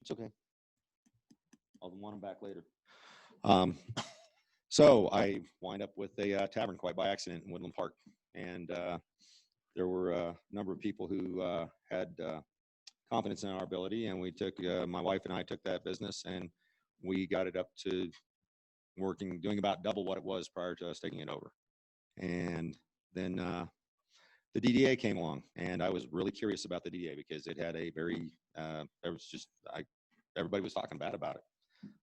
It's okay. I'll want them back later. Um, so I wind up with a tavern quite by accident in Woodland Park, and there were a number of people who had confidence in our ability, and we took my wife and I took that business, and we got it up to doing about double what it was prior to us taking it over. And then the DDA came along, and I was really curious about the DDA because it had a very everybody was talking bad about it.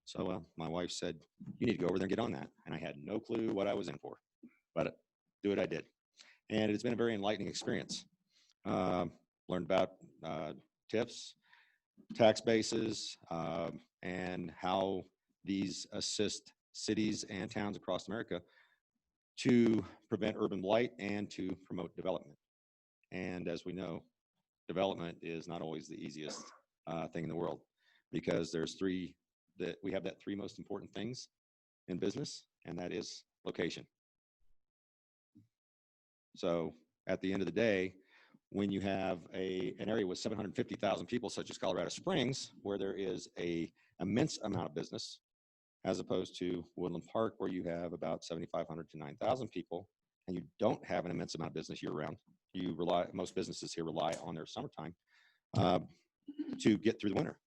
So my wife said, "You need to go over there and get on that." And I had no clue what I was in for, but do it I did. And it's been a very enlightening experience. Learned about TIFs, tax bases, and how these assist cities and towns across America to prevent urban blight and to promote development. And as we know, development is not always the easiest thing in the world, because we have that three most important things in business, and that is location. So at the end of the day, when you have an area with 750,000 people, such as Colorado Springs, where there is an immense amount of business, as opposed to Woodland Park, where you have about 7,500 to 9,000 people, and you don't have an immense amount of business year round. Most businesses here rely on their summertime to get through the winter.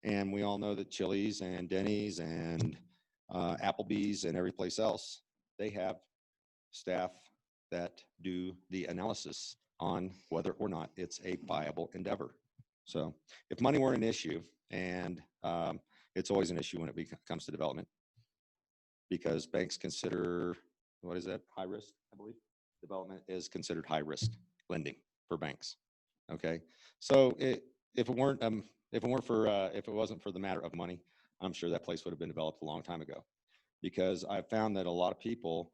And we all know that Chili's and Denny's and Applebee's and every place else, they have staff that do the analysis on whether or not it's a viable endeavor. So if money weren't an issue, and it's always an issue when it comes to development, because banks consider, what is that, high risk, I believe? Development is considered high risk lending for banks. Okay, so if it wasn't for the matter of money, I'm sure that place would have been developed a long time ago. Because I've found that a lot of people,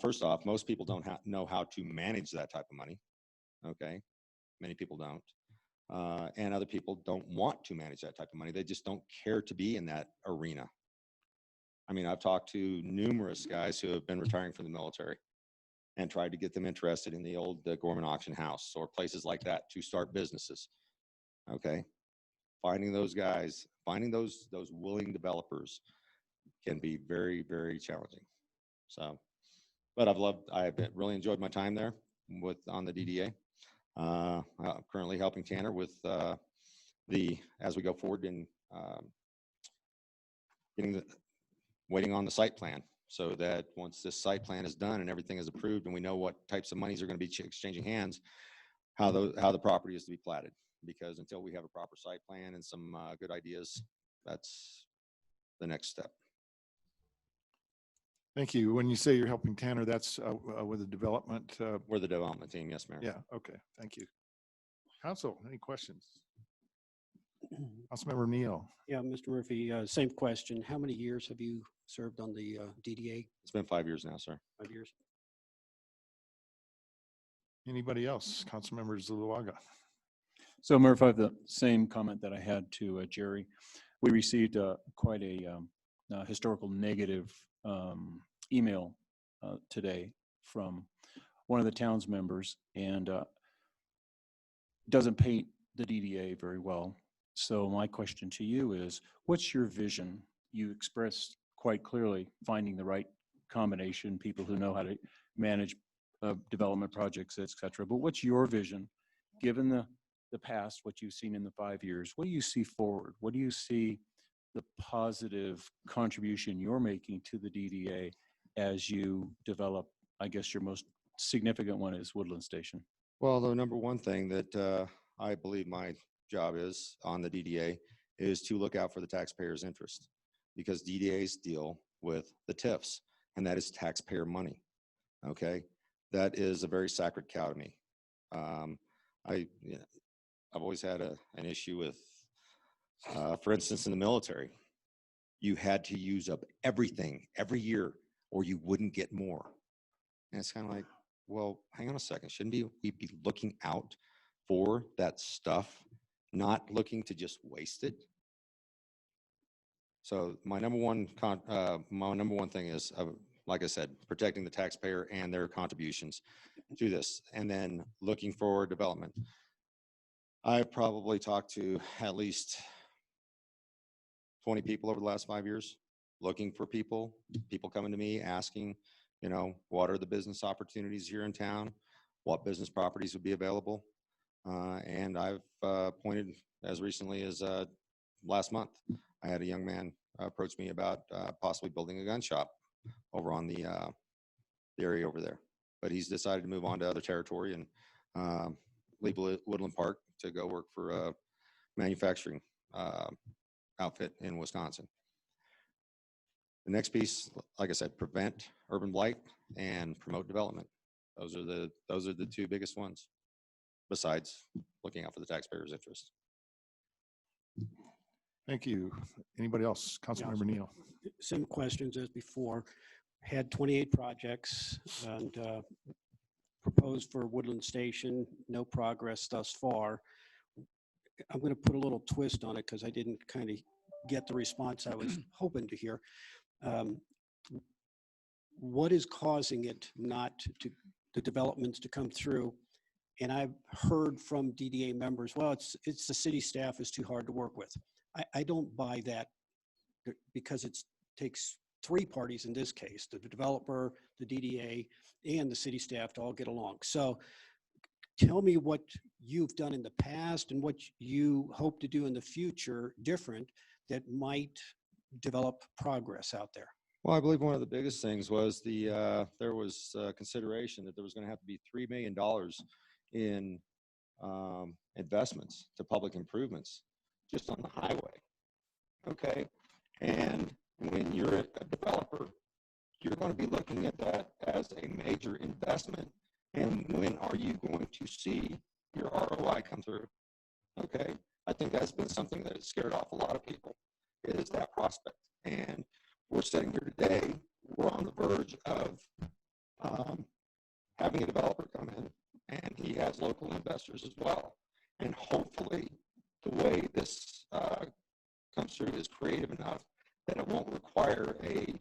first off, most people don't know how to manage that type of money. Okay, many people don't. And other people don't want to manage that type of money. They just don't care to be in that arena. I mean, I've talked to numerous guys who have been retiring from the military and tried to get them interested in the old Gorman Auction House or places like that to start businesses. Okay, finding those guys, finding those willing developers can be very, very challenging. So, but I've really enjoyed my time there on the DDA. I'm currently helping Tanner with as we go forward in waiting on the site plan, so that once this site plan is done and everything is approved and we know what types of monies are going to be exchanging hands, how the property is to be platted. Because until we have a proper site plan and some good ideas, that's the next step. Thank you. When you say you're helping Tanner, that's with the development? We're the development team, yes, Mayor. Yeah, okay, thank you. Council, any questions? Councilmember Neal. Yeah, Mr. Murphy, same question. How many years have you served on the DDA? It's been 5 years now, sir. 5 years. Anybody else? Councilmember Zuluaga. So Murph, I have the same comment that I had to Jerry. We received quite a historical negative email today from one of the town's members, and doesn't paint the DDA very well. So my question to you is, what's your vision? You expressed quite clearly finding the right combination, people who know how to manage development projects, et cetera. But what's your vision, given the past, what you've seen in the 5 years? What do you see forward? What do you see the positive contribution you're making to the DDA as you develop? I guess your most significant one is Woodland Station. Well, the number one thing that I believe my job is on the DDA is to look out for the taxpayer's interest, because DDAs deal with the TIFs, and that is taxpayer money. Okay, that is a very sacred cow to me. I've always had an issue with, for instance, in the military, you had to use up everything every year or you wouldn't get more. And it's kind of like, well, hang on a second. Shouldn't we be looking out for that stuff, not looking to just waste it? So my number one thing is, like I said, protecting the taxpayer and their contributions to this, and then looking for development. I've probably talked to at least 20 people over the last 5 years looking for people coming to me asking, what are the business opportunities here in town? What business properties would be available? And I've pointed as recently as last month, I had a young man approach me about possibly building a gun shop over on the area over there. But he's decided to move on to other territory and leave Woodland Park to go work for a manufacturing outfit in Wisconsin. The next piece, like I said, prevent urban blight and promote development. Those are the two biggest ones, besides looking out for the taxpayers' interest. Thank you. Anybody else? Councilmember Neal. Same questions as before. Had 28 projects and proposed for Woodland Station, no progress thus far. I'm going to put a little twist on it because I didn't kind of get the response I was hoping to hear. What is causing it not to, the developments to come through? And I've heard from DDA members, well, it's the city staff is too hard to work with. I don't buy that because it takes three parties in this case, the developer, the DDA, and the city staff to all get along. So tell me what you've done in the past and what you hope to do in the future different that might develop progress out there. Well, I believe one of the biggest things was there was consideration that there was going to have to be $3 million in investments to public improvements just on the highway. Okay. And when you're a developer, you're going to be looking at that as a major investment. And when are you going to see your ROI come through? Okay. I think that's been something that has scared off a lot of people, is that prospect. And we're sitting here today, we're on the verge of having a developer come in, and he has local investors as well. And hopefully the way this comes through is creative enough that it won't require the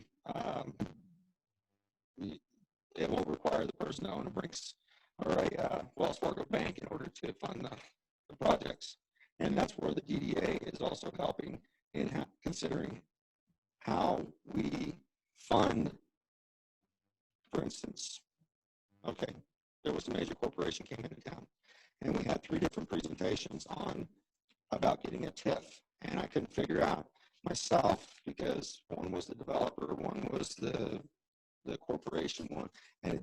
person to own a Brinks or a Wells Fargo bank in order to fund the projects. And that's where the DDA is also helping in considering how we fund, for instance, okay, there was a major corporation came into town, and we had 3 different presentations about getting a TIF, and I couldn't figure out myself because one was the developer, one was the corporation one, and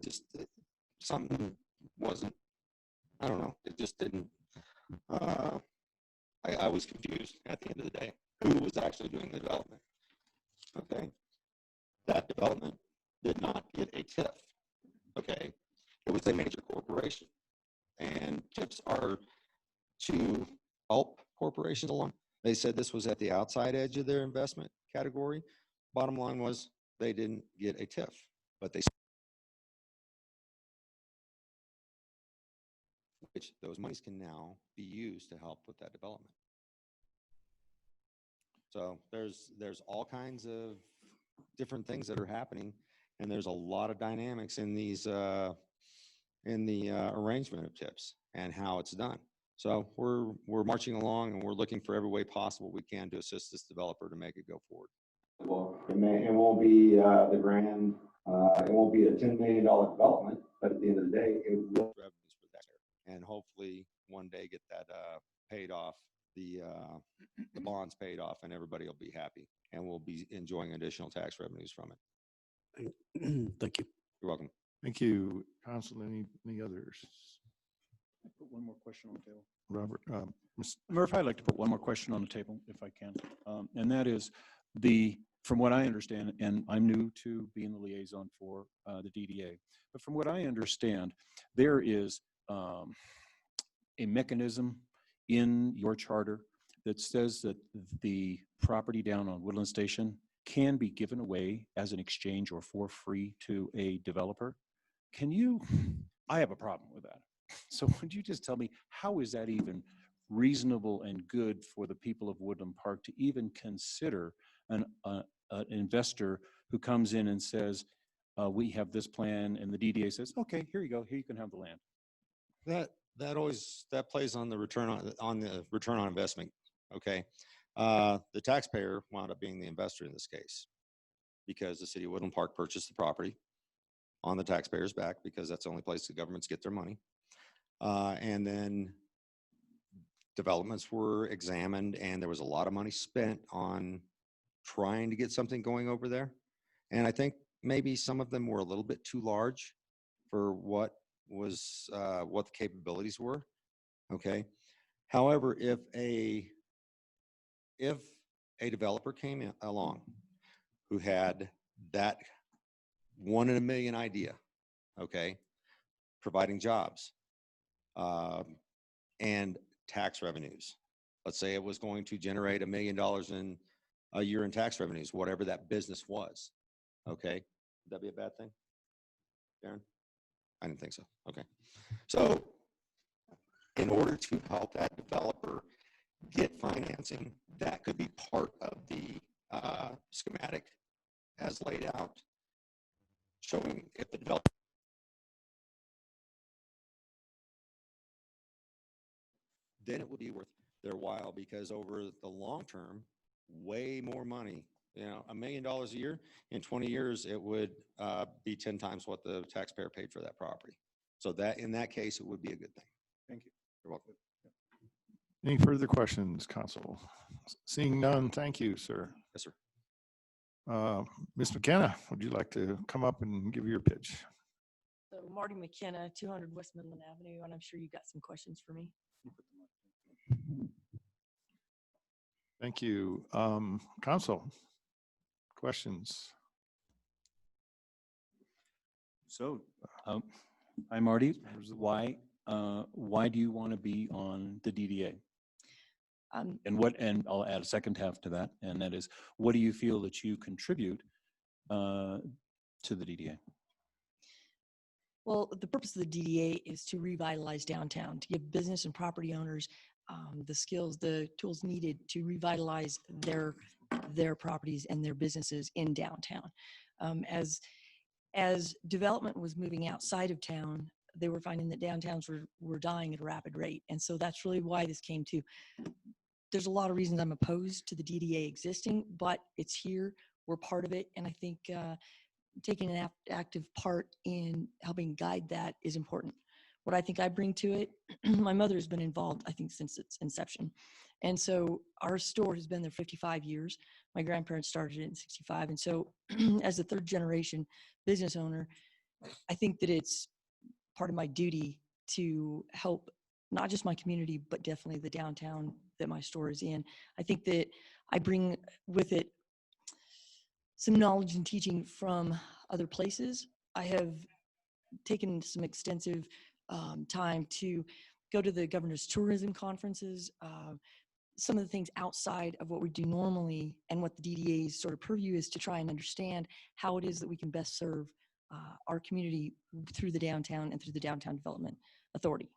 something wasn't, I don't know, it just didn't, I was confused at the end of the day, who was actually doing the development. Okay, that development did not get a TIF. Okay, it was a major corporation, and TIFs are to help corporations along. They said this was at the outside edge of their investment category. Bottom line was they didn't get a TIF, but which those monies can now be used to help with that development. So there's all kinds of different things that are happening, and there's a lot of dynamics in these in the arrangement of TIFs and how it's done. So we're marching along, and we're looking for every way possible we can to assist this developer to make it go forward. Well, it won't be the grand. It won't be a $10 million development, but at the end of the day, it will revenues for that, and hopefully one day get that paid off. The bonds paid off, and everybody will be happy, and we'll be enjoying additional tax revenues from it. Thank you. You're welcome. Thank you. Council, any others? Put one more question on the table. Robert, Murph, I'd like to put one more question on the table, if I can. And that is, from what I understand, and I'm new to being the liaison for the DDA, but from what I understand, there is a mechanism in your charter that says that the property down on Woodland Station can be given away as an exchange or for free to a developer. I have a problem with that. So would you just tell me, how is that even reasonable and good for the people of Woodland Park to even consider an investor who comes in and says, we have this plan, and the DDA says, okay, here you go, here you can have the land? That That plays on the return on investment. Okay, The taxpayer wound up being the investor in this case because the city of Woodland Park purchased the property on the taxpayer's back because that's the only place the governments get their money. And then developments were examined and there was a lot of money spent on trying to get something going over there. And I think maybe some of them were a little bit too large for what was, what the capabilities were. Okay. However, if a developer came along who had that 1 in a million idea, okay, providing jobs and tax revenues. Let's say it was going to generate $1 million in a year in tax revenues, whatever that business was. Okay, would that be a bad thing, Darren? I didn't think so. Okay, so in order to help that developer get financing, that could be part of the schematic as laid out, showing if the developer then it would be worth their while because over the long term, way more money, you know, $1 million a year in 20 years, it would be 10 times what the taxpayer paid for that property. So that in that case, it would be a good thing. Thank you. You're welcome. Any further questions, Council? Seeing none, thank you, sir. Yes, sir. Ms. McKenna, would you like to come up and give your pitch? So Marty McKenna, 200 West Midland Avenue, and I'm sure you got some questions for me. Thank you. Council, questions? So, hi, Marty. Why do you want to be on the DDA? And I'll add a second half to that, and that is, what do you feel that you contribute to the DDA? Well, the purpose of the DDA is to revitalize downtown, to give business and property owners the skills, the tools needed to revitalize their properties and their businesses in downtown. As development was moving outside of town, they were finding that downtowns were dying at a rapid rate. And so that's really why this came to. There's a lot of reasons I'm opposed to the DDA existing, but it's here, we're part of it. And I think taking an active part in helping guide that is important. What I think I bring to it, my mother has been involved, I think, since its inception. And so our store has been there 55 years. My grandparents started it in 65. And so as a third generation business owner, I think that it's part of my duty to help not just my community, but definitely the downtown that my store is in. I think that I bring with it some knowledge and teaching from other places. I have taken some extensive time to go to the governor's tourism conferences, some of the things outside of what we do normally and what the DDA's sort of purview is to try and understand how it is that we can best serve our community through the downtown and through the Downtown Development Authority.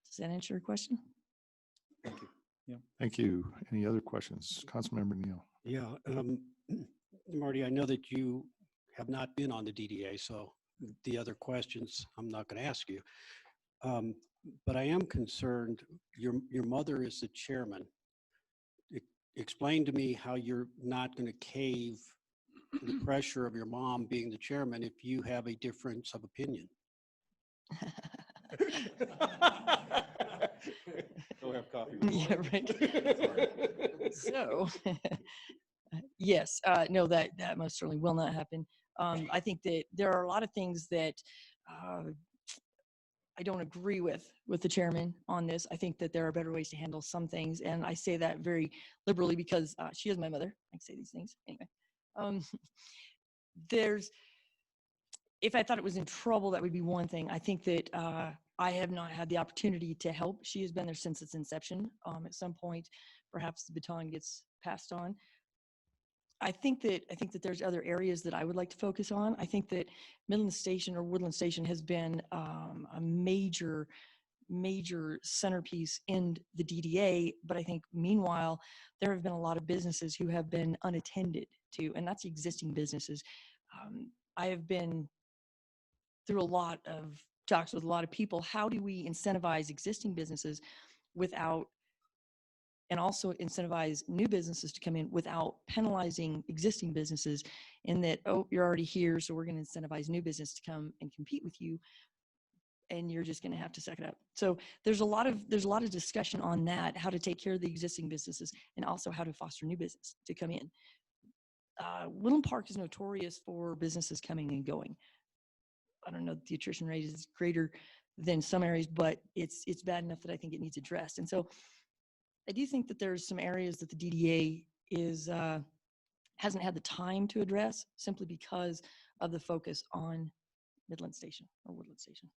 Does that answer your question? Thank you. Yeah. Thank you. Any other questions? Councilmember Neal. Yeah, Marty, I know that you have not been on the DDA, so the other questions I'm not going to ask you. But I am concerned, your mother is the chairman. Explain to me how you're not going to cave to the pressure of your mom being the chairman if you have a difference of opinion. Go have coffee. Yeah, right. So, yes, no, that most certainly will not happen. I think that there are a lot of things that I don't agree with the chairman on this. I think that there are better ways to handle some things, and I say that very liberally because she is my mother. I can say these things anyway. If I thought it was in trouble, that would be one thing. I think that I have not had the opportunity to help. She has been there since its inception. At some point, perhaps the baton gets passed on. I think that there's other areas that I would like to focus on. I think that Midland Station or Woodland Station has been a major centerpiece in the DDA, but I think meanwhile, there have been a lot of businesses who have been unattended to, and that's existing businesses. I have been through a lot of talks with a lot of people. How do we incentivize existing businesses without and also incentivize new businesses to come in without penalizing existing businesses in that, oh, you're already here, so we're going to incentivize new business to come and compete with you, and you're just going to have to suck it up. So there's a lot of discussion on that, how to take care of the existing businesses and also how to foster new business to come in. Woodland Park is notorious for businesses coming and going. I don't know, the attrition rate is greater than some areas, but it's bad enough that I think it needs addressed. And so I do think that there's some areas that the DDA hasn't had the time to address simply because of the focus on Midland Station or Woodland Station.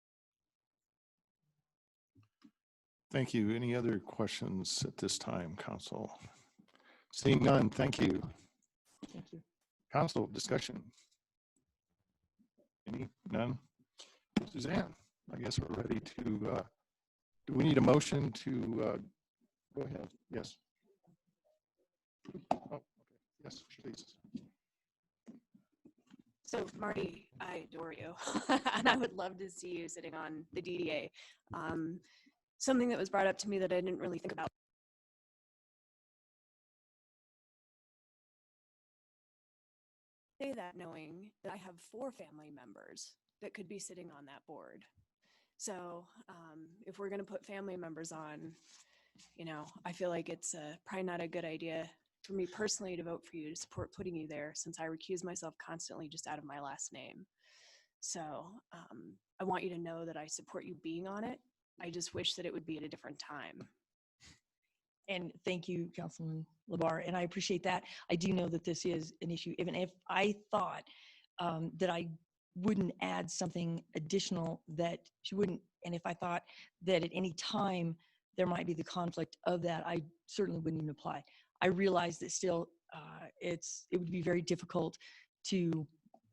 Thank you. Any other questions at this time, council? Seeing none, thank you. Thank you. Council discussion. Any? None? Suzanne, I guess we're ready to, do we need a motion to, go ahead? Yes. Oh, okay. Yes, please. So Marty, I adore you, and I would love to see you sitting on the DDA. Something that was brought up to me that I didn't really think about. Say that knowing that I have 4 family members that could be sitting on that board. So if we're going to put family members on, I feel like it's probably not a good idea for me personally to vote for you to support putting you there, since I recuse myself constantly just out of my last name. So I want you to know that I support you being on it. I just wish that it would be at a different time. And thank you, Councilman Labar, and I appreciate that. I do know that this is an issue. Even if I thought that I wouldn't add something additional that she wouldn't, and if I thought that at any time there might be the conflict of that, I certainly wouldn't even apply. I realize that still it would be very difficult to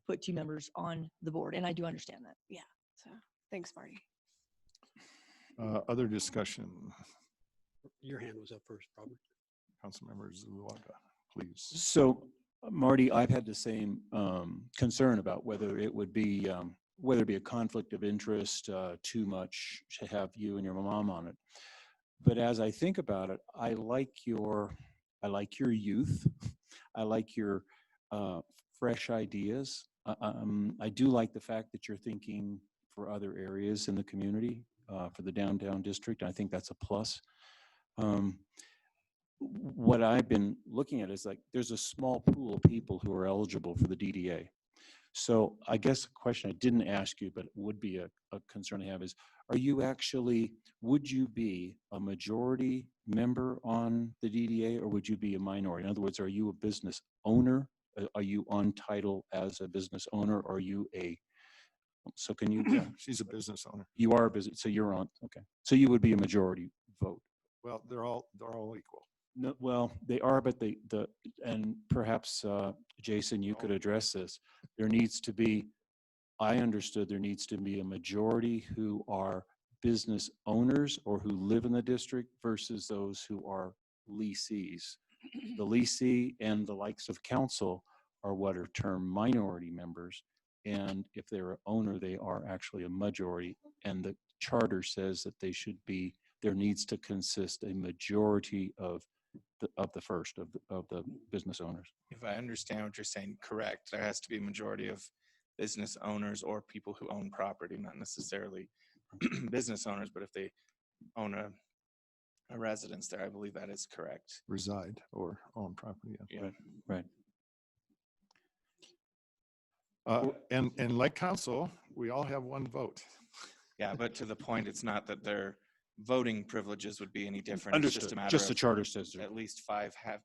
put 2 members on the board, and I do understand that. Yeah, so thanks, Marty. Other discussion, Your hand was up first, Robert. Councilmember Zuluaga, please. So, Marty, I've had the same concern about whether it would be a conflict of interest, too much to have you and your mom on it. But as I think about it, I like your youth. I like your fresh ideas. I do like the fact that you're thinking for other areas in the community, for the downtown district. I think that's a plus. What I've been looking at is like there's a small pool of people who are eligible for the DDA. So I guess a question I didn't ask you, but would be a concern I have is, would you be a majority member on the DDA, or would you be a minority? In other words, are you a business owner? Are you on title as a business owner? Or are you so can you? Yeah, she's a business owner. You are a business, so you're on, okay. So you would be a majority vote. Well, they're all equal. No, well, they are, but and perhaps Jason, you could address this. There needs to be a majority who are business owners or who live in the district versus those who are leasees. The leasee and the likes of council are what are termed minority members. And if they're an owner, they are actually a majority. And the charter says that there needs to consist a majority of the business owners. If I understand what you're saying, correct, there has to be a majority of business owners or people who own property, not necessarily business owners, but if they own a residence there, I believe that is correct. Reside or own property. Yeah. Right. And like council, we all have one vote. Yeah, but to the point, it's not that their voting privileges would be any different. Understood. It's just a matter Just the of charter says at least 5 have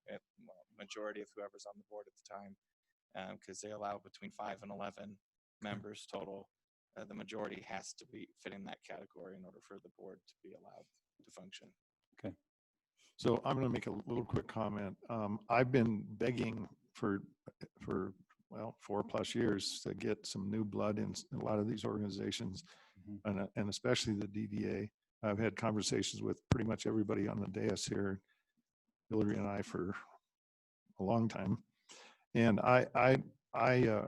majority of whoever's on the board at the time, because they allow between 5 and 11 members total. The majority has to be fit in that category in order for the board to be allowed to function. Okay. So I'm going to make a little quick comment. I've been begging for 4+ years to get some new blood in a lot of these organizations, and especially the DDA. I've had conversations with pretty much everybody on the dais here, Hillary and I, for a long time. And I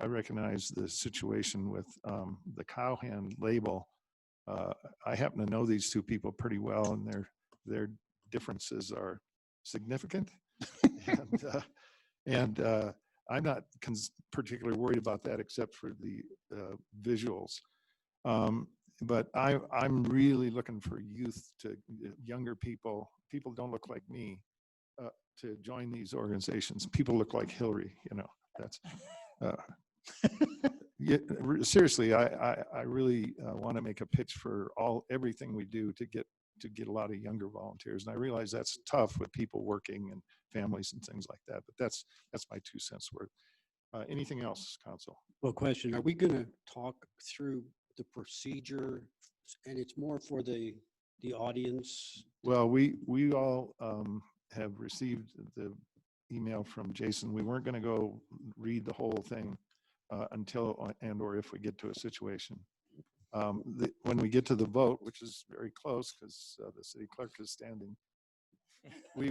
recognize the situation with the Cowhand label. I happen to know these 2 people pretty well, and their differences are significant. And, I'm not particularly worried about that except for the visuals. But I'm really looking for youth to younger people don't look like me, to join these organizations. People look like Hillary, that's, yeah, seriously, I really want to make a pitch for everything we do to get a lot of younger volunteers. And I realize that's tough with people working and families and things like that, but that's my 2 cents worth. Anything else, Council? Well, question, are we going to talk through the procedure? And it's more for the audience. Well, we all have received the email from Jason. We weren't going to go read the whole thing until or if we get to a situation. When we get to the vote, which is very close because the city clerk is standing, we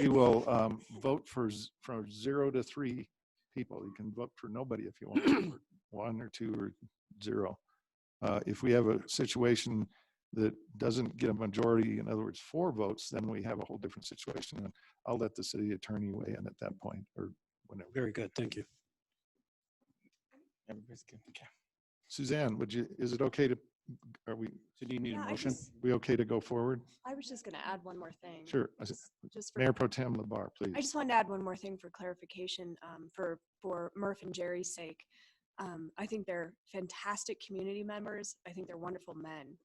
will vote from 0 to 3 people. You can vote for nobody if you want, or 1 or 2 or 0. If we have a situation that doesn't get a majority, in other words, 4 votes, then we have a whole different situation. And I'll let the city attorney weigh in at that point or whenever. Very good. Thank you. Everybody's good. Okay. Suzanne, is it okay to, So do you need a Yeah, motion? we okay to go forward? I was just going to add one more thing. Sure. Just for Mayor Pro Tem LaBarre, please. I just wanted to add one more thing for clarification, for Murph and Jerry's sake. I think they're fantastic community members. I think they're wonderful men.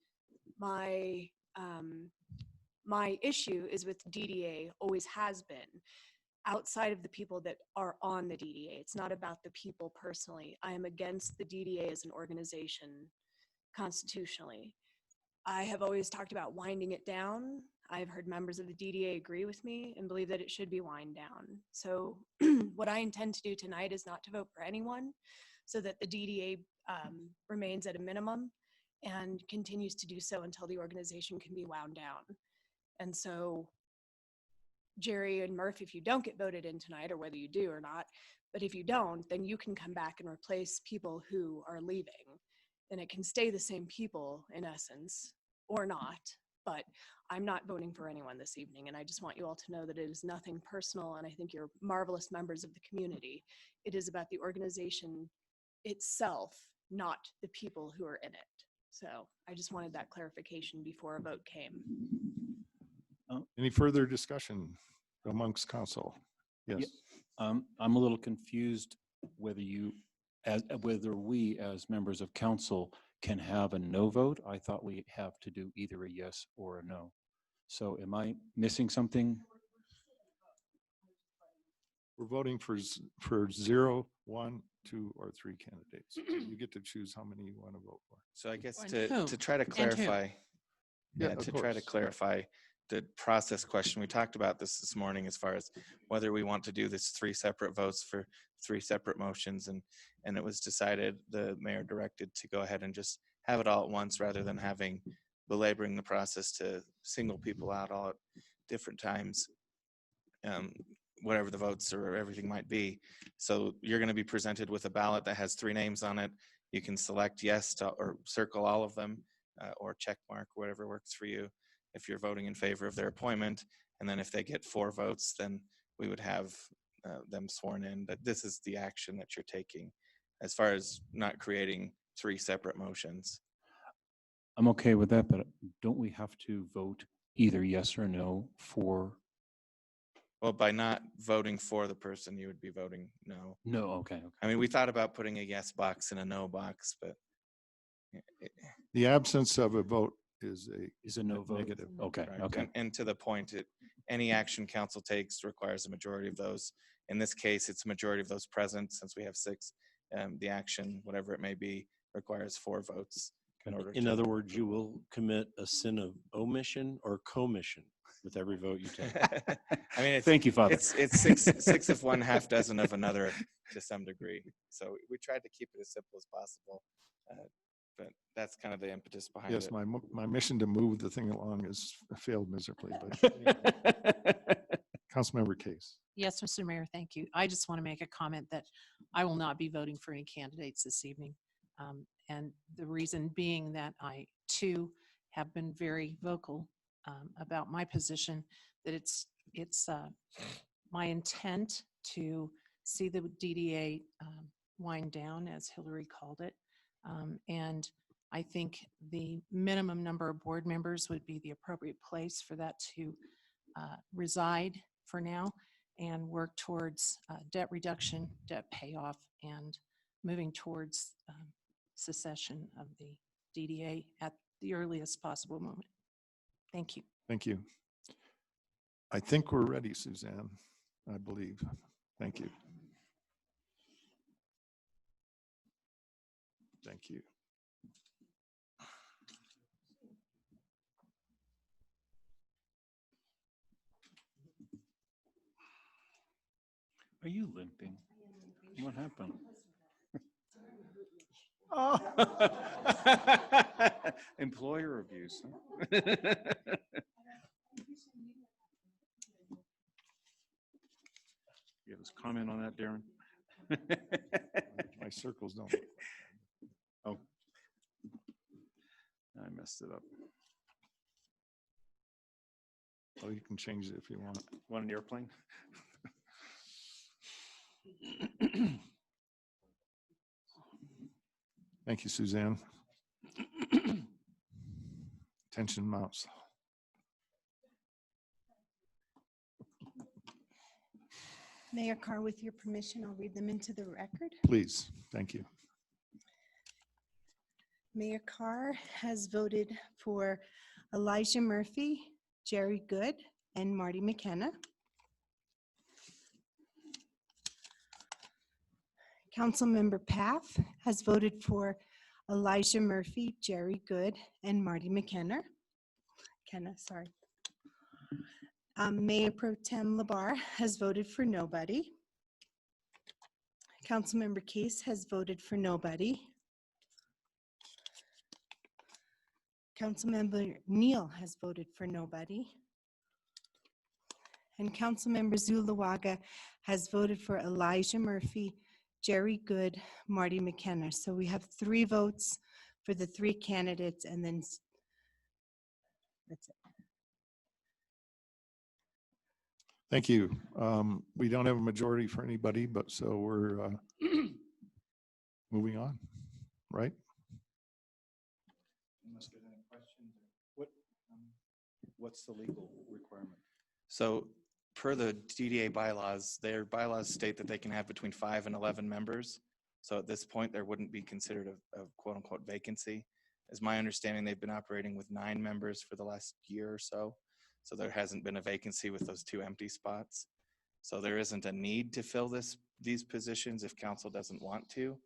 My issue is with DDA, always has been, outside of the people that are on the DDA. It's not about the people personally. I am against the DDA as an organization constitutionally. I have always talked about winding it down. I've heard members of the DDA agree with me and believe that it should be wind down. So what I intend to do tonight is not to vote for anyone, so that the DDA remains at a minimum and continues to do so until the organization can be wound down. And so Jerry and Murph, if you don't get voted in tonight, or whether you do or not, but if you don't, then you can come back and replace people who are leaving. And it can stay the same people in essence, or not. But I'm not voting for anyone this evening. And I just want you all to know that it is nothing personal. And I think you're marvelous members of the community. It is about the organization itself, not the people who are in it. So I just wanted that clarification before a vote came. Any further discussion amongst council? Yes. I'm a little confused whether we as members of council can have a no vote. I thought we have to do either a yes or a no. So am I missing something? We're voting for 0, 1, 2, or 3 candidates. You get to choose how many you want to vote for. So I guess And to who? try to who? clarify, Yeah, yeah, of to try to course. clarify the process question, we talked about this morning as far as whether we want to do this 3 separate votes for 3 separate motions, and it was decided, the mayor directed to go ahead and just have it all at once rather than belaboring the process to single people out all at different times, whatever the votes or everything might be. So you're going to be presented with a ballot that has 3 names on it. You can select yes or circle all of them, or check mark, whatever works for you, if you're voting in favor of their appointment. And then if they get 4 votes, then we would have them sworn in. But this is the action that you're taking as far as not creating 3 separate motions. I'm okay with that, but don't we have to vote either yes or no for? Well, by not voting for the person, you would be voting no. No, okay. I mean, we thought about putting a yes box and a no box, but The absence of a vote is a no vote. negative. Okay, correct. okay. And to the point, any action council takes requires a majority of those. In this case, it's a majority of those present, since we have 6. The action, whatever it may be, requires 4 votes. In other words, you will commit a sin of omission or commission with every vote you take. I mean, Thank you, Father. it's six of one, half dozen of another to some degree. So we tried to keep it as simple as possible, but that's kind of the impetus behind Yes, it. my mission to move the thing along has failed miserably. But anyway. Councilmember Case. Yes, Mr. Mayor, thank you. I just want to make a comment that I will not be voting for any candidates this evening. And the reason being that I, too, have been very vocal about my position that it's my intent to see the DDA wind down, as Hillary called it. And I think the minimum number of board members would be the appropriate place for that to reside for now, and work towards debt reduction, debt payoff, and moving towards secession of the DDA at the earliest possible moment. Thank you. Thank you. I think we're ready, Suzanne, I believe. Thank you. Thank you. Are you limping? What happened? Employer abuse. Huh? You have a comment on that, Darren? My circles don't. Oh, I messed it up. Oh, you can change it if you want. Want an airplane? Thank you, Suzanne. Attention mouse. Mayor Carr, with your permission, I'll read them into the record. Please, thank you. Mayor Carr has voted for Elijah Murphy, Jerry Good, and Marty McKenna. Councilmember Paff has voted for Elijah Murphy, Jerry Good, and Marty McKenna. Sorry. Mayor Pro Tem Labar has voted for nobody. Councilmember Case has voted for nobody. Councilmember Neal has voted for nobody. And Councilmember Zulawaga has voted for Elijah Murphy, Jerry Good, Marty McKenna. So we have 3 votes for the 3 candidates, and then that's it. Thank you. We don't have a majority for anybody, but so we're moving on, right? What's the legal requirement? So per the DDA bylaws, their bylaws state that they can have between 5 and 11 members. So at this point, there wouldn't be considered a quote unquote vacancy. As my understanding, they've been operating with 9 members for the last year or so. So there hasn't been a vacancy with those 2 empty spots. So there isn't a need to fill these positions if council doesn't want to.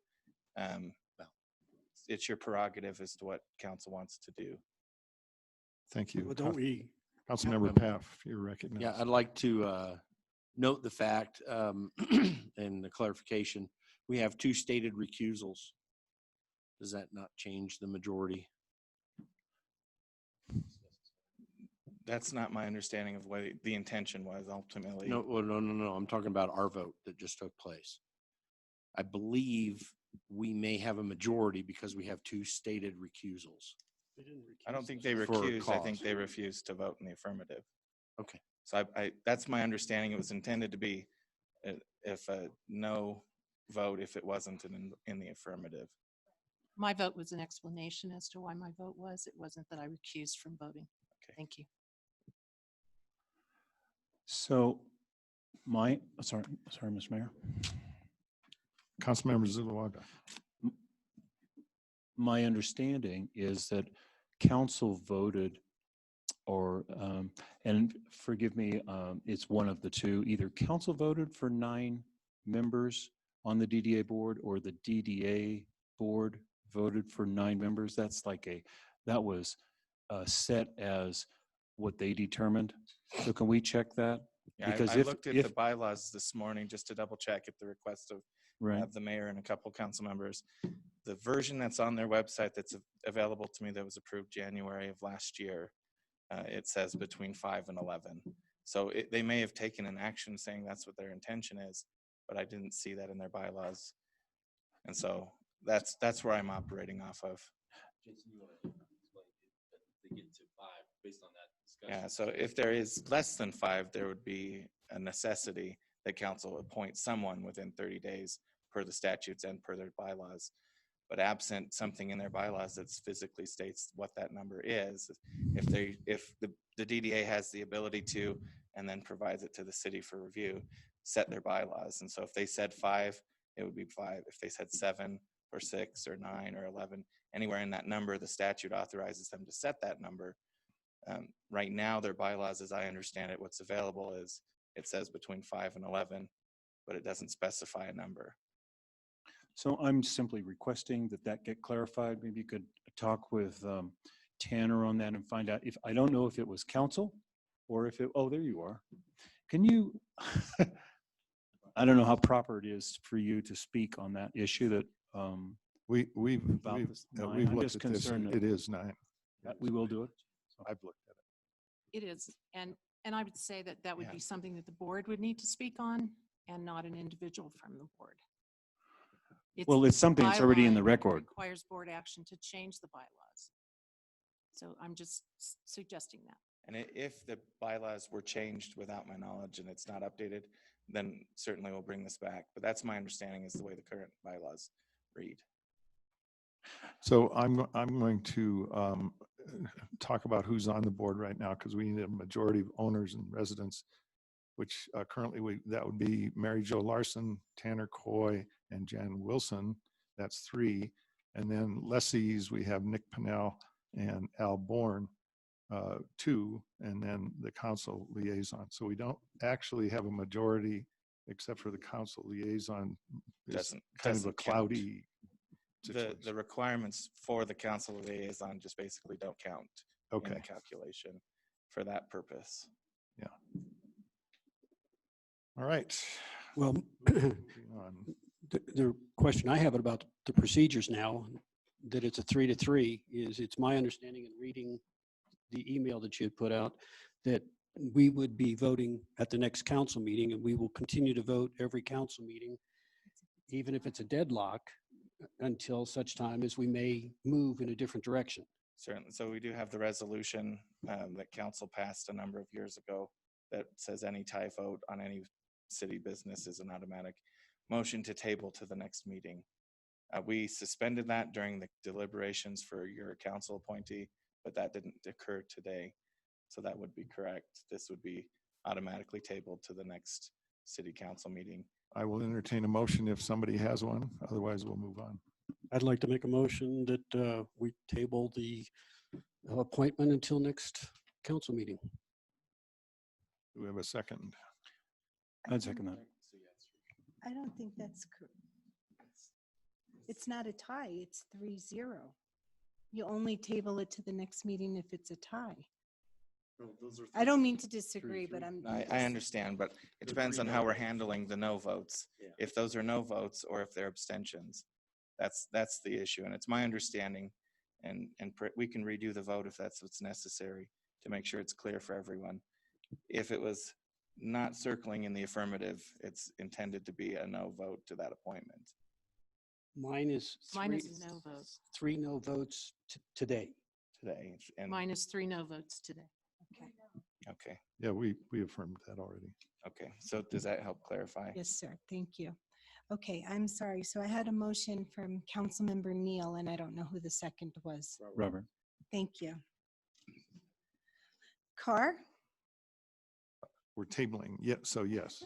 It's your prerogative as to what council wants to do. Thank you. Well, don't we? Councilmember Paff, you're recognized. Yeah, I'd like to note the fact and the clarification. We have 2 stated recusals. Does that not change the majority? That's not my understanding of what the intention was ultimately. No, well, no. I'm talking about our vote that just took place. I believe we may have a majority because we have 2 stated recusals. I don't think they For a recused. I think cause. they refused to vote in the affirmative. Okay. So that's my understanding. It was intended to be if a no vote if it wasn't in the affirmative. My vote was an explanation as to why my vote was. It wasn't that I recused from voting. Okay. Thank you. So sorry, Mr. Mayor. Councilmember Zulawaga. My understanding is that council voted and forgive me, it's one of the 2, either council voted for 9 members on the DDA board or the DDA board voted for 9 members. That was set as what they determined. So can we check that? Yeah, Because I looked at the bylaws this morning just to double check at the request of the mayor and a couple council members. The version that's on their website that's available to me that was approved January of last year, it says between 5 and 11. So they may have taken an action saying that's what their intention is, but I didn't see that in their bylaws. And so that's where I'm operating off of. Jason, you want to explain if they get to 5 based on that discussion? Yeah, so if there is less than 5, there would be a necessity that council appoint someone within 30 days per the statutes and per their bylaws. But absent something in their bylaws that physically states what that number is, if the DDA has the ability to, and then provides it to the city for review, set their bylaws. And so if they said 5, it would be 5. If they said 7 or 6 or 9 or 11, anywhere in that number, the statute authorizes them to set that number. Right now, their bylaws, as I understand it, what's available is, it says between 5 and 11, but it doesn't specify a number. So I'm simply requesting that that get clarified. Maybe you could talk with Tanner on that and find out if, I don't know if it was council or if it, oh, there you are. Can you, I don't know how proper it is for you to speak on that issue that, We've About this nine. I'm looked just at this. concerned that- It is 9. we will do it. I've looked at it. It is, and I would say that that would Yeah. be something that the board would need to speak on and not an individual from the board. Well, it's something that's already in the bylaw record. Requires board action to change the bylaws. So I'm just suggesting that. And if the bylaws were changed without my knowledge and it's not updated, then certainly we'll bring this back. But that's my understanding is the way the current bylaws read. So I'm going to talk about who's on the board right now, because we need a majority of owners and residents, which currently that would be Mary Jo Larson, Tanner Coy, and Jan Wilson. That's 3. And then lessees, we have Nick Pennell and Al Bourne, 2, and then the council liaison. So we don't actually have a majority, except for the council liaison. It's Doesn't- kind of a doesn't count. cloudy The situation. requirements for the council liaison just basically don't count in the Okay, calculation for that purpose. all right. Well, Moving on. the question I have about the procedures now, that it's a 3 to 3, is it's my understanding in reading the email that you had put out, that we would be voting at the next council meeting, and we will continue to vote every council meeting, even if it's a deadlock, until such time as we may move in a different direction. Certainly. So we do have the resolution that council passed a number of years ago that says any tie vote on any city business is an automatic motion to table to the next meeting. We suspended that during the deliberations for your council appointee, but that didn't occur today. So that would be correct. This would be automatically tabled to the next city council meeting. I will entertain a motion if somebody has one. Otherwise, we'll move on. I'd like to make a motion that we table the appointment until next council meeting. Do we have a second? I'd second that. I don't think that's correct. It's not a tie, it's 3-0. You only table it to the next meeting if it's a tie. I don't mean to disagree, but I'm. I understand, but it depends on how we're handling the no votes. If those are no votes or if they're abstentions, that's the issue. And it's my understanding, and we can redo the vote if that's what's necessary to make sure it's clear for everyone. If it was not circling in the affirmative, it's intended to be a no vote to that appointment. Mine is Mine is a no vote. 3 no votes today. Today. And Mine is 3 no votes today. Okay. okay, Yeah, we affirmed that already. okay. So does that help clarify? Yes, sir. Thank you. Okay, I'm sorry. So I had a motion from Councilmember Neal, and I don't know who the second was. Robert. Thank you. Carr? We're tabling. Yeah, so yes.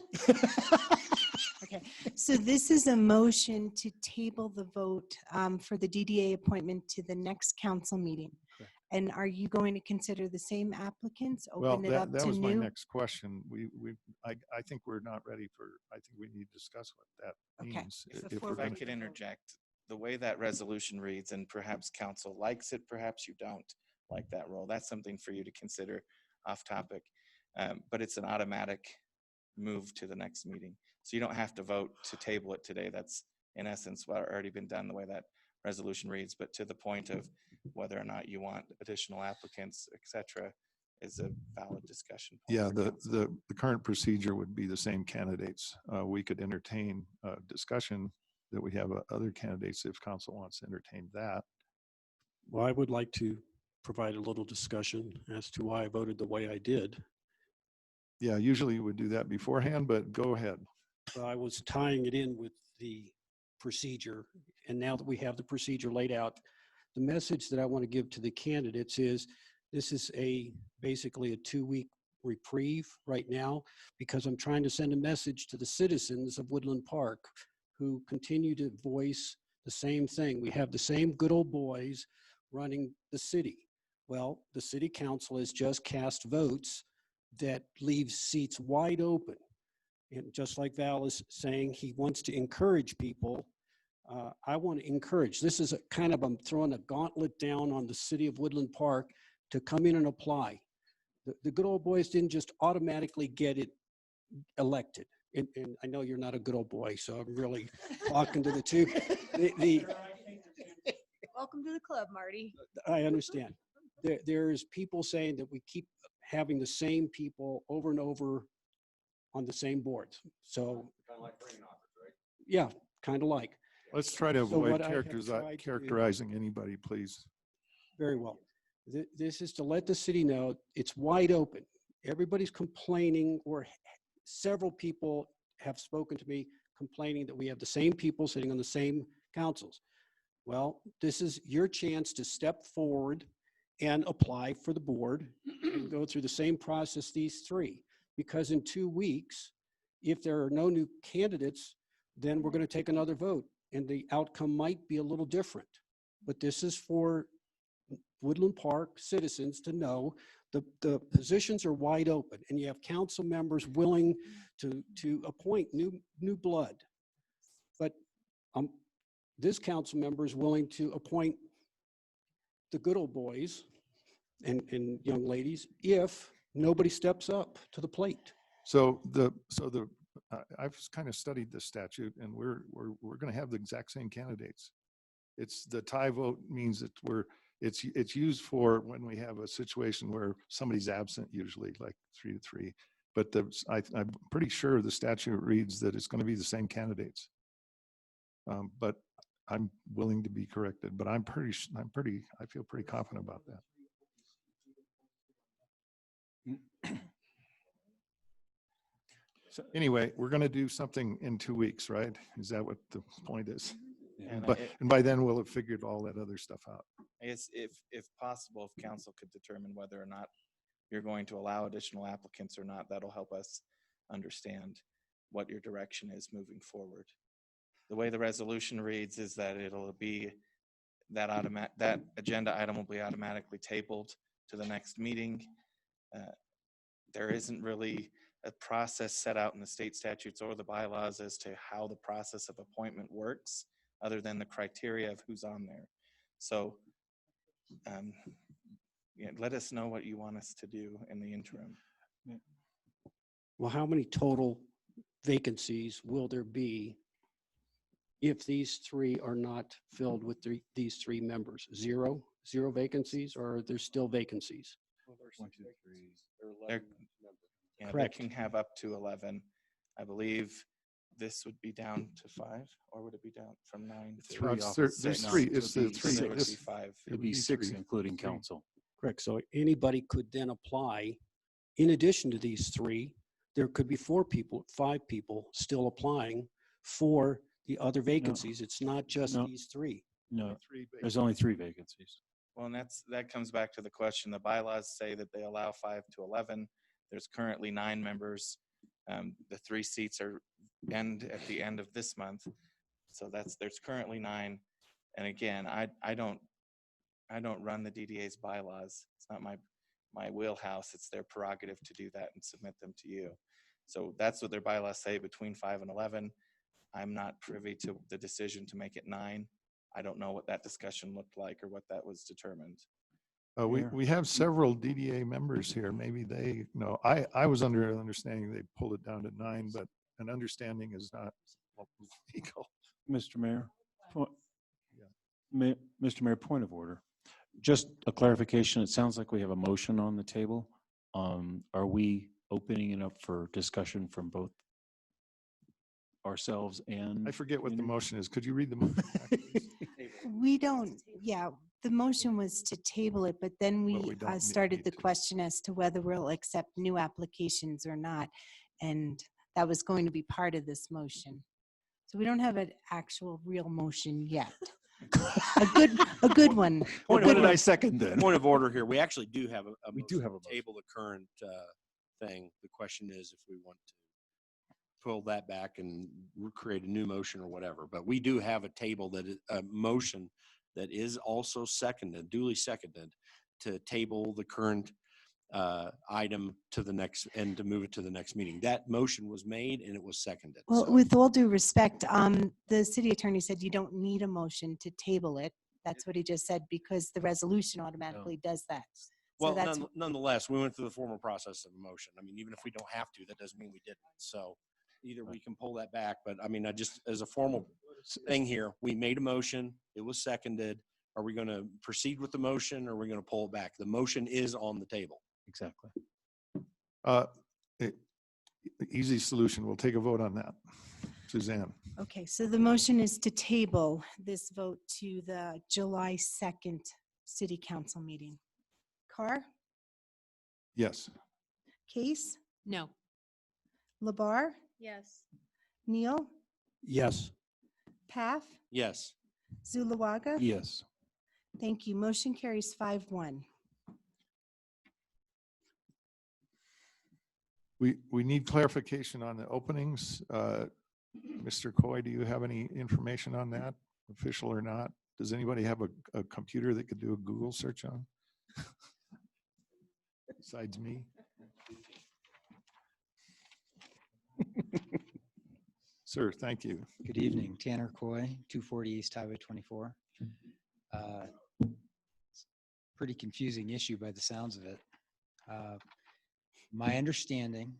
Okay, so this is a motion to table the vote for the DDA appointment to the next council meeting. Correct. And are you going to consider the same applicants? Well, Open it up that to was my new? next question. I think we're not ready for, I think we need to discuss what that Okay. means. Before If we're If I gonna- could interject, the way that resolution reads, and perhaps council likes it, perhaps you don't like that role. That's something for you to consider off topic. But it's an automatic move to the next meeting. So you don't have to vote to table it today. That's in essence what already been done the way that resolution reads. But to the point of whether or not you want additional applicants, et cetera, is a valid discussion. point Yeah, for the council. current procedure would be the same candidates. We could entertain a discussion that we have other candidates if council wants to entertain that. Well, I would like to provide a little discussion as to why I voted the way I did. Yeah, usually you would do that beforehand, but go ahead. I was tying it in with the procedure, and now that we have the procedure laid out, the message that I want to give to the candidates is this is basically a 2-week reprieve right now, because I'm trying to send a message to the citizens of Woodland Park who continue to voice the same thing. We have the same good old boys running the city. Well, the city council has just cast votes that leaves seats wide open. And just like Val is saying, he wants to encourage people. I want to encourage. This is I'm throwing a gauntlet down on the city of Woodland Park to come in and apply. The good old boys didn't just automatically get it elected. And I know you're not a good old boy, so I'm really talking to the two. Welcome to the club, Marty. I understand. There's people saying that we keep having the same people over and over on the same boards. So, Kind of like bringing offers, right? yeah, kind of like. Let's try to So avoid what I have tried to do- characterizing anybody, please. Very well. This is to let the city know it's wide open. Everybody's complaining, or several people have spoken to me complaining that we have the same people sitting on the same councils. Well, this is your chance to step forward and apply for the board and go through the same process these three. Because in 2 weeks, if there are no new candidates, then we're going to take another vote and the outcome might be a little different. But this is for Woodland Park citizens to know the positions are wide open and you have council members willing to appoint new blood. But this council member is willing to appoint the good old boys and young ladies if nobody steps up to the plate. I've kind of studied the statute, and we're going to have the exact same candidates. It's the tie vote means that it's used for when we have a situation where somebody's absent, usually like 3-3. But I'm pretty sure the statute reads that it's going to be the same candidates. But I'm willing to be corrected. But I feel pretty confident about that. So anyway, we're going to do something in 2 weeks, right? Is that what the point is? And And by then we'll have figured all that other stuff out. I guess if possible, if council could determine whether or not you're going to allow additional applicants or not, that'll help us understand what your direction is moving forward. The way the resolution reads is that it'll be that agenda item will be automatically tabled to the next meeting. There isn't really a process set out in the state statutes or the bylaws as to how the process of appointment works, other than the criteria of who's on there. So let us know what you want us to do in the interim. Well, how many total vacancies will there be if these three are not filled with these three members? Zero vacancies, or are there still vacancies? They Correct. can have up to 11. I believe this would be down to 5, or would it be down from 9 to Three There's offices. there's No, three. it It's would the be three. So it would be This- 5. It'd be 6, three. including council. Correct. So anybody could then apply. In addition to these three, there could be 4 people, 5 people still applying for the other vacancies. It's not just No. these three. No, Three there's only 3 vacancies. Well, and that comes back to the question. The bylaws say that they allow 5 to 11. There's currently 9 members. The 3 seats end at the end of this month. So there's currently 9. And again, I don't run the DDA's bylaws. It's not my wheelhouse. It's their prerogative to do that and submit them to you. So that's what their bylaws say, between 5 and 11. I'm not privy to the decision to make it 9. I don't know what that discussion looked like or what that was determined. We have several DDA members here. Maybe they know. I was under an understanding they pulled it down to 9, but an understanding is not legal. Mr. Mayor, Yeah. Mr. Mayor, point of order. Just a clarification. It sounds like we have a motion on the table. Are we opening it up for discussion from both ourselves and? I forget what the motion is. Could you read the motion? back, please? We don't, yeah, The motion was to table it, but then But we we don't started need the to. question as to whether we'll accept new applications or not. And that was going to be part of this motion. So we don't have an actual real motion yet. A good one. Point What of did I order- second then? Point of order here. We actually do have a We do motion have a to table the current thing. The question is if we want to pull that back and create a new motion or whatever. But we do have a table that is a motion that is also seconded, duly seconded, to table the current item to the next and to move it to the next meeting. That motion was made and it was seconded. Well, So- with all due respect, the city attorney said you don't need a motion to table it. That's what he just said, because the resolution automatically does that. So Well, that's, nonetheless, we went through the formal process of a motion. I mean, even if we don't have to, that doesn't mean we didn't. So either we can pull that back, but I mean, I just, as a formal thing here, we made a motion, it was seconded. Are we going to proceed with the motion or are we going to pull it back? The motion is on the table. Exactly. E- Easy solution. We'll take a vote on that. Suzanne? okay, so the motion is to table this vote to the July 2nd city council meeting. Carr, Yes. Case, No. Labar, Yes. Neil, Yes. Path, Yes. Zulawaga. Yes. Thank you. Motion carries 5-1. We need clarification on the openings. Mr. Coy, do you have any information on that, official or not? Does anybody have a computer that could do a Google search on? Besides me? Sir, thank you. Good evening, Tanner Coy, 240 East Highway 24. Pretty confusing issue by the sounds of it. My understanding,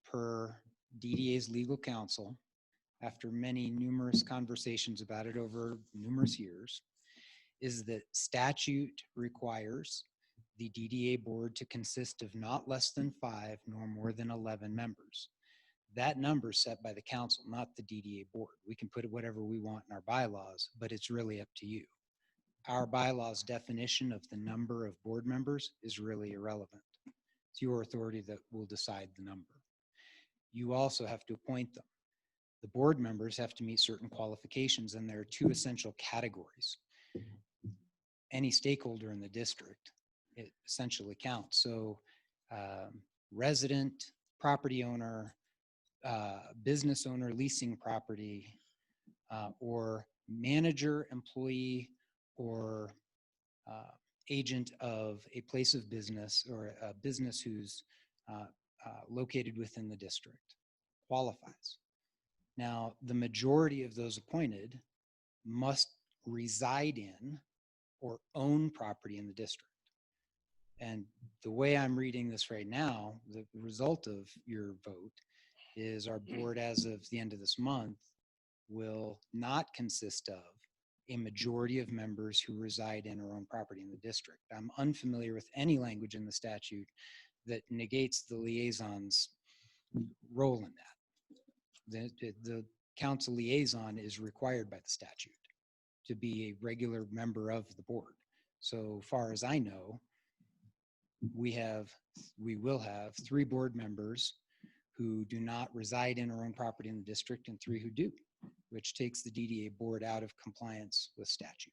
per DDA's legal counsel, after many numerous conversations about it over numerous years, is that statute requires the DDA board to consist of not less than 5 nor more than 11 members. That number is set by the council, not the DDA board. We can put whatever we want in our bylaws, but it's really up to you. Our bylaws definition of the number of board members is really irrelevant. It's your authority that will decide the number. You also have to appoint them. The board members have to meet certain qualifications, and there are 2 essential categories. Any stakeholder in the district, it essentially counts. So resident, property owner, business owner leasing property, or manager, employee, or agent of a place of business or a business who's located within the district qualifies. Now, the majority of those appointed must reside in or own property in the district. And the way I'm reading this right now, the result of your vote is our board as of the end of this month will not consist of a majority of members who reside in or own property in the district. I'm unfamiliar with any language in the statute that negates the liaison's role in that. The council liaison is required by the statute to be a regular member of the board. So far as I know, we will have 3 board members who do not reside in or own property in the district and 3 who do, which takes the DDA board out of compliance with statute.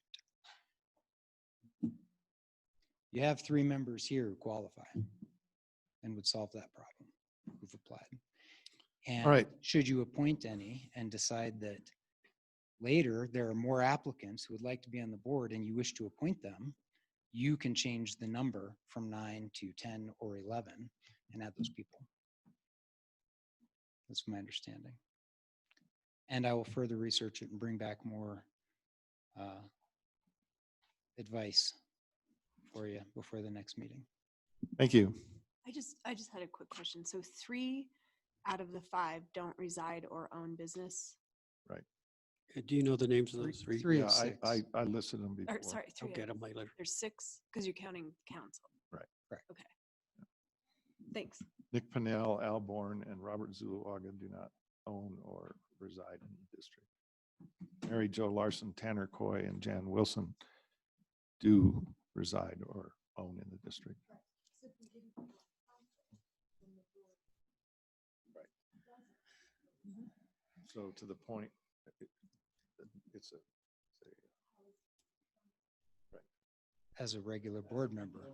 You have 3 members here who qualify and would solve that problem who've applied. And All right. should you appoint any and decide that later there are more applicants who would like to be on the board and you wish to appoint them, you can change the number from 9 to 10 or 11 and add those people. That's my understanding. And I will further research it and bring back more advice for you before the next meeting. Thank you. I just had a quick question. So 3 out of the 5 don't reside or own business? Do you know the names of those 3? 3 Yeah, of 6. I listed them before. Or sorry, 3. I'll get them later. There's 6 because you're counting council. Right. Correct. Okay. Thanks. Nick Pennell, Al Bourne, and Robert Zuluaga do not own or reside in the district. Mary Jo Larson, Tanner Coy, and Jan Wilson do reside or own in the district. So to the point, it's a, As a regular board member,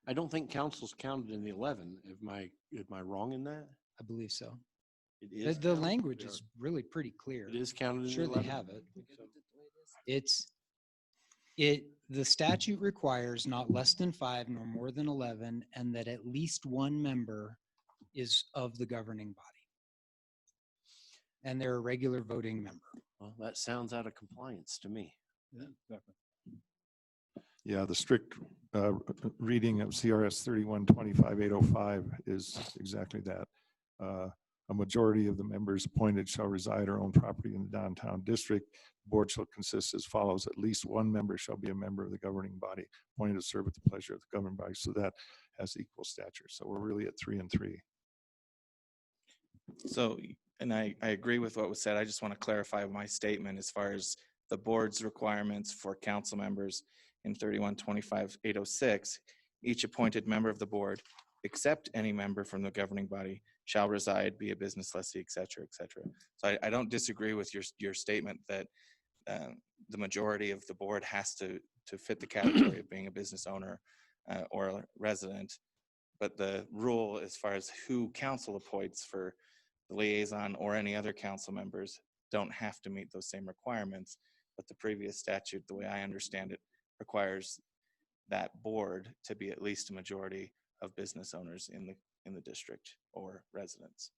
I don't think council's counted in the 11. Am I wrong in that? I believe so. It The, is the counted? language is really pretty clear. It is counted in the Sure, 11. they have it. The statute requires not less than 5 nor more than 11, and that at least one member is of the governing body. And they're a regular voting member. Well, that sounds out of compliance to me. yeah, the strict reading of CRS 3125-805 is exactly that. A majority of the members appointed shall reside or own property in the downtown district. The board shall consist as follows: at least one member shall be a member of the governing body, appointed to serve at the pleasure of the governing body. So that has equal stature. So we're really at 3 and 3. So, and I agree with what was said. I just want to clarify my statement as far as the board's requirements for council members in 3125-806. Each appointed member of the board, except any member from the governing body, shall reside, be a business lessee, et cetera, et cetera. So I don't disagree with your statement that the majority of the board has to fit the category of being a business owner or a resident. But the rule as far as who council appoints for the liaison or any other council members don't have to meet those same requirements. But the previous statute, the way I understand it, requires that board to be at least a majority of business owners in the district or residents.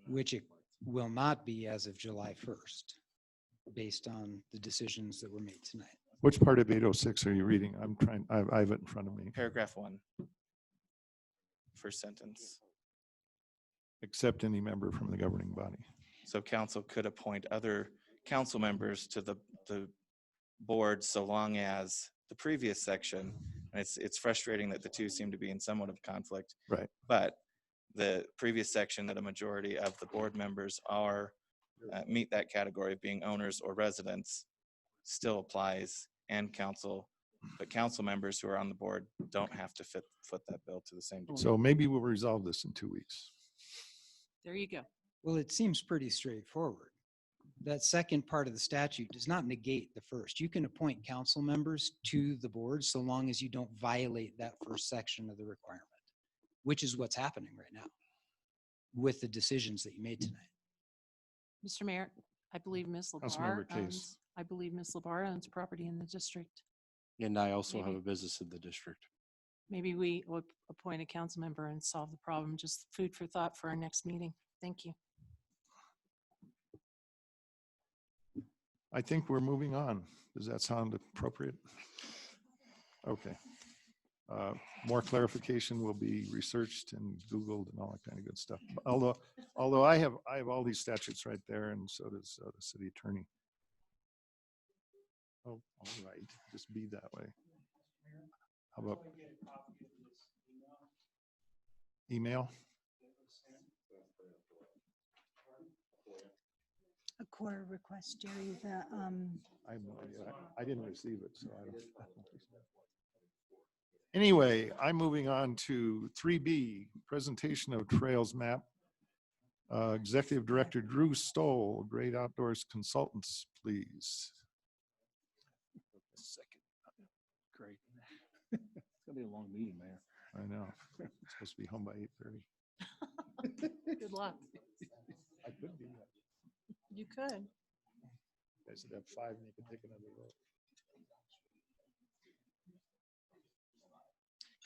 Which it will not be as of July 1st, based on the decisions that were made tonight. Which part of 806 are you reading? I have it in front of me. Paragraph 1, first sentence. Except any member from the governing body. So council could appoint other council members to the board so long as the previous section, and it's frustrating that the two seem to be in somewhat of conflict. Right. But the previous section that a majority of the board members are meet that category of being owners or residents still applies, and council, but council members who are on the board don't have to foot that bill to the same degree. So maybe we'll resolve this in 2 weeks. There you go. Well, it seems pretty straightforward. That second part of the statute does not negate the first. You can appoint council members to the board so long as you don't violate that first section of the requirement, which is what's happening right now with the decisions that you made tonight. Mr. Mayor, I believe Ms. Councilmember Labar Case. owns, I believe Ms. Labar owns property in the district. And I also have Maybe. a business in the district. Maybe we would appoint a council member and solve the problem. Just food for thought for our next meeting. Thank you. I think we're moving on. Does that sound appropriate? Okay. More clarification will be researched and Googled and all that kind of good stuff. Although I have all these statutes right there, and so does the city attorney. Oh, all right. Just be that way. How about email? A core request, Jerry, I have no idea. I didn't receive it, so I don't. Anyway, I'm moving on to 3B, presentation of trails map. Executive Director Drew Stoll, Great Outdoors Consultants, please. Second. Great. It's gonna be a long meeting, Mayor. I know. I'm supposed to be home by 8:30. Good luck. I could be. You could. I should have 5 and you could take another vote.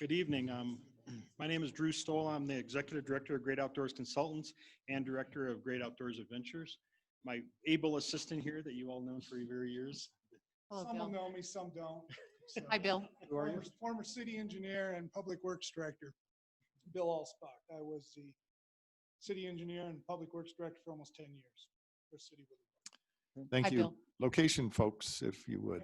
Good evening. My name is Drew Stoll. I'm the Executive Director of Great Outdoors Consultants and Director of Great Outdoors Adventures. My able assistant here that you all known for very years. Hello, Some will Bill. know me, some don't. So, Hi, Bill. Who are you? Former city engineer and public works director, Bill Allspock. I was the city engineer and public works director for almost 10 years for City of Liverpool. Thank Hi, you. Bill. Location, folks, if you would.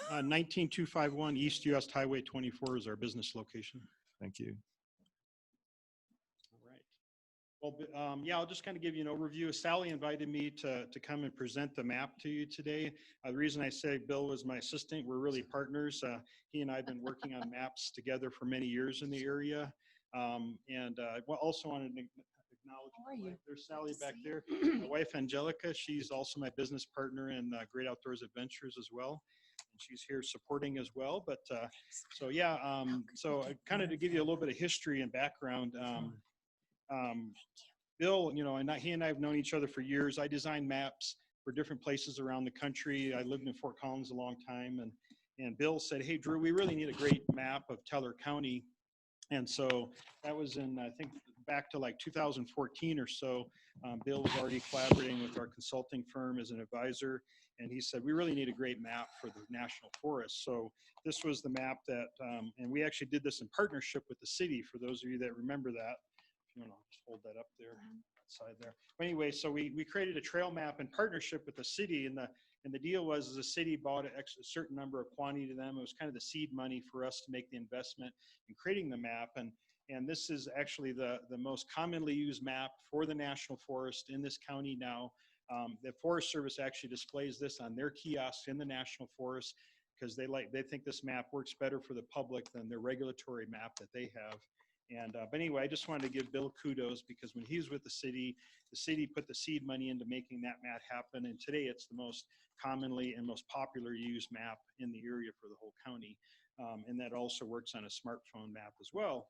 19251 East US Highway 24 is our business location. Thank you. All right. Well, yeah, I'll just kind of give you an overview. Sally invited me to come and present the map to you today. The reason I say Bill was my assistant, we're really partners. He and I have been working on maps together for many years in the area. Well, also wanted to acknowledge, How are you? there's Sally back there. My wife Angelica, she's also my business partner in Great Outdoors Adventures as well. And she's here supporting as well. But so yeah, so kind of to give you a little bit of history and background. Bill, you know, he and I have known each other for years. I designed maps for different places around the country. I lived in Fort Collins a long time, and Bill said, "Hey, Drew, we really need a great map of Teller County." And so that was in, I think, back to like 2014 or so. Bill was already collaborating with our consulting firm as an advisor, and he said, "We really need a great map for the National Forest." So this was the map that, and we actually did this in partnership with the city. For those of you that remember that. If you want to just hold that up there, that side there. But anyway, so we created a trail map in partnership with the city, and the deal was the city bought a certain number of quantity to them. It was kind of the seed money for us to make the investment in creating the map, and this is actually the most commonly used map for the National Forest in this county now. The Forest Service actually displays this on their kiosks in the National Forest because they think this map works better for the public than their regulatory map that they have. But anyway, I just wanted to give Bill kudos because when he was with the city put the seed money into making that map happen. And today it's the most commonly and most popular used map in the area for the whole county. And that also works on a smartphone map as well.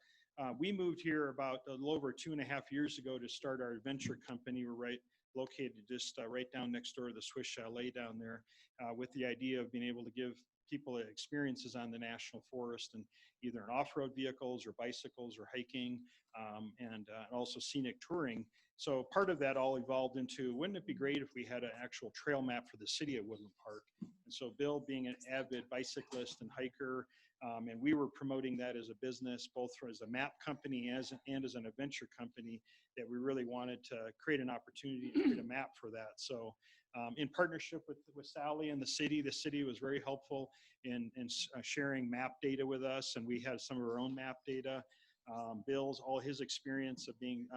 We moved here about a little over 2.5 years ago to start our adventure company. We're located just right down next door to the Swiss Chalet down there with the idea of being able to give people experiences on the National Forest and either in off-road vehicles or bicycles or hiking and also scenic touring. So part of that all evolved into, wouldn't it be great if we had an actual trail map for the city of Woodland Park? And so Bill being an avid bicyclist and hiker, and we were promoting that as a business, both as a map company and as an adventure company, that we really wanted to create an opportunity to create a map for that. So in partnership with Sally and the city was very helpful in sharing map data with us, and we had some of our own map data. Bill's, all his experience of being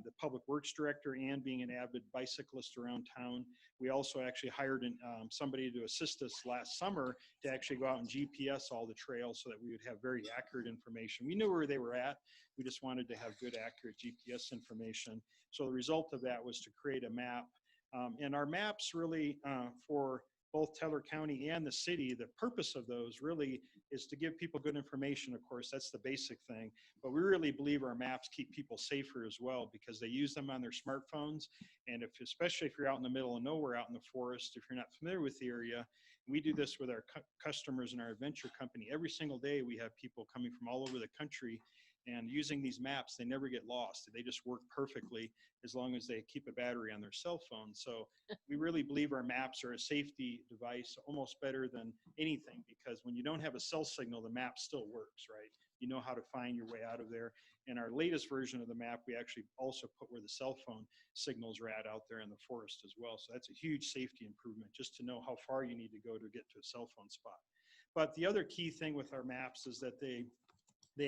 the public works director and being an avid bicyclist around town. We also actually hired somebody to assist us last summer to actually go out and GPS all the trails so that we would have very accurate information. We knew where they were at. We just wanted to have good, accurate GPS information. So the result of that was to create a map. And our maps really for both Teller County and the city, the purpose of those really is to give people good information. Of course, that's the basic thing. But we really believe our maps keep people safer as well because they use them on their smartphones. And especially if you're out in the middle of nowhere, out in the forest, if you're not familiar with the area, we do this with our customers in our adventure company. Every single day we have people coming from all over the country, and using these maps, they never get lost. They just work perfectly as long as they keep a battery on their cell phone. So we really believe our maps are a safety device, almost better than anything, because when you don't have a cell signal, the map still works, right? You know how to find your way out of there. And our latest version of the map, we actually also put where the cell phone signals are at out there in the forest as well. So that's a huge safety improvement, just to know how far you need to go to get to a cell phone spot. But the other key thing with our maps is that they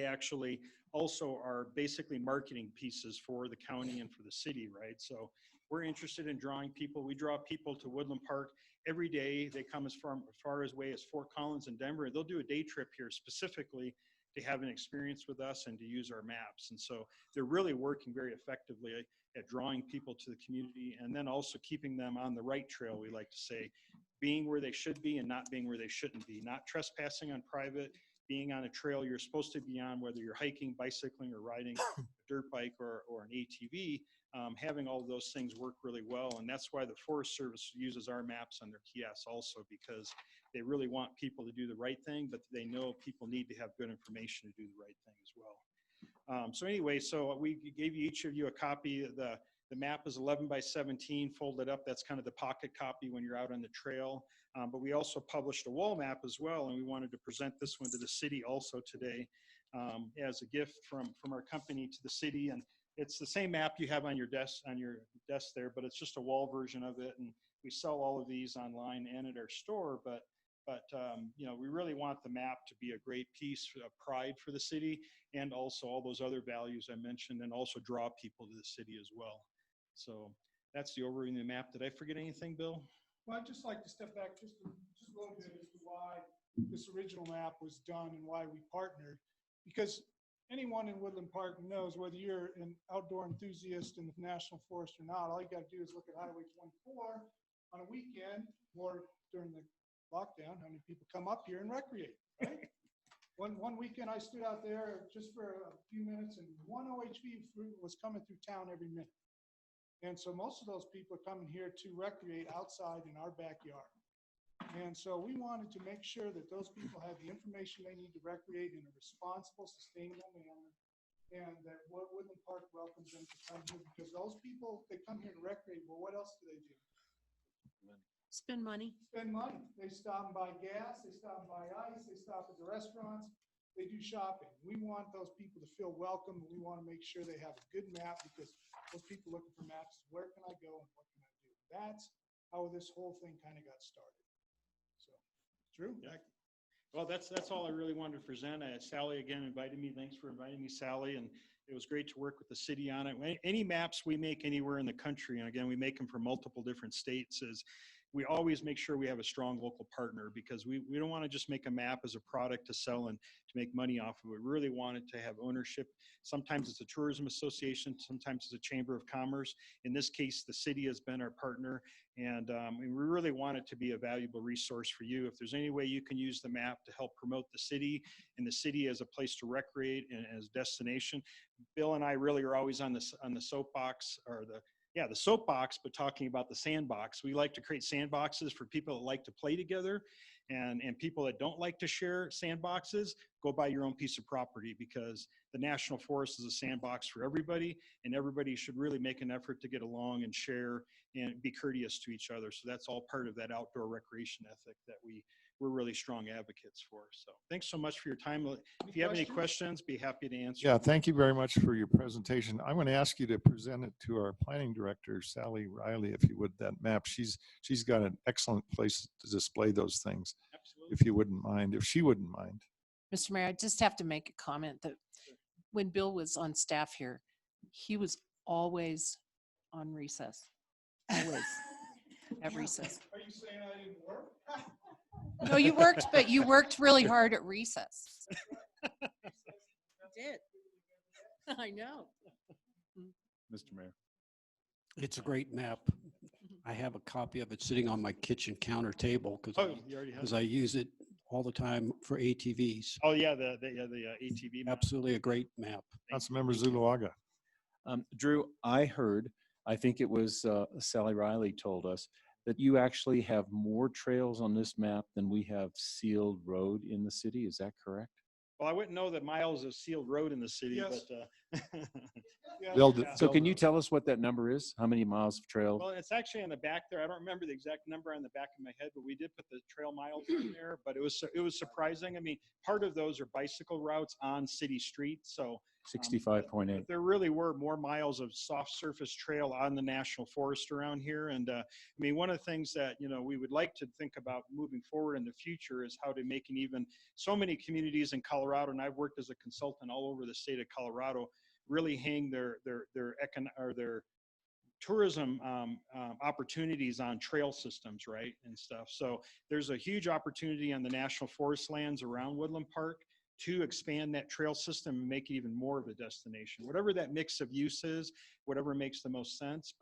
actually also are basically marketing pieces for the county and for the city, right? So we're interested in drawing people. We draw people to Woodland Park every day. They come as far away as Fort Collins and Denver. They'll do a day trip here specifically to have an experience with us and to use our maps. And so they're really working very effectively at drawing people to the community and then also keeping them on the right trail, we like to say, being where they should be and not being where they shouldn't be, not trespassing on private, being on a trail you're supposed to be on, whether you're hiking, bicycling, or riding a dirt bike or an ATV, having all of those things work really well. And that's why the Forest Service uses our maps on their kiosks also, because they really want people to do the right thing, but they know people need to have good information to do the right thing as well. So anyway, so we gave each of you a copy. The map is 11 by 17 folded up. That's kind of the pocket copy when you're out on the trail. But we also published a wall map as well, and we wanted to present this one to the city also today as a gift from our company to the city. And it's the same map you have on your desk there, but it's just a wall version of it. And we sell all of these online and at our store. But But, you know, we really want the map to be a great piece of pride for the city, and also all those other values I mentioned, and also draw people to the city as well. So that's the overview of the map. Did I forget anything, Bill? Well, I'd just like to step back just a little bit as to why this original map was done and why we partnered. Because anyone in Woodland Park knows, whether you're an outdoor enthusiast in the National Forest or not, all you got to do is look at Highway 24 on a weekend or during the lockdown, how many people come up here and recreate, right? One weekend I stood out there just for a few minutes, and one OHV was coming through town every minute. And so most of those people are coming here to recreate outside in our backyard. And so we wanted to make sure that those people have the information they need to recreate in a responsible, sustainable manner, and that Woodland Park welcomes them to come here, because those people, they come here to recreate, well, what else do they do? Spend money. Spend money. They stop and buy gas, they stop and buy ice, they stop at the restaurants, they do shopping. We want those people to feel welcome, and we want to make sure they have a good map, because those people looking for maps, where can I go and what can I do? That's how this whole thing kind of got started. So, Drew? Yeah. Well, that's all I really wanted to present. Sally again invited me. Thanks for inviting me, Sally. And it was great to work with the city on it. Any maps we make anywhere in the country, and again, we make them for multiple different states, is we always make sure we have a strong local partner, because we don't want to just make a map as a product to sell and to make money off of it. We really want it to have ownership. Sometimes it's a tourism association, sometimes it's a chamber of commerce. In this case, the city has been our partner, and we really want it to be a valuable resource for you. If there's any way you can use the map to help promote the city and the city as a place to recreate and as a destination, Bill and I really are always on the soapbox, or the soapbox, but talking about the sandbox. We like to create sandboxes for people that like to play together, and people that don't like to share sandboxes, go buy your own piece of property, because the National Forest is a sandbox for everybody, and everybody should really make an effort to get along and share and be courteous to each other. So that's all part of that outdoor recreation ethic that we're really strong advocates for. So thanks so much for your time. If you have any questions, be happy to answer. Yeah, thank you very much for your presentation. I'm going to ask you to present it to our planning director, Sally Riley, if you would, that map. She's got an excellent place to display those things. Absolutely. If you wouldn't mind, if she wouldn't mind. Mr. Mayor, I just have to make a comment that when Bill was on staff here, he was always on recess. Always at recess. Are you saying I didn't work? No, you worked, but you worked really hard at recess. You did. I know. Mr. Mayor. It's a great map. I have a copy of it sitting on my kitchen counter table, Oh, you already have because it? I use it all the time for ATVs. Oh, yeah, the ATV map. Absolutely a great map. Councilmember Zuluaga. Drew, I heard, I think it was Sally Riley told us, that you actually have more trails on this map than we have sealed road in the city. Is that correct? Well, I wouldn't know that miles of sealed road in the city, Yes. but So can you tell us what that number is? How many miles of trail? well, it's actually on the back there. I don't remember the exact number on the back of my head, but we did put the trail miles in there. But it was surprising. I mean, part of those are bicycle routes on city streets, so 65.8. but there really were more miles of soft surface trail on the National Forest around here. And I mean, one of the things that, we would like to think about moving forward in the future is how to make an even, so many communities in Colorado, and I've worked as a consultant all over the state of Colorado, really hang their tourism opportunities on trail systems, right, and stuff. So there's a huge opportunity on the National Forest lands around Woodland Park to expand that trail system and make it even more of a destination. Whatever that mix of use is, whatever makes the most sense.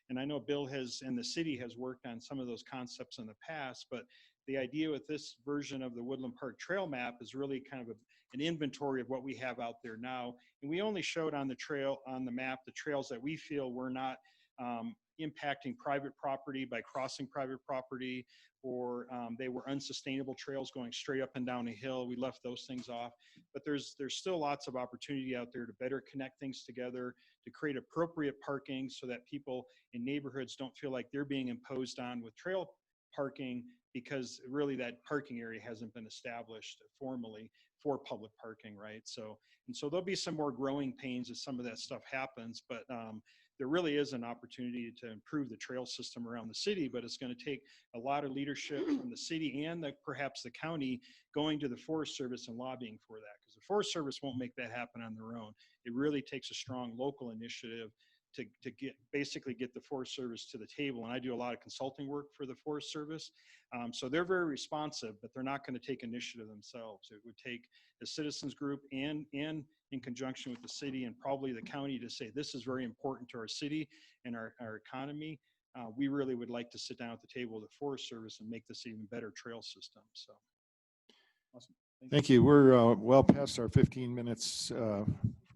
And I know Bill and the city has worked on some of those concepts in the past, but the idea with this version of the Woodland Park Trail Map is really kind of an inventory of what we have out there now. And we only showed on the map, the trails that we feel were not impacting private property by crossing private property, or they were unsustainable trails going straight up and down a hill. We left those things off, but there's still lots of opportunity out there to better connect things together, to create appropriate parking so that people in neighborhoods don't feel like they're being imposed on with trail parking, because really that parking area hasn't been established formally for public parking, right? So, and so there'll be some more growing pains as some of that stuff happens, but there really is an opportunity to improve the trail system around the city, but it's going to take a lot of leadership from the city and perhaps the county going to the Forest Service and lobbying for that, because the Forest Service won't make that happen on their own. It really takes a strong local initiative to basically get the Forest Service to the table. And I do a lot of consulting work for the Forest Service. So they're very responsive, but they're not going to take initiative themselves. It would take the citizens group and in conjunction with the city and probably the county to say, this is very important to our city and our economy. We really would like to sit down at the table with the Forest Service and make this even better trail system. So, awesome. Thank you. We're well past our 15 minutes for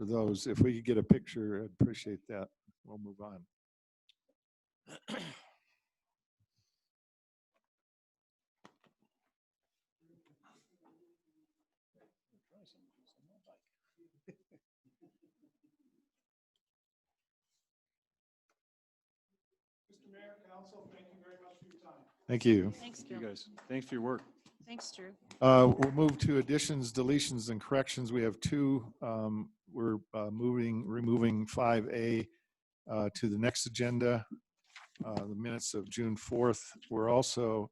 those. If we could get a picture, I'd appreciate that. We'll move on. Mr. Mayor, Council, thank you very much for your time. Thank you. Thanks, You Drew. guys, thanks for your work. Thanks, Drew. We'll move to additions, deletions, and corrections. We have two. We're removing 5A to the next agenda, the minutes of June 4th. We're also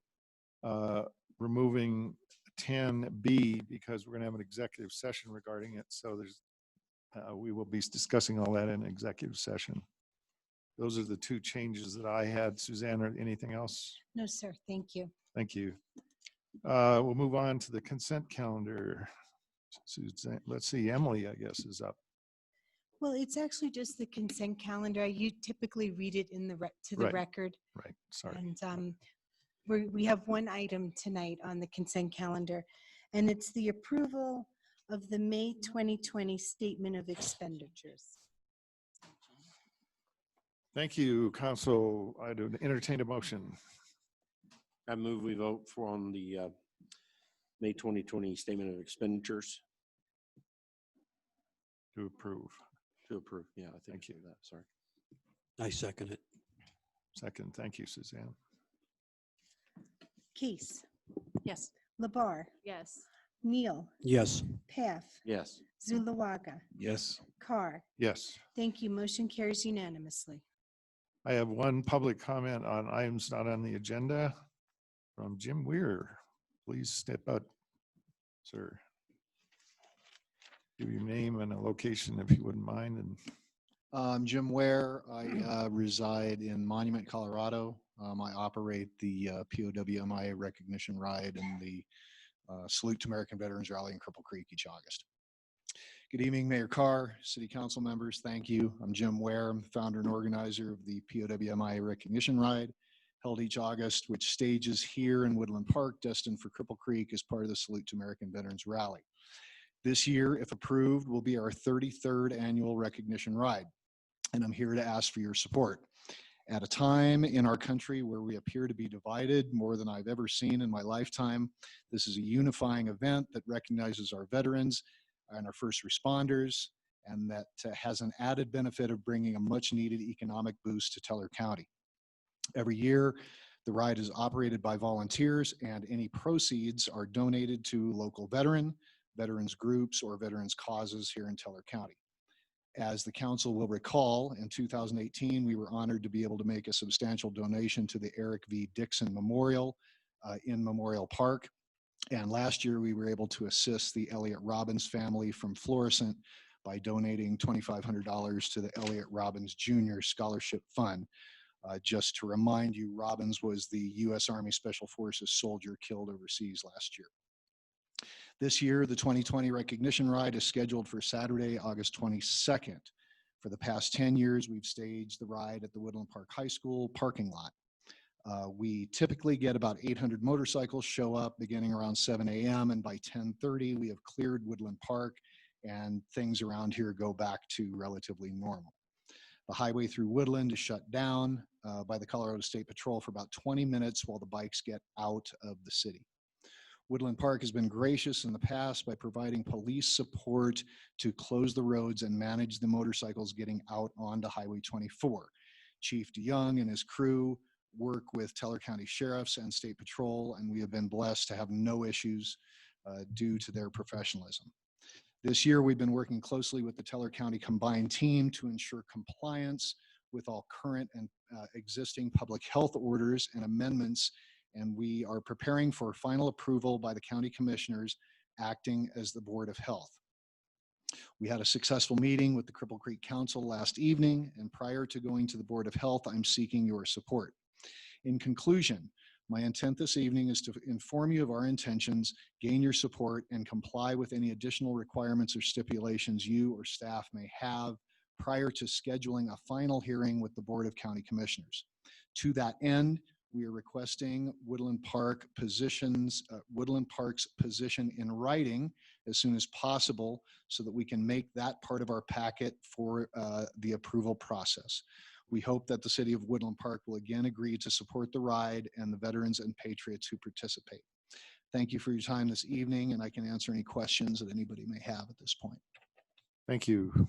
removing 10B because we're going to have an executive session regarding it. So there's, we will be discussing all that in executive session. Those are the two changes that I had. Suzanne, anything else? No, sir. Thank you. Thank you. We'll move on to the consent calendar. Suzanne, let's see, Emily, I guess, is up. Well, it's actually just the consent calendar. You typically read it in the to the Right. record. Right, sorry. And we have one item tonight on the consent calendar, and it's the approval of the May 2020 Statement of Expenditures. Thank you, Council. I'd entertain a motion. I move we vote for on the May 2020 Statement of Expenditures. To approve. To approve, yeah, I think Thank you. that, sorry. I second it. Second, thank you, Suzanne. Case, Yes. Labar, Yes. Neal, Yes. Path, Yes. Zulawaga, Yes. Carr. Yes. Thank you. Motion carries unanimously. I have one public comment on items not on the agenda from Jim Weir. Please step up, sir. Give your name and a location if you wouldn't mind. And I'm Jim Ware. I reside in Monument, Colorado. I operate the POWMIA recognition ride and the Salute to American Veterans Rally in Cripple Creek each August. Good evening, Mayor Carr, City Council members. Thank you. I'm Jim Ware. I'm the founder and organizer of the POWMIA recognition ride held each August, which stages here in Woodland Park, destined for Cripple Creek as part of the Salute to American Veterans Rally. This year, if approved, will be our 33rd annual recognition ride, and I'm here to ask for your support. At a time in our country where we appear to be divided more than I've ever seen in my lifetime, this is a unifying event that recognizes our veterans and our first responders, and that has an added benefit of bringing a much-needed economic boost to Teller County. Every year, the ride is operated by volunteers, and any proceeds are donated to local veterans groups, or veterans causes here in Teller County. As the council will recall, in 2018, we were honored to be able to make a substantial donation to the Eric V. Dixon Memorial in Memorial Park. And last year, we were able to assist the Elliott Robbins family from Florissant by donating $2,500 to the Elliott Robbins Jr. Scholarship Fund. Just to remind you, Robbins was the U.S. Army Special Forces soldier killed overseas last year. This year, the 2020 recognition ride is scheduled for Saturday, August 22nd. For the past 10 years, we've staged the ride at the Woodland Park High School parking lot. We typically get about 800 motorcycles show up beginning around 7 a.m. and by 10:30, we have cleared Woodland Park and things around here go back to relatively normal. The highway through Woodland is shut down by the Colorado State Patrol for about 20 minutes while the bikes get out of the city. Woodland Park has been gracious in the past by providing police support to close the roads and manage the motorcycles getting out onto Highway 24. Chief DeYoung and his crew work with Teller County Sheriffs and State Patrol, and we have been blessed to have no issues due to their professionalism. This year, we've been working closely with the Teller County Combined Team to ensure compliance with all current and existing public health orders and amendments, and we are preparing for final approval by the county commissioners acting as the Board of Health. We had a successful meeting with the Cripple Creek Council last evening, and prior to going to the Board of Health, I'm seeking your support. In conclusion, my intent this evening is to inform you of our intentions, gain your support, and comply with any additional requirements or stipulations you or staff may have prior to scheduling a final hearing with the Board of County Commissioners. To that end, we are requesting Woodland Park's position in writing as soon as possible so that we can make that part of our packet for the approval process. We hope that the City of Woodland Park will again agree to support the ride and the veterans and patriots who participate. Thank you for your time this evening, and I can answer any questions that anybody may have at this point. Thank you.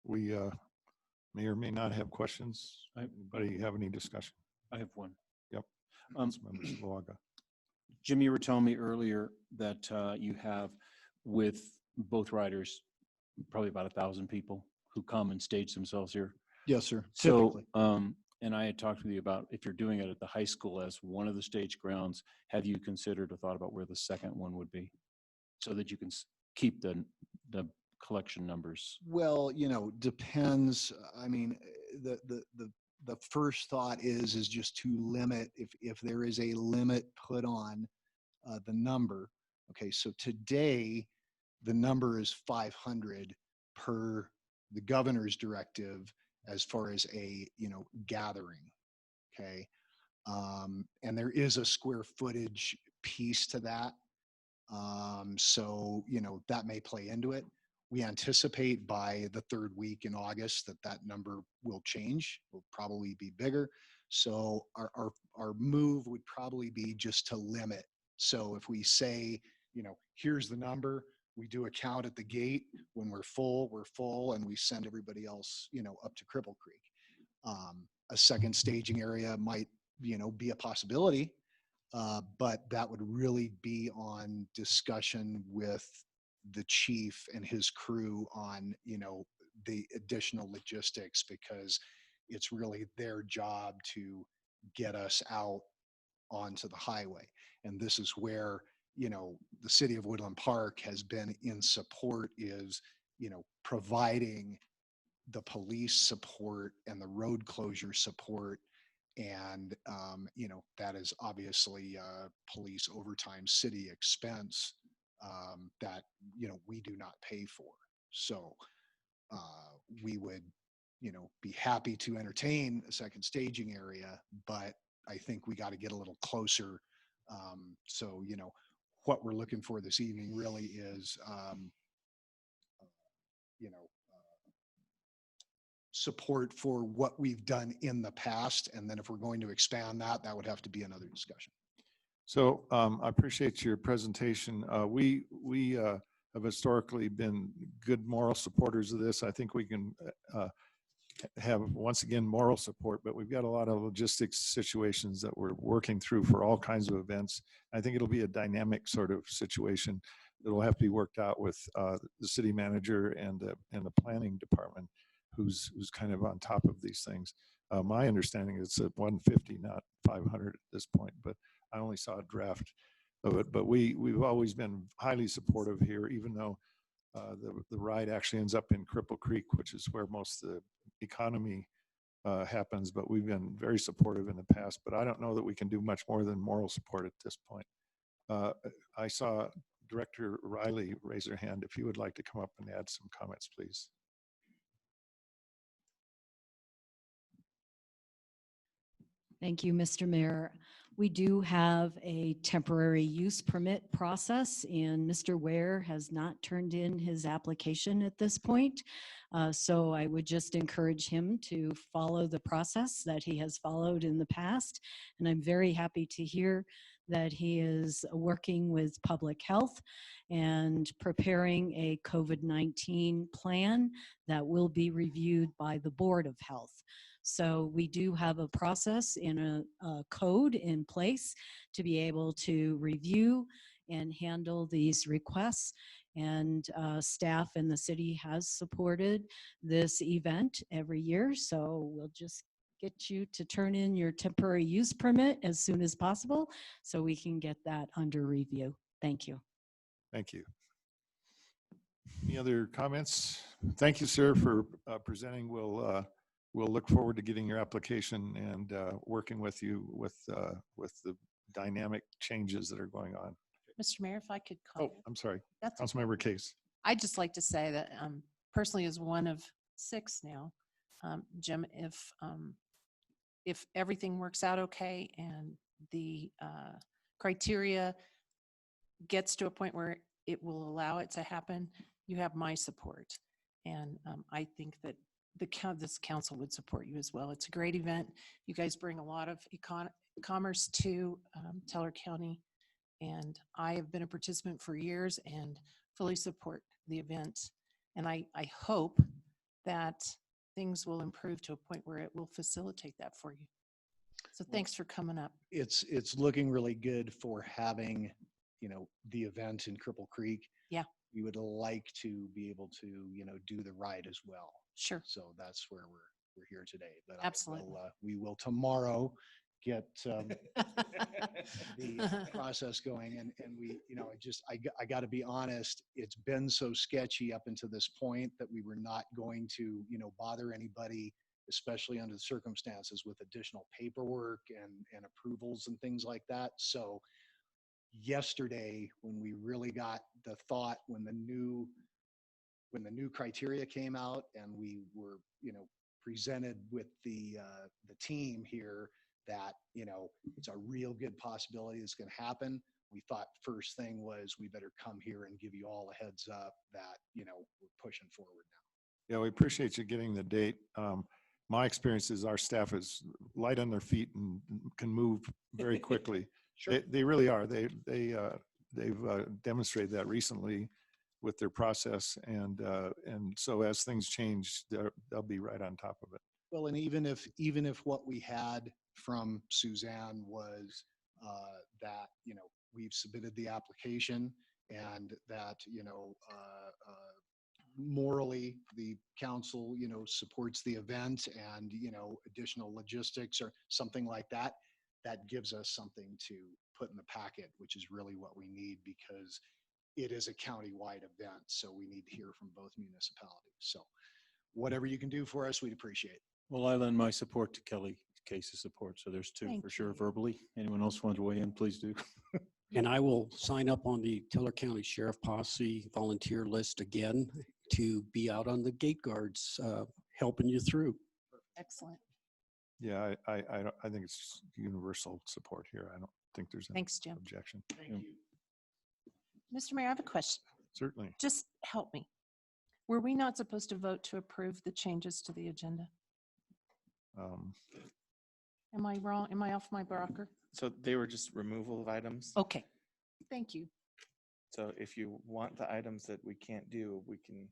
We may or may not have questions. Anybody have any discussion? I have one. Yep. Um, Mr. Laga. Jim, you were telling me earlier that you have with both riders, probably about 1,000 people who come and stage themselves here. Yes, sir. So, Typically. and I had talked with you about if you're doing it at the high school as one of the stage grounds, have you considered or thought about where the second one would be? So that you can keep the collection numbers. Well, you know, depends. I mean, the first thought is just to limit, if there is a limit put on the number. Okay, so today the number is 500 per the governor's directive as far as a, you know, gathering. Okay, and there is a square footage piece to that. So, you know, that may play into it. We anticipate by the third week in August that that number will change, will probably be bigger. So our move would probably be just to limit. So if we say, you know, here's the number, we do a count at the gate. When we're full, and we send everybody else, you know, up to Cripple Creek. A second staging area might, you know, be a possibility, but that would really be on discussion with the chief and his crew on, you know, the additional logistics, because it's really their job to get us out onto the highway. And this is where, you know, the City of Woodland Park has been in support, is, you know, providing the police support and the road closure support. And, you know, that is obviously police overtime city expense that, you know, we do not pay for. So we would, you know, be happy to entertain a second staging area, but I think we got to get a little closer. So, you know, what we're looking for this evening really is, you know, support for what we've done in the past. And then if we're going to expand that, that would have to be another discussion. So I appreciate your presentation. We have historically been good moral supporters of this. I think we can have, once again, moral support, but we've got a lot of logistics situations that we're working through for all kinds of events. I think it'll be a dynamic sort of situation that will have to be worked out with the city manager and the planning department, who's kind of on top of these things. My understanding is it's at 150, not 500 at this point, but I only saw a draft of it. But we've always been highly supportive here, even though the ride actually ends up in Cripple Creek, which is where most of the economy happens. But we've been very supportive in the past. But I don't know that we can do much more than moral support at this point. I saw Director Riley raise her hand. If you would like to come up and add some comments, please. Thank you, Mr. Mayor. We do have a temporary use permit process, and Mr. Ware has not turned in his application at this point. So I would just encourage him to follow the process that he has followed in the past. And I'm very happy to hear that he is working with public health and preparing a COVID-19 plan that will be reviewed by the Board of Health. So we do have a process and a code in place to be able to review and handle these requests. And staff in the city has supported this event every year. So we'll just get you to turn in your temporary use permit as soon as possible so we can get that under review. Thank you. Thank you. Any other comments? Thank you, sir, for presenting. We'll look forward to getting your application and working with you with the dynamic changes that are going on. Mr. Mayor, if I could Oh, comment. I'm sorry. That's Councilmember Case. I'd just like to say that personally, as one of 6 now, Jim, if everything works out okay and the criteria gets to a point where it will allow it to happen, you have my support. And I think that this council would support you as well. It's a great event. You guys bring a lot of commerce to Teller County. And I have been a participant for years and fully support the event. And I hope that things will improve to a point where it will facilitate that for you. So thanks for coming up. It's looking really good for having, the event in Cripple Creek. Yeah. We would like to be able to, do the ride as well. Sure. So that's where we're here today. But Absolutely. we will tomorrow get the process going. And we, I got to be honest, it's been so sketchy up until this point that we were not going to, bother anybody, especially under the circumstances with additional paperwork and approvals and things like that. So yesterday, when we really got the thought, when the new criteria came out and we were, presented with the team here that, it's a real good possibility it's going to happen. We thought first thing was we better come here and give you all a heads up that, we're pushing forward now. Yeah, we appreciate you getting the date. My experience is our staff is light on their feet and can move very quickly. Sure. They really are. They've demonstrated that recently with their process, and so as things change, they'll be right on top of it. Well, and even if what we had from Suzanne was that, we've submitted the application and that, morally the council, supports the event and, additional logistics or something like that, that gives us something to put in the packet, which is really what we need because it is a county-wide event. So we need to hear from both municipalities. So whatever you can do for us, we'd appreciate. Well, I lend my support to Kelly Case's support. So there's 2 Thank for sure you. verbally. Anyone else want to weigh in, please do. And I will sign up on the Teller County Sheriff Posse volunteer list again to be out on the gate guards, helping you through. Excellent. Yeah, I think it's universal support here. I don't think there's any Thanks, Jim. objection. Thank you. Mr. Mayor, I have a question. Certainly. Just help me. Were we not supposed to vote to approve the changes to the agenda? Am I wrong? Am I off my rocker? So they were just removal of items. Okay. Thank you. So if you want the items that we can't do, we can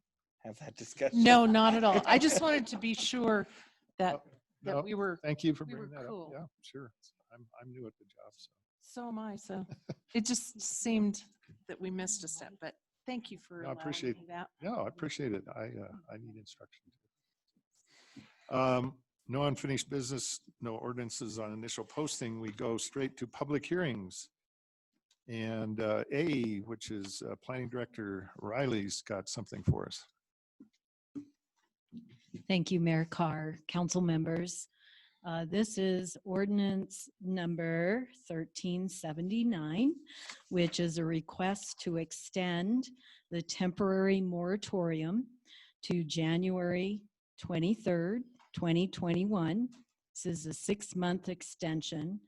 have that discussion. No, not at all. I just wanted to be sure that No, we were. thank you for we bringing were that cool. up. Yeah, sure. I'm new at the job, so. So am I. So it just seemed that we missed a step, but thank you for No, I allowing appreciate me that. No, I appreciate it. I need instruction. No unfinished business, no ordinances on initial posting. We go straight to public hearings. And A, which is Planning Director Riley's got something for us. Thank you, Mayor Carr, council members. This is ordinance number 1379, which is a request to extend the temporary moratorium to January 23rd, 2021. This is a 6-month extension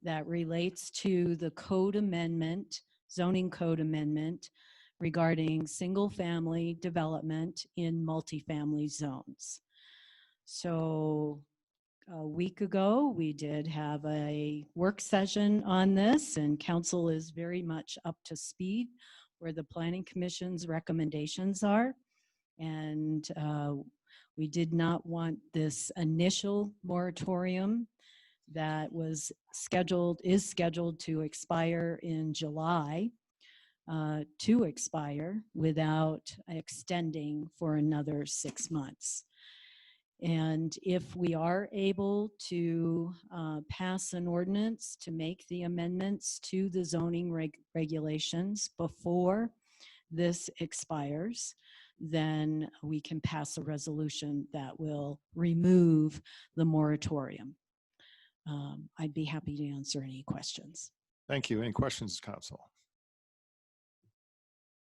that relates to the code amendment, zoning code amendment regarding single-family development in multifamily zones. So a week ago, we did have a work session on this, and council is very much up to speed where the Planning Commission's recommendations are. And we did not want this initial moratorium that is scheduled to expire in July to expire without extending for another 6 months. And if we are able to pass an ordinance to make the amendments to the zoning regulations before this expires, then we can pass a resolution that will remove the moratorium. I'd be happy to answer any questions. Thank you. Any questions, council?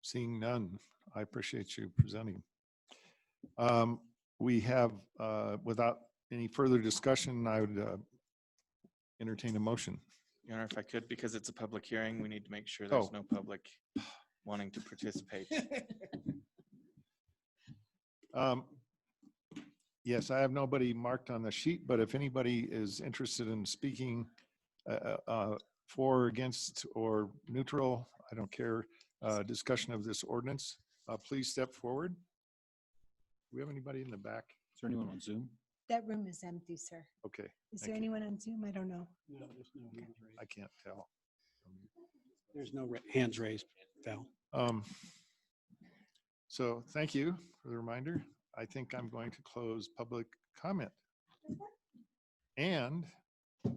Seeing none, I appreciate you presenting. We have, without any further discussion, I would entertain a motion. Your Honor, if I could, because it's a public hearing, we need to make sure there's no public wanting to participate. Yes, I have nobody marked on the sheet, but if anybody is interested in speaking for, against, or neutral, I don't care, discussion of this ordinance, please step forward. Do we have anybody in the back? Is there anyone on Zoom? That room is empty, sir. Okay. Is thank there you. anyone on Zoom? I don't know. No, there's no hands raised. I can't tell. There's no hands raised, Val. So thank you for the reminder. I think I'm going to close public comment. And I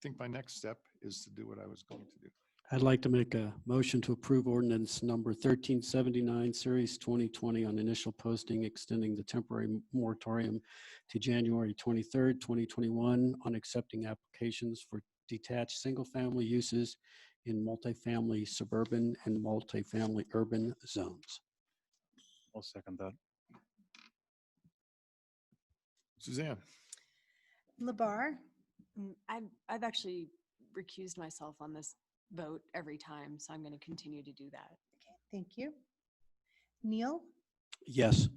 think my next step is to do what I was going to do. I'd like to make a motion to approve ordinance number 1379, series 2020 on initial posting, extending the temporary moratorium to January 23rd, 2021 on accepting applications for detached single-family uses in multifamily suburban and multifamily urban zones. I'll second that. Suzanne. Labar, I've actually recused myself on this vote every time, so I'm going to continue to do that. okay, thank you. Neil, Yes.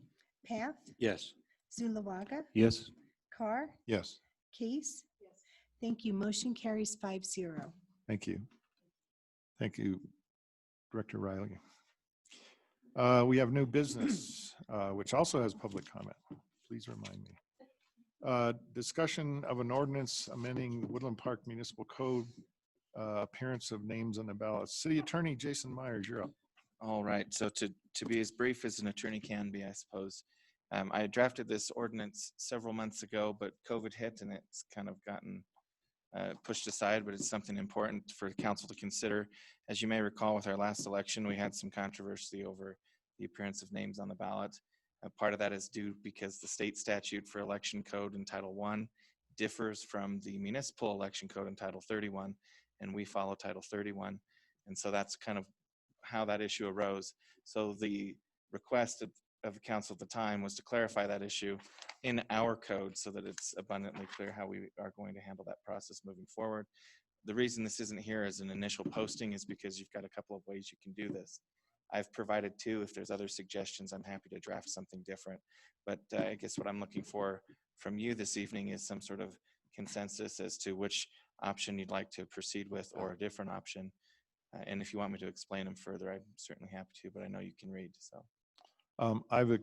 Path, Yes. Zulawaga, Yes. Carr, Yes. Case. Thank you. Motion carries 5-0. Thank you. Thank you, Director Riley. We have new business, which also has public comment. Please remind me. Discussion of an ordinance amending the Woodland Park Municipal Code, appearance of names on the ballot. City Attorney Jason Myers, you're up. All right, so to be as brief as an attorney can be, I suppose. I drafted this ordinance several months ago, but COVID hit and it's kind of gotten pushed aside, but it's something important for council to consider. As you may recall, with our last election, we had some controversy over the appearance of names on the ballot. Part of that is due because the state statute for election code in Title I differs from the municipal election code in Title 31, and we follow Title 31. And so that's kind of how that issue arose. So the request of the council at the time was to clarify that issue in our code so that it's abundantly clear how we are going to handle that process moving forward. The reason this isn't here as an initial posting is because you've got a couple of ways you can do this. I've provided two. If there's other suggestions, I'm happy to draft something different. But I guess what I'm looking for from you this evening is some sort of consensus as to which option you'd like to proceed with or a different option. And if you want me to explain them further, I'm certainly happy to, but I know you can read, so. I've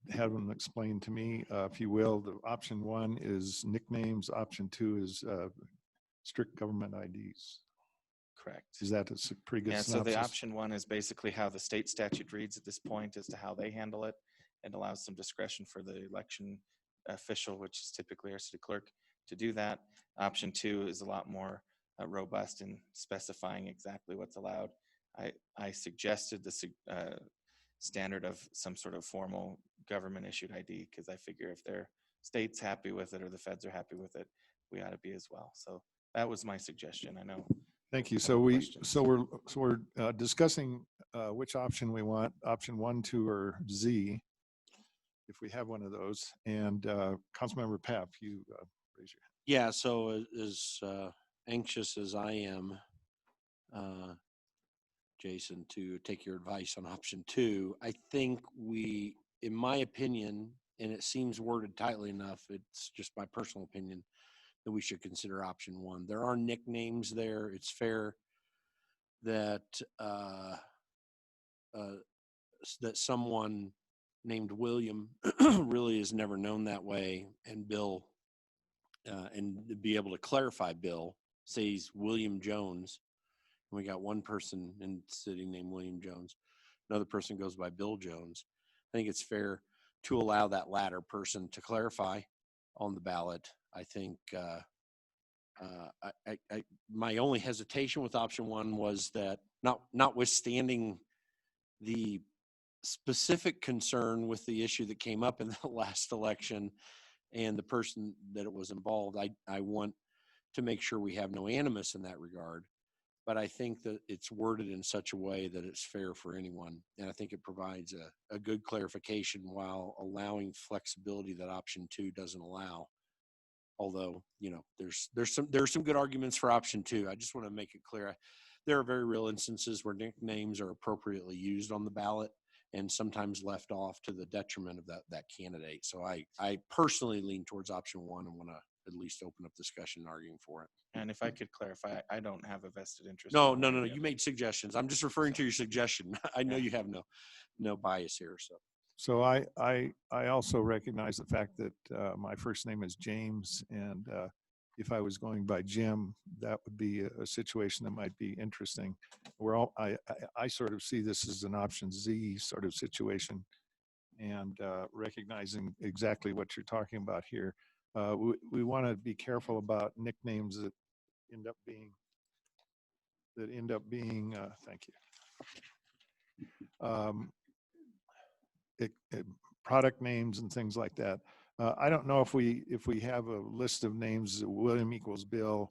had them explained to me, if you will. The option one is nicknames. Option two is strict government IDs. Correct. Is that a pretty good synopsis? So the option one is basically how the state statute reads at this point as to how they handle it. It allows some discretion for the election official, which is typically our city clerk, to do that. Option two is a lot more robust in specifying exactly what's allowed. I suggested the standard of some sort of formal government issued ID because I figure if their state's happy with it or the feds are happy with it, we ought to be as well. So that was my suggestion. I know. Thank you. So we're discussing which option we want, option 1, 2, or Z, if we have one of those. And Councilmember Papp, you raise your hand. Yeah, so as anxious as I am, Jason, to take your advice on option 2, I think we, in my opinion, and it seems worded tightly enough, it's just my personal opinion, that we should consider option 1. There are nicknames there. It's fair that that someone named William really is never known that way, and Bill, and to be able to clarify Bill, say he's William Jones, We got one person in the city named William Jones. Another person goes by Bill Jones. I think it's fair to allow that latter person to clarify on the ballot. I think my only hesitation with option one was that notwithstanding the specific concern with the issue that came up in the last election and the person that it was involved, I want to make sure we have no animus in that regard. But I think that it's worded in such a way that it's fair for anyone. And I think it provides a good clarification while allowing flexibility that option two doesn't allow. Although, you know, there's some good arguments for option two. I just want to make it clear. There are very real instances where nicknames are appropriately used on the ballot and sometimes left off to the detriment of that candidate. So I personally lean towards option one and want to at least open up discussion and arguing for it. And if I could clarify, I don't have a vested interest. No. in one or the You other. made suggestions. I'm just referring to your suggestion. I know you have no bias here. So I also recognize the fact that my first name is James, and if I was going by Jim, that would be a situation that might be interesting. I sort of see this as an option Z sort of situation, and recognizing exactly what you're talking about here. We want to be careful about nicknames that end up being thank you. Product names and things like that. I don't know if we have a list of names, William equals Bill,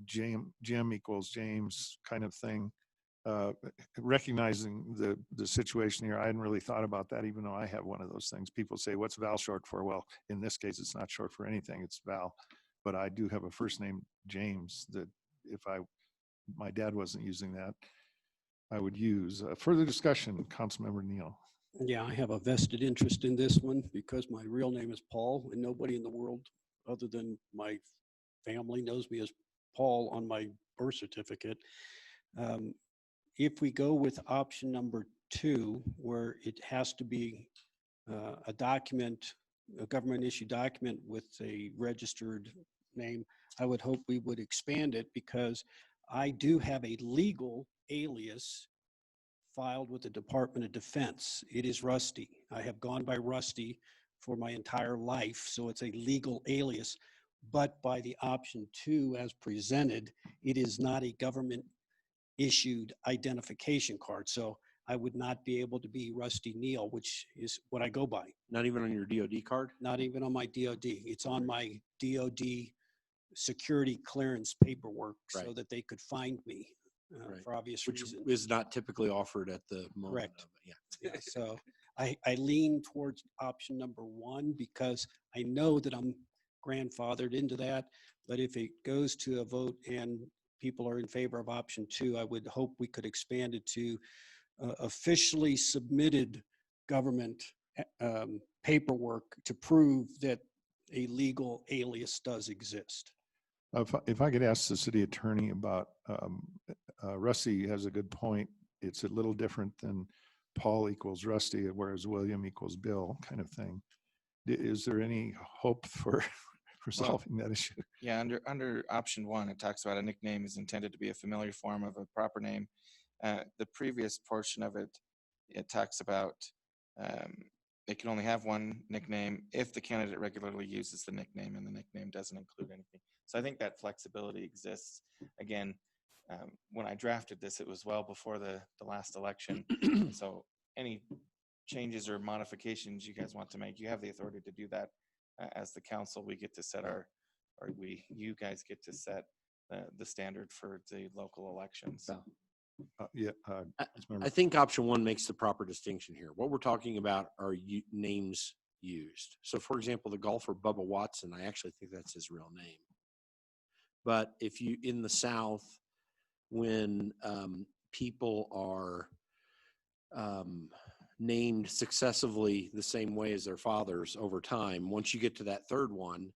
Jim equals James kind of thing. Recognizing the situation here, I hadn't really thought about that, even though I have one of those things. People say, what's Val short for? Well, in this case, it's not short for anything. It's Val. But I do have a first name, James, that if my dad wasn't using that, I would use. Further discussion, Councilmember Neal. Yeah, I have a vested interest in this one because my real name is Paul, and nobody in the world other than my family knows me as Paul on my birth certificate. If we go with option number two, where it has to be a document, a government issued document with a registered name, I would hope we would expand it because I do have a legal alias filed with the Department of Defense. It is Rusty. I have gone by Rusty for my entire life, so it's a legal alias. But by the option two as presented, it is not a government issued identification card. So I would not be able to be Rusty Neal, which is what I go by. Not even on your DOD card? Not even on my DOD. It's on my DOD security clearance paperwork so that they could find me for obvious Which reasons. is not typically offered at the moment. Correct. Of it. Yeah. Yeah, so I lean towards option number one because I know that I'm grandfathered into that. But if it goes to a vote and people are in favor of option two, I would hope we could expand it to officially submitted government paperwork to prove that a legal alias does exist. If I could ask the city attorney about, Rusty has a good point. It's a little different than Paul equals Rusty, whereas William equals Bill kind of thing. Is there any hope for solving that issue? Yeah, under option one, it talks about a nickname is intended to be a familiar form of a proper name. The previous portion of it, it talks about they can only have one nickname if the candidate regularly uses the nickname and the nickname doesn't include anything. So I think that flexibility exists. Again, when I drafted this, it was well before the last election. So any changes or modifications you guys want to make, you have the authority to do that. As the council, we get to set you guys get to set the standard for the local elections. I think option one makes the proper distinction here. What we're talking about are names used. So for example, the golfer Bubba Watson, I actually think that's his real name. But if you, in the South, when people are named successively the same way as their fathers over time, once you get to that third one,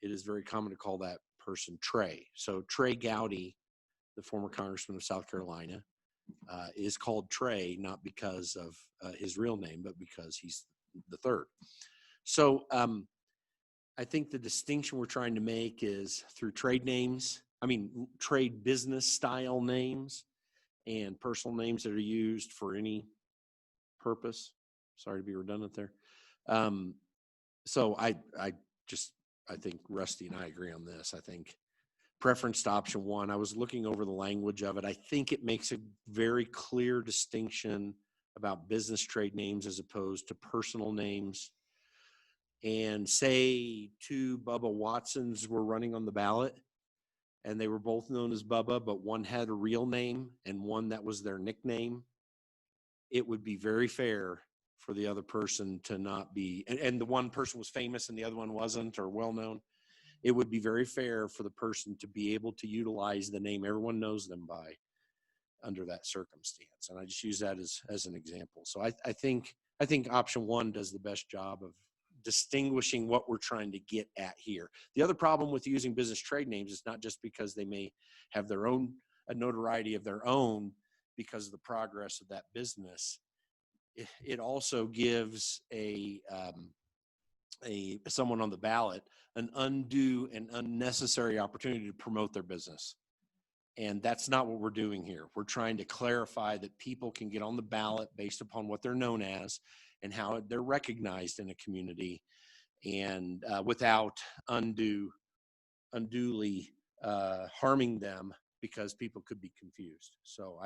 it is very common to call that person Trey. So Trey Gowdy, the former congressman of South Carolina, is called Trey, not because of his real name, but because he's the third. So I think the distinction we're trying to make is through trade business style names, and personal names that are used for any purpose. Sorry to be redundant there. So I think Rusty and I agree on this. I think preference to option one, I was looking over the language of it. I think it makes a very clear distinction about business trade names as opposed to personal names. And say two Bubba Watsons were running on the ballot and they were both known as Bubba, but one had a real name and one that was their nickname. It would be very fair for the other person to not be, and the one person was famous and the other one wasn't, or well-known. It would be very fair for the person to be able to utilize the name everyone knows them by under that circumstance. And I just use that as an example. So I think option one does the best job of distinguishing what we're trying to get at here. The other problem with using business trade names is not just because they may have their own, a notoriety of their own because of the progress of that business. It also gives someone on the ballot an undue and unnecessary opportunity to promote their business. And that's not what we're doing here. We're trying to clarify that people can get on the ballot based upon what they're known as and how they're recognized in a community, and without unduly harming them because people could be confused. So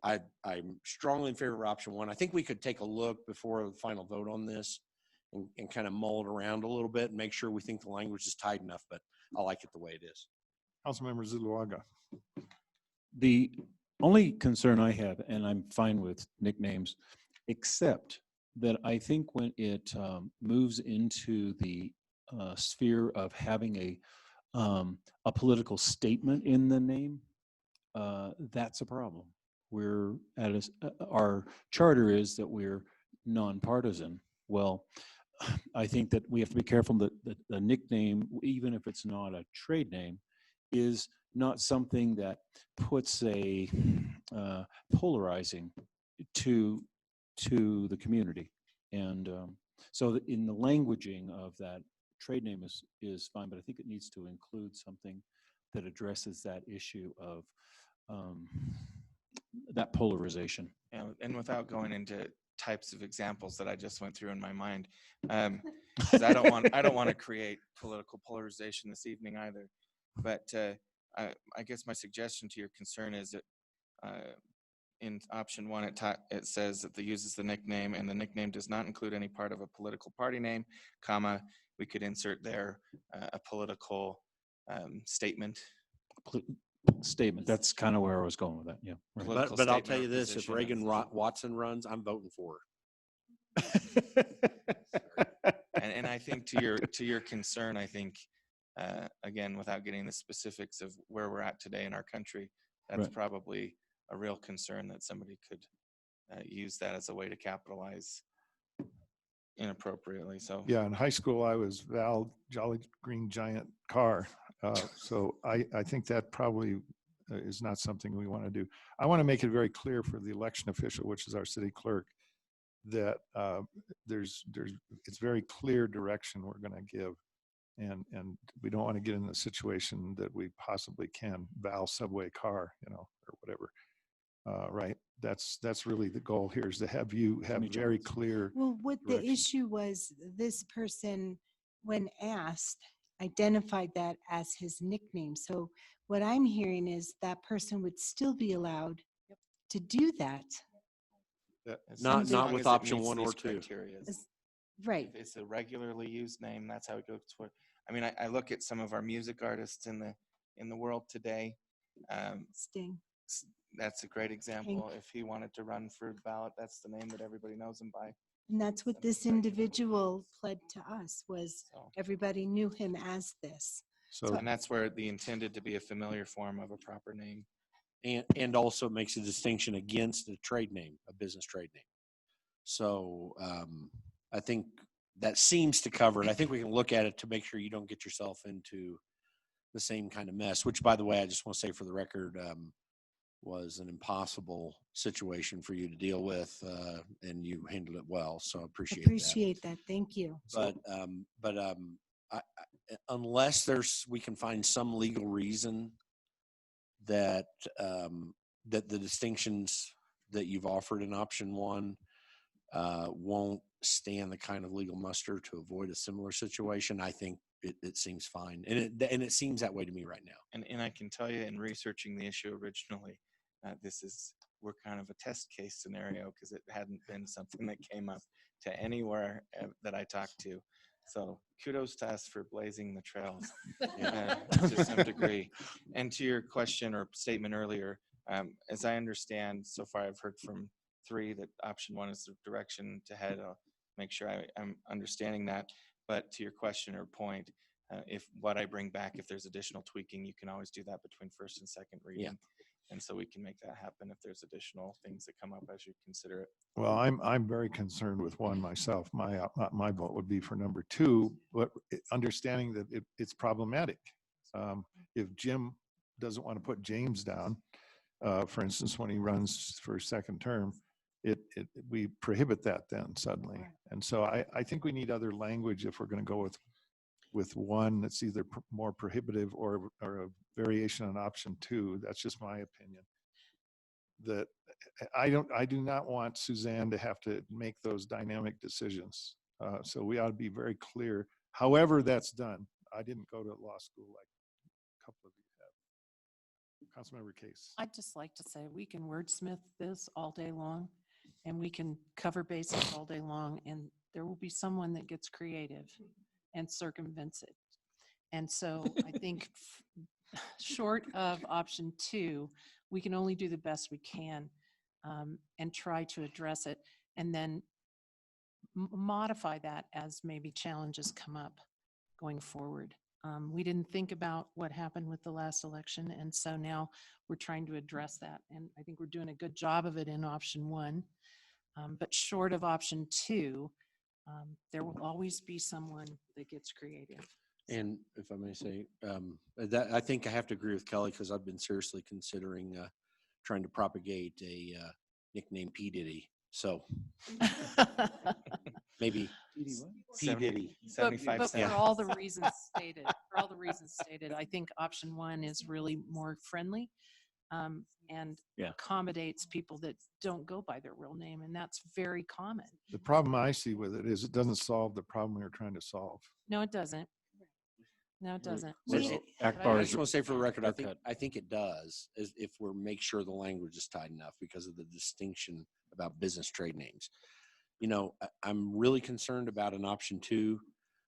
I'm strongly in favor of option one. I think we could take a look before the final vote on this and kind of mull it around a little bit and make sure we think the language is tight enough, but I like it the way it is. Councilmember Zuluaga. The only concern I have, and I'm fine with nicknames, except that I think when it moves into the sphere of having a political statement in the name, that's a problem. We're at our charter is that we're nonpartisan. Well, I think that we have to be careful that the nickname, even if it's not a trade name, is not something that puts a polarizing to the community. And so in the languaging of that, trade name is fine, but I think it needs to include something that addresses that issue of that polarization. And without going into types of examples that I just went through in my mind, because I don't want to create political polarization this evening either. But I guess my suggestion to your concern is that in option one, it says that the uses the nickname, and the nickname does not include any part of a political party name, comma, we could insert there a political statement. Statement. That's kind of where I was going with that. Yeah. Right. But I'll tell you this: if Reagan Watson runs, I'm voting for her. and I think to your concern, I think again, without getting the specifics of where we're at today in our country, that's Right. probably a real concern that somebody could use that as a way to capitalize inappropriately. So Yeah, in high school, I was Val Jolly Green Giant Car. So I think that probably is not something we want to do. I want to make it very clear for the election official, which is our city clerk, that it's very clear direction we're going to give. And we don't want to get in the situation that we possibly can, Val Subway Car, or whatever. Right. That's really the goal here, is to have very clear. Well, what the issue was, this person, when asked, identified that as his nickname. So what I'm hearing is that person would still be allowed to do that. Not with option one or two. Right. If it's a regularly used name, that's how it goes. I mean, I look at some of our music artists in the world today. Sting. That's a great example. If he wanted to run for the ballot, that's the name that everybody knows him by. And that's what this individual pled to us, was everybody knew him as this. And that's where the intended to be a familiar form of a proper name. And also makes a distinction against a trade name, a business trade name. So I think that seems to cover it. I think we can look at it to make sure you don't get yourself into the same kind of mess, which, by the way, I just want to say for the record, was an impossible situation for you to deal with, and you handled it well. So I appreciate that. Thank you. But unless we can find some legal reason that that the distinctions that you've offered in option one won't stand the kind of legal muster to avoid a similar situation, I think it seems fine. And it seems that way to me right now. And I can tell you in researching the issue originally, we're kind of a test case scenario because it hadn't been something that came up to anywhere that I talked to. So kudos to us for blazing the trails to some degree. And to your question or statement earlier, as I understand, so far I've heard from 3 that option 1 is the direction to head. I'll make sure I'm understanding that. But to your question or point, if what I bring back, if there's additional tweaking, you can always do that between first and second reading. Yeah. And so we can make that happen if there's additional things that come up as you consider it. Well, I'm very concerned with 1 myself. My vote would be for number 2, but understanding that it's problematic. If Jim doesn't want to put James down, for instance, when he runs for 2nd term, we prohibit that then suddenly. And so I think we need other language if we're going to go with 1 that's either more prohibitive or a variation on option 2. That's just my opinion. That I do not want Suzanne to have to make those dynamic decisions. So we ought to be very clear. However that's done. I didn't go to law school like a couple of you have. Councilmember Case. I'd just like to say we can wordsmith this all day long, and we can cover bases all day long, and there will be someone that gets creative and circumvents it. And so I think short of option 2, we can only do the best we can and try to address it, and then modify that as maybe challenges come up going forward. We didn't think about what happened with the last election, and so now we're trying to address that. And I think we're doing a good job of it in option 1. But short of option 2, there will always be someone that gets creative. And if I may say, that I think I have to agree with Kelly because I've been seriously considering trying to propagate a nickname P. Diddy. So maybe P. Diddy. 75 But cents. for all the reasons stated, I think option 1 is really more friendly and accommodates people that don't go by their real name, and that's very common. The problem I see with it is it doesn't solve the problem we were trying to solve. No, it doesn't. No, it doesn't. I Akbar just want to say for the record, haircut. I think it does, is if we make sure the language is tight enough because of the distinction about business trade names. You know, I'm really concerned about an option 2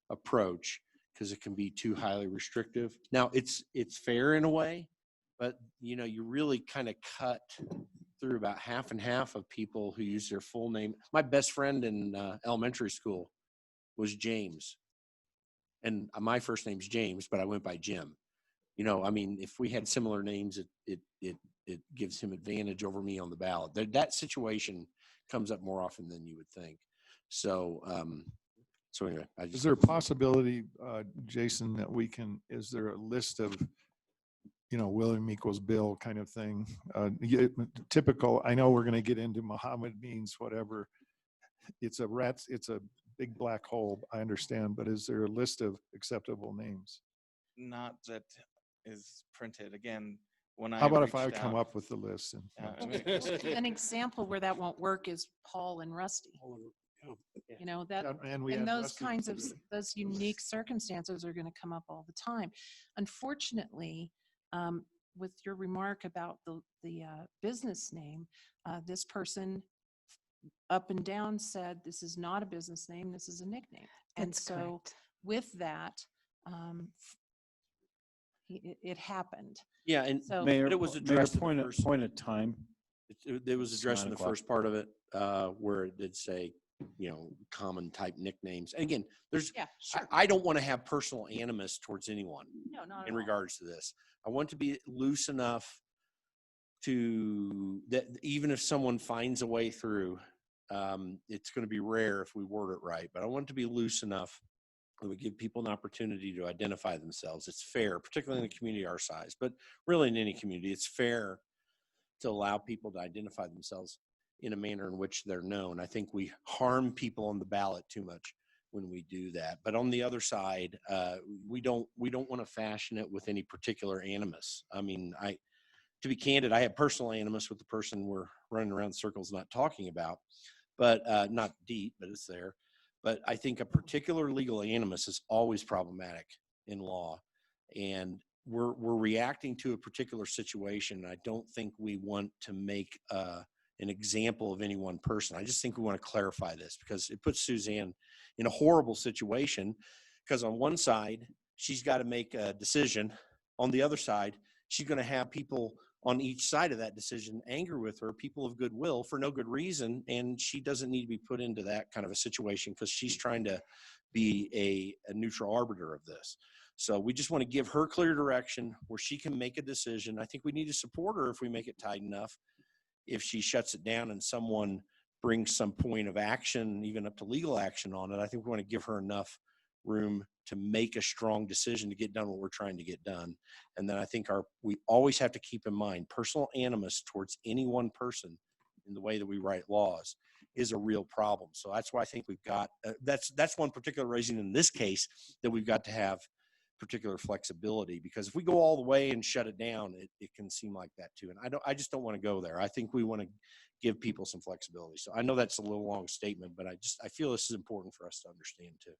approach because it can be too highly restrictive. Now, it's fair in a way, but you know, you really kind of cut through about half and half of people who use their full name. My best friend in elementary school was James. And my first name's James, but I went by Jim. You know, I mean, if we had similar names, it gives him advantage over me on the ballot. That situation comes up more often than you would think. So, so anyway, Is there a possibility, Jason, that is there a list of, you know, William equals Bill kind of thing? Typical, I know we're going to get into Muhammad means whatever. It's a big black hole, I understand, but is there a list of acceptable names? Not that is printed. Again, How about if I come up with the list? An example where that won't work is Paul and Rusty. You know, that, and those kinds of, those unique circumstances are going to come up all the time. Unfortunately, with your remark about the business name, this person up and down said, this is not a business name, this is a nickname. And That's so correct. with that, it happened. Yeah, and So- but it was addressed in point the first. of time. It was addressed in 9 the o'clock. first part of it, where it did say, you know, common type nicknames. And again, there's, Yeah, sure. I don't want to have personal animus towards anyone No, not in at all. regards to this. I want to be loose enough to that even if someone finds a way through, it's going to be rare if we word it right, but I want it to be loose enough that we give people an opportunity to identify themselves. It's fair, particularly in a community our size, but really in any community, it's fair to allow people to identify themselves in a manner in which they're known. I think we harm people on the ballot too much when we do that. But on the other side, we don't want to fashion it with any particular animus. I mean, to be candid, I have personal animus with the person we're running around in circles not talking about, but not deep, but it's there. But I think a particular legal animus is always problematic in law. And we're reacting to a particular situation. I don't think we want to make an example of any one person. I just think we want to clarify this because it puts Suzanne in a horrible situation because on one side, she's got to make a decision. On the other side, she's going to have people on each side of that decision angry with her, people of goodwill for no good reason. And she doesn't need to be put into that kind of a situation because she's trying to be a neutral arbiter of this. So we just want to give her clear direction where she can make a decision. I think we need to support her if we make it tight enough. If she shuts it down and someone brings some point of action, even up to legal action on it, I think we want to give her enough room to make a strong decision to get done what we're trying to get done. And then I think we always have to keep in mind personal animus towards any one person in the way that we write laws is a real problem. So that's why I think we've got, that's one particular reason in this case that we've got to have particular flexibility, because if we go all the way and shut it down, it can seem like that too. And I just don't want to go there. I think we want to give people some flexibility. So I know that's a little long statement, but I feel this is important for us to understand too.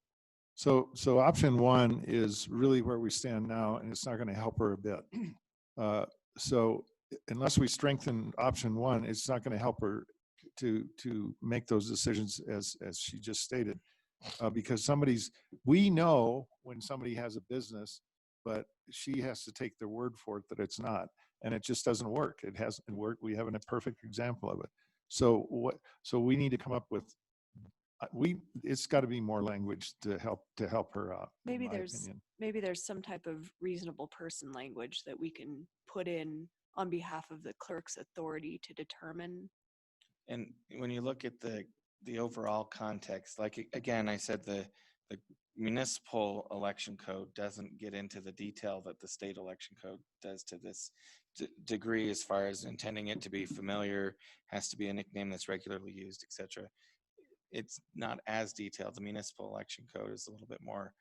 So option one is really where we stand now, and it's not going to help her a bit. So unless we strengthen option one, it's not going to help her to make those decisions as she just stated. Because we know when somebody has a business, but she has to take their word for it that it's not, and it just doesn't work. It hasn't worked. We have a perfect example of it. So we need to come up with, it's got to be more language to help her out. Maybe there's some type of reasonable person language that we can put in on behalf of the clerk's authority to determine. And when you look at the overall context, like again, I said the municipal election code doesn't get into the detail that the state election code does to this degree, as far as intending it to be familiar, has to be a nickname that's regularly used, etc. It's not as detailed. The municipal election code is a little bit more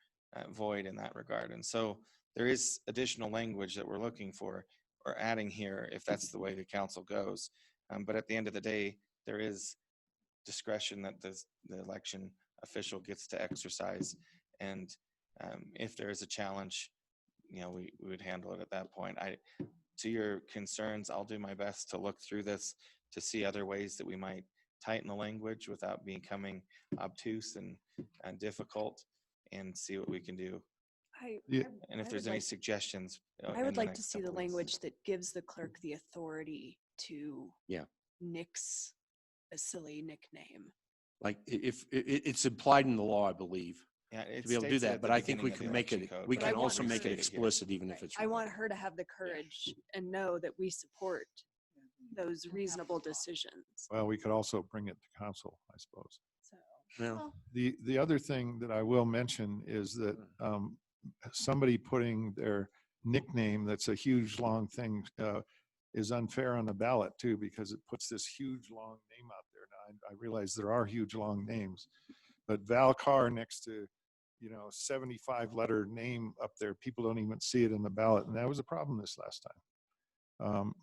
void in that regard. And so there is additional language that we're looking for or adding here if that's the way the council goes. But at the end of the day, there is discretion that the election official gets to exercise. And if there is a challenge, we would handle it at that point. To your concerns, I'll do my best to look through this to see other ways that we might tighten the language without becoming obtuse and difficult, and see what we can do. And if there's any suggestions, I would like to see the language that gives the clerk the authority to nix a silly nickname. Like if it's implied in the law, I believe, to be able to do that. But I think we can make it, we can also make it explicit, even if it's. I want her to have the courage and know that we support those reasonable decisions. Well, we could also bring it to council, I suppose. So, the other thing that I will mention is that somebody putting their nickname, that's a huge long thing, is unfair on the ballot too, because it puts this huge long name out there. Now I realize there are huge long names, but Val Carr next to 75 letter name up there, people don't even see it in the ballot, and that was a problem this last time.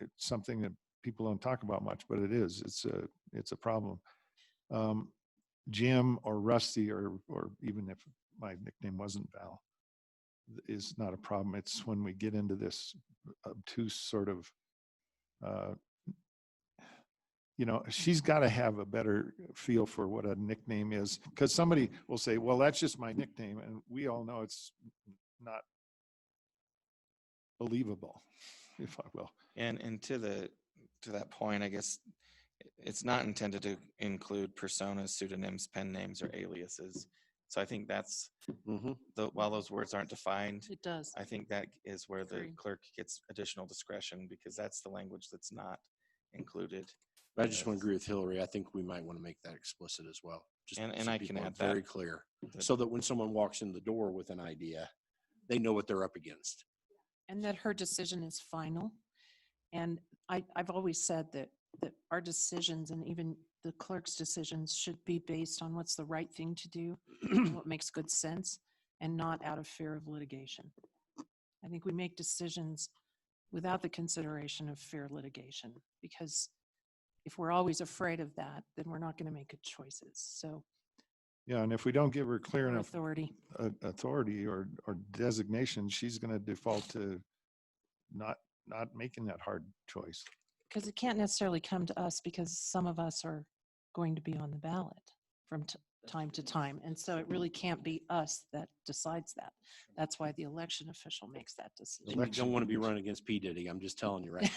It's something that people don't talk about much, but it is. It's a problem. Jim or Rusty, or even if my nickname wasn't Val, is not a problem. It's when we get into this obtuse sort of, she's got to have a better feel for what a nickname is, because somebody will say, well, that's just my nickname, and we all know it's not believable, if I will. And to that point, I guess it's not intended to include personas, pseudonyms, pen names, or aliases. So I think that's while those words aren't defined, it does. I think that is where the clerk gets additional discretion, because that's the language that's not included. I just want to agree with Hillary. I think we might want to make that explicit as well. Just and so I people can are add very that. clear, so that when someone walks in the door with an idea, they know what they're up against. And that her decision is final. And I've always said that our decisions, and even the clerk's decisions, should be based on what's the right thing to do, and what makes good sense, and not out of fear of litigation. I think we make decisions without the consideration of fair litigation, because if we're always afraid of that, then we're not going to make good choices. So Yeah, and if we don't give her clear more enough authority. authority or designation, she's going to default to not making that hard choice. Because it can't necessarily come to us, because some of us are going to be on the ballot from time to time. And so it really can't be us that decides that. That's why the election official makes that decision. You don't want to be running against P. Diddy. I'm just telling you, right?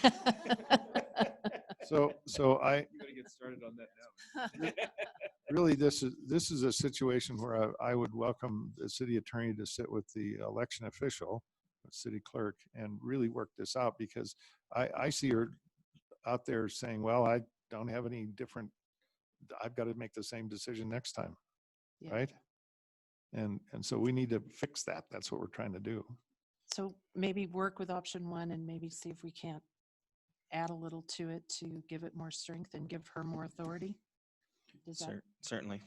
So I You gotta get started on that now. really, this is a situation where I would welcome the city attorney to sit with the election official, the city clerk, and really work this out, because I see her out there saying, well, I don't have any different, I've got to make the same decision next time. Yeah. Right? And so we need to fix that. That's what we're trying to do. So maybe work with option one and maybe see if we can't add a little to it to give it more strength and give her more authority. Does that Certainly.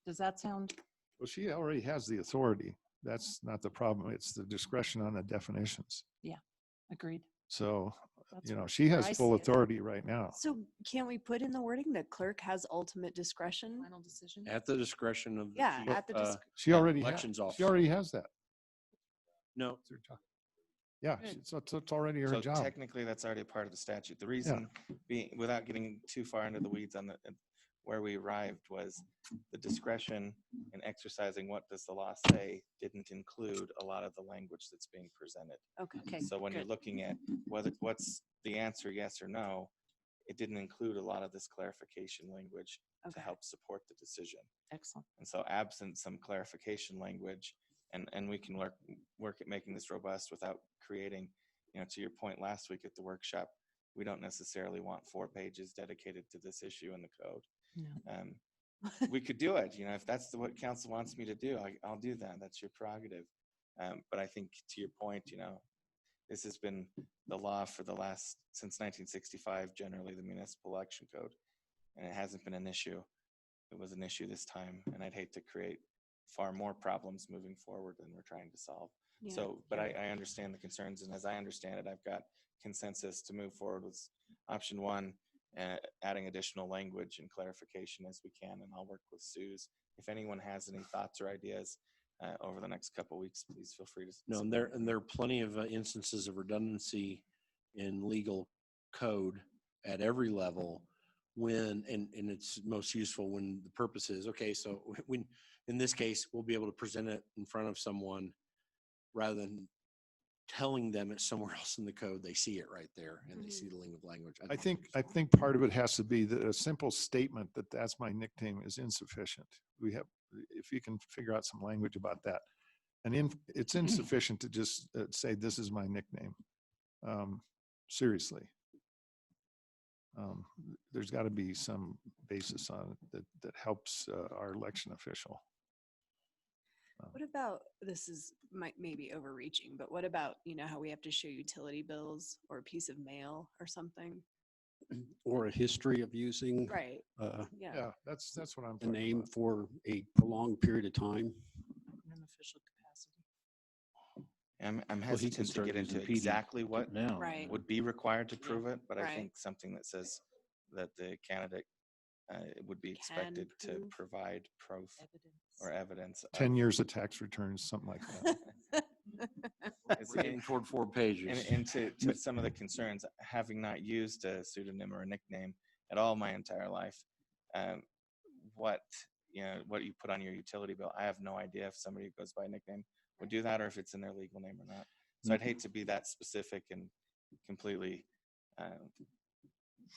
does that sound? Well, she already has the authority. That's not the problem. It's the discretion on the definitions. Yeah, agreed. So, That's she where has I full see it. authority right now. So can't we put in the wording that clerk has ultimate discretion? Final decision? At the discretion of the Yeah, chief, at the She already elections she officer. already has that. No, It's her job. Yeah, it's already her So job. technically, that's already a part of the statute. The reason being, without getting too far into the weeds on where we arrived, was the discretion in exercising what does the law say didn't include a lot of the language that's being presented. Okay. So when you're good. looking at what's the answer, yes or no, it didn't include a lot of this clarification language to Okay. help support the decision. Excellent. And so absent some clarification language, and we can work at making this robust without creating, to your point last week at the workshop, we don't necessarily want 4 pages dedicated to this issue in the code. No. We could do it, if that's what council wants me to do, I'll do that. That's your prerogative. But I think to your point, this has been the law for since 1965, generally the municipal election code, and it hasn't been an issue. It was an issue this time, and I'd hate to create far more problems moving forward than we're trying to solve. Yeah. So, but I understand the concerns, and as I understand it, I've got consensus to move forward with option one, adding additional language and clarification as we can, and I'll work with Suze. If anyone has any thoughts or ideas over the next couple of weeks, please feel free to. no, and there are plenty of instances of redundancy in legal code at every level when, and it's most useful when the purpose is, okay, so when, in this case, we'll be able to present it in front of someone rather than telling them it's somewhere else in the code. They see it right there and they see the language. I think part of it has to be that a simple statement that that's my nickname is insufficient. If you can figure out some language about that, and it's insufficient to just say this is my nickname. Seriously, there's got to be some basis on it that helps our election official. What about, this is maybe overreaching, but what about, how we have to show utility bills or a piece of mail or something? Or a history of using Right. Yeah. Yeah, that's what I'm the talking name about. for a prolonged period of time. In an official capacity. I'm Well, he can hesitant to start get into using PD exactly what now. Right. would be required to prove it, but I Right. think something that says that the candidate would be expected to prove. provide proof or evidence. 10 years of tax returns, something like that. It's We're getting toward 4 pages. And to some of the concerns, having not used a pseudonym or a nickname at all my entire life, what you put on your utility bill, I have no idea if somebody who goes by a nickname would do that or if it's in their legal name or not. So I'd hate to be that specific and completely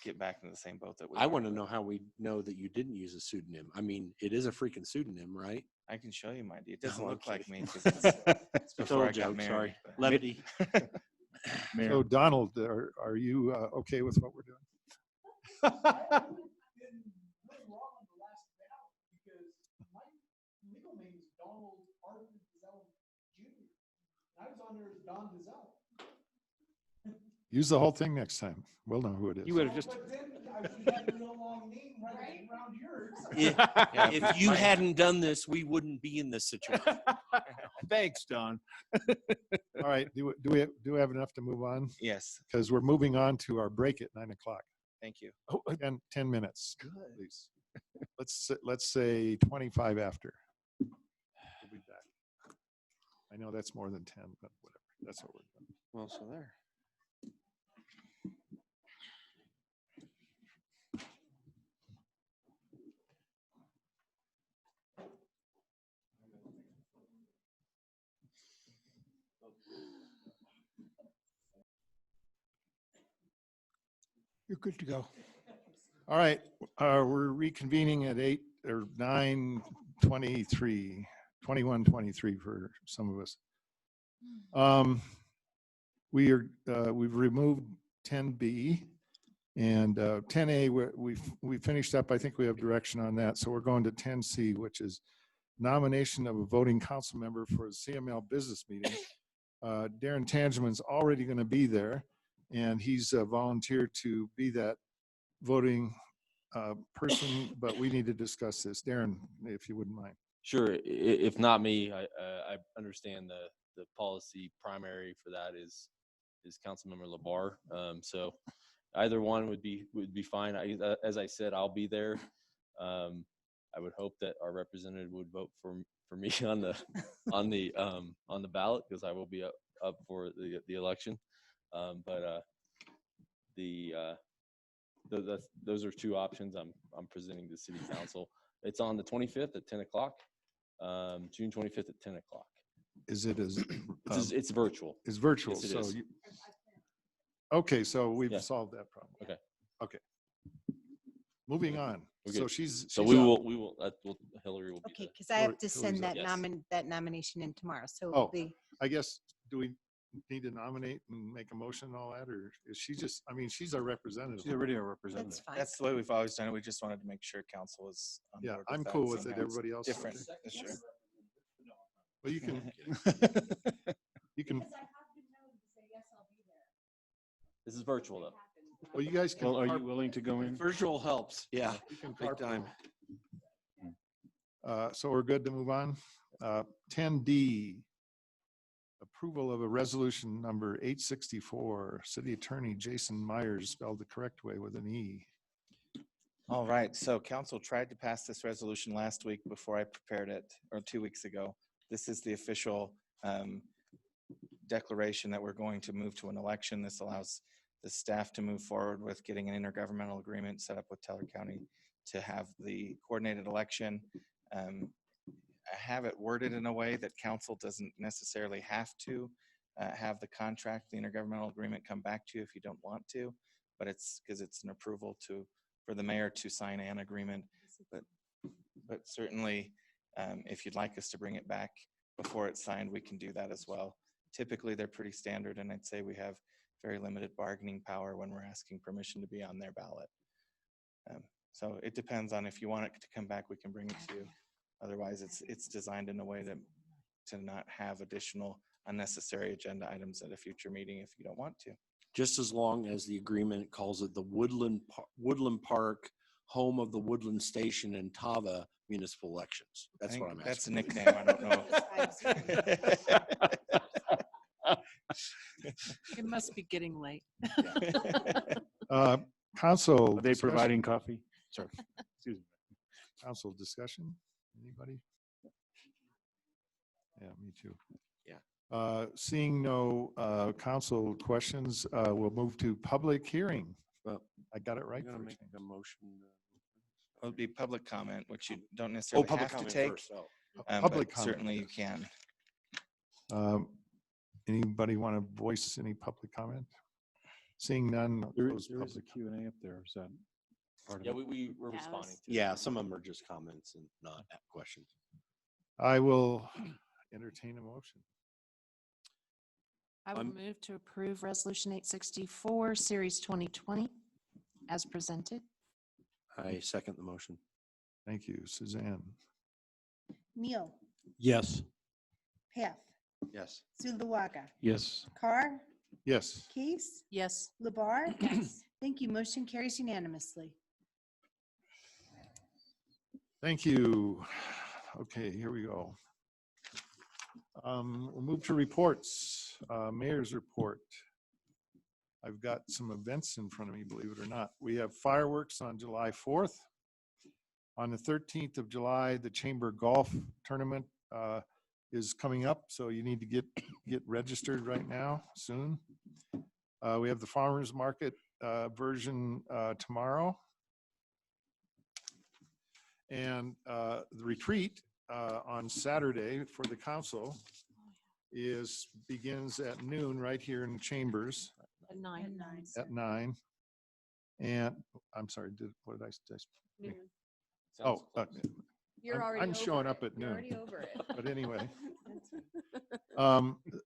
get back into the same boat that we I are, want to but know how we know that you didn't use a pseudonym. I mean, it is a freaking pseudonym, right? I can show you my ID. It doesn't No, look I'm like me kidding. because it's before I Total got joke, married. sorry. but- Levity. Mayor, So Donald, are you okay with what we're doing? been really wrong on the last ballot because my legal name is Donald Arthur DeZell Jr. I was on there as Don DeZell. Use the whole thing next time. We'll know who it is. you would have just, But then I If you hadn't done this, we wouldn't be in this situation. Thanks, Don. All right, do we have enough to move on? Yes, Because we're moving on to our break at 9 o'clock. thank you. 10 minutes, please. Let's say 25 after. We'll be back. I know that's more than 10, but whatever. That's what we're doing. Well, so there. You're good to go. All right, we're reconvening at 9:23, 21:23 for some of us. We've removed 10B and 10A. We finished up. I think we have direction on that. So we're going to 10C, which is nomination of a voting council member for the CML business meeting. Darren Tangeman's already going to be there, and he's volunteered to be that voting person, but we need to discuss this. Darren, if you wouldn't mind. Sure. If not me, I understand the policy primary for that is Councilmember Labar. So either one would be fine. As I said, I'll be there. I would hope that our representative would vote for me on the ballot, because I will be up for the election. Those are two options I'm presenting to City Council. It's on the 25th at 10 o'clock, June 25th at 10 o'clock. Is it as It's virtual. It's virtual. Yes, it So is. okay, so we've Yeah. solved that problem. Okay. Okay. Moving on. Okay. So she's So she's we up. will Hillary will be Okay, there. because I have to Hillary's send up. that Yes. that nomination in tomorrow, so Oh, the, I guess, do we need to nominate and make a motion and all that, or is she just, I mean, she's our representative. She's already a representative. that's fine. That's the way we've always done it. We just wanted to make sure council is on Yeah, board I'm that. cool with it. Sometimes Everybody else is different. okay? Sure. Well, you can, you can, This is virtual though. well, you guys can. Well, are you carp- willing to go in? Virtual helps. Yeah, you can big carp- time. So we're good to move on. 10D, approval of a resolution number 864, City Attorney Jason Myers, spelled the correct way with an E. All right, so council tried to pass this resolution last week before I prepared it, or 2 weeks ago. This is the official declaration that we're going to move to an election. This allows the staff to move forward with getting an intergovernmental agreement set up with Teller County to have the coordinated election. I have it worded in a way that council doesn't necessarily have to have the contract, the intergovernmental agreement come back to you if you don't want to, but it's because it's an approval for the mayor to sign an agreement. But certainly, if you'd like us to bring it back before it's signed, we can do that as well. Typically, they're pretty standard, and I'd say we have very limited bargaining power when we're asking permission to be on their ballot. So it depends on if you want it to come back, we can bring it to you. Otherwise, it's designed in a way to not have additional unnecessary agenda items at a future meeting if you don't want to. Just as long as the agreement calls it the Woodland Park, home of the Woodland Station and Tava municipal elections. That's what I'm asking. That's a nickname, I don't know. It must be getting late. Council. Are they discussion? providing coffee? Sorry. Excuse me. Council discussion? Anybody? Yeah, me too. Yeah. Seeing no council questions, we'll move to public hearing. Well, I got it right. I'm gonna first make time. a motion. It would be public comment, which you don't necessarily public have to comment take. first, oh. Public But comment, certainly you yes. can. Anybody want to voice any public comment? Seeing none. I'll There close is a public. Q&A up there. Is that part of Yeah, it? we're responding to it. Yeah, some of them are just comments and not questions. I will entertain a motion. I will move to approve Resolution 864, Series 2020, as presented. I second the motion. Thank you, Suzanne. Neil, Yes. Path, Yes. Zulawaga, Yes. Carr, Yes. Keys, Yes. Labar, Thank you. Motion carries unanimously. Thank you. Okay, here we go. We'll move to reports. Mayor's report. I've got some events in front of me, believe it or not. We have fireworks on July 4th. On the 13th of July, the Chamber Golf Tournament is coming up, so you need to get registered right now, soon. We have the Farmers Market version tomorrow. And the retreat on Saturday for the council begins at noon right here in Chambers. At 9. At 9. And I'm sorry, what did I say? Noon. Oh, You're already I'm showing over up it. at You're noon. already over it. But anyway.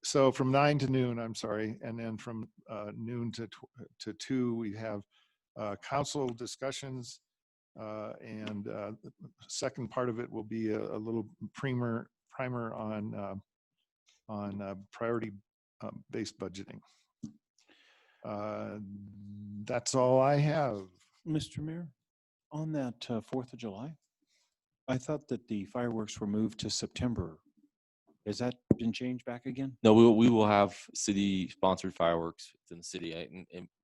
So from 9 to noon, I'm sorry, and then from noon to 2, we have council discussions, and the second part of it will be a little primer on priority based budgeting. That's all I have. Mr. Mayor, on that 4th of July, I thought that the fireworks were moved to September. Has that been changed back again? No, we will have city-sponsored fireworks within the city,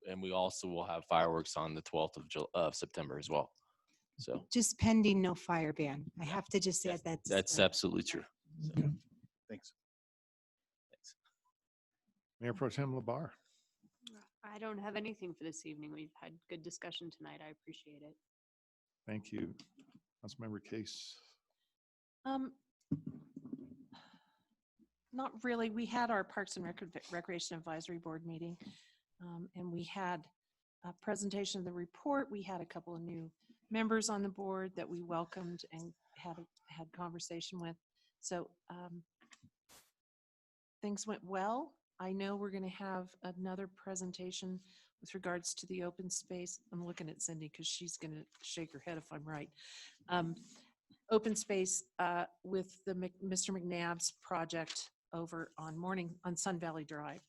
and we also will have fireworks on the 12th of September as well. So Just pending no fire ban. I have to just add that. that's absolutely true. So, Thanks. Mayor Pro Tem LaBarre. I don't have anything for this evening. We've had good discussion tonight. I appreciate it. Thank you. Councilmember Case. Not really. We had our Parks and Recreation Advisory Board meeting, and we had a presentation of the report. We had a couple of new members on the board that we welcomed and had conversation with. So things went well. I know we're going to have another presentation with regards to the open space. I'm looking at Cindy because she's going to shake her head if I'm right. Open space with the Mr. McNabb's project over on Sun Valley Drive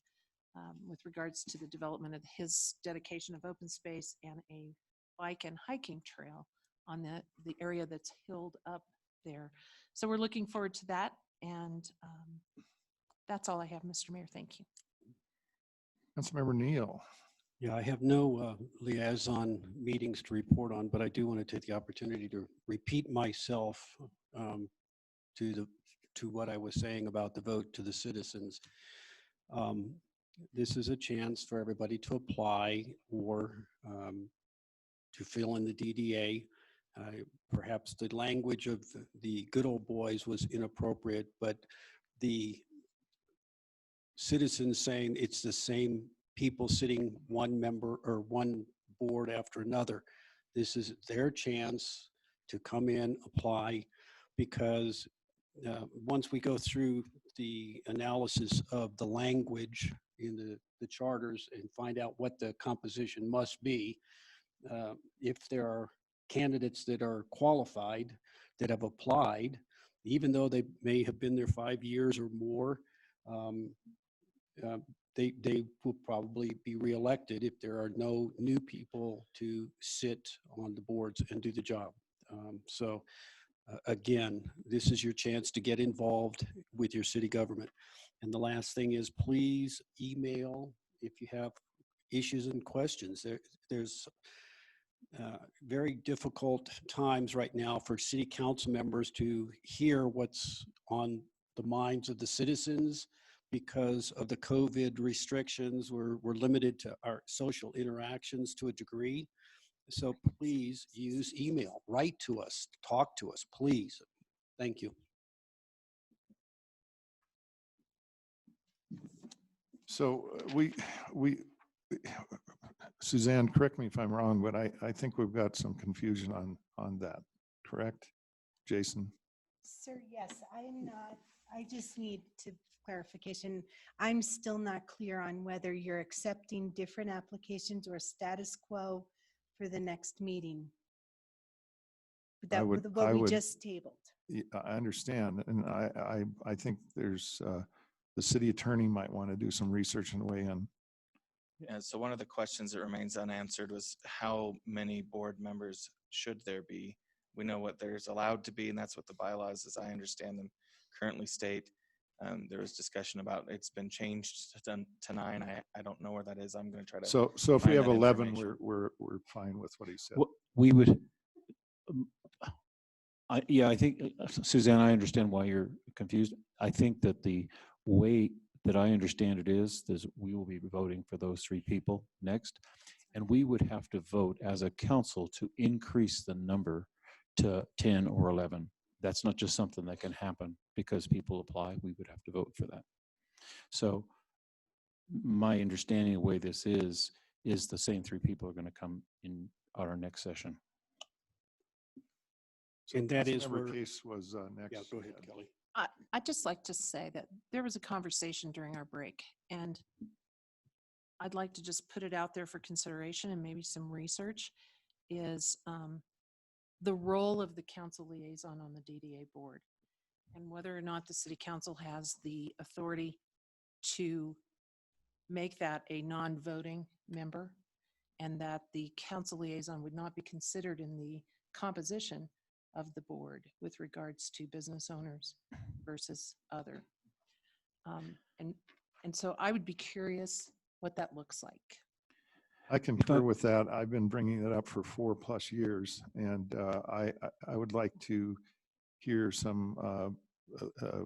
with regards to the development of his dedication of open space and a bike and hiking trail on the area that's hilled up there. So we're looking forward to that. And that's all I have, Mr. Mayor. Thank you. Councilmember Neal. Yeah, I have no liaison meetings to report on, but I do want to take the opportunity to repeat myself to what I was saying about the vote to the citizens. This is a chance for everybody to apply or to fill in the DDA. Perhaps the language of the good old boys was inappropriate, but the citizens saying it's the same people sitting one member or one board after another. This is their chance to come in, apply, because once we go through the analysis of the language in the charters and find out what the composition must be, if there are candidates that are qualified, that have applied, even though they may have been there 5 years or more, they will probably be reelected if there are no new people to sit on the boards and do the job. Again, this is your chance to get involved with your city government. And the last thing is, please email if you have issues and questions. There's very difficult times right now for city council members to hear what's on the minds of the citizens. Because of the COVID restrictions, we're limited to our social interactions to a degree. So please use email, write to us, talk to us, please. Thank you. So Suzanne, correct me if I'm wrong, but I think we've got some confusion on that, correct? Jason? Sir, yes, I'm not, I just need to clarification. I'm still not clear on whether you're accepting different applications or status quo for the next meeting. That what we just tabled. I understand, and I think there's the city attorney might want to do some research and weigh in Yeah, so one of the questions that remains unanswered was how many board members should there be? We know what there's allowed to be, and that's what the bylaws, as I understand them, currently state. There was discussion about it's been changed to 9. I don't know where that is. I'm going to try to. So if we find have that 11, information. we're fine with what he said. We would, yeah, I think, Suzanne, I understand why you're confused. I think that the way that I understand it is we will be voting for those 3 people next. And we would have to vote as a council to increase the number to 10 or 11. That's not just something that can happen because people apply. We would have to vote for that. So my understanding of the way this is the same 3 people are going to come in at our next session. And that is Councilmember where. Case was next. Yeah, go ahead, Kelly. I'd just like to say that there was a conversation during our break, and I'd like to just put it out there for consideration and maybe some research, is the role of the council liaison on the DDA board, and whether or not the city council has the authority to make that a non-voting member, and that the council liaison would not be considered in the composition of the board with regards to business owners versus other. And so I would be curious what that looks like. I concur with that. I've been bringing it up for 4+ years, and I would like to hear some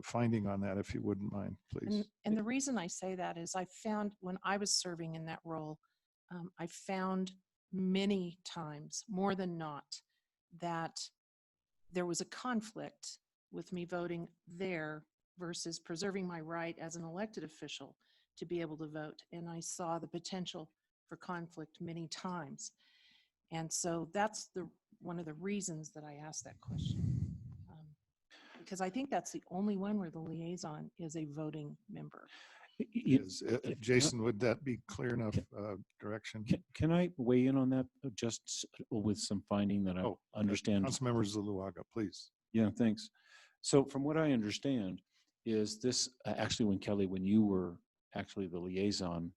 finding on that, if you wouldn't mind, please. And the reason I say that is I found when I was serving in that role, I found many times, more than not, that there was a conflict with me voting there versus preserving my right as an elected official to be able to vote. And I saw the potential for conflict many times. And so that's one of the reasons that I asked that question. Because I think that's the only one where the liaison is a voting member. Jason, would that be clear enough direction? Can I weigh in on that just with some finding that I understand? Councilmember Zuluaga, please. Yeah, thanks. So from what I understand is this, actually when Kelly, when you were actually the liaison,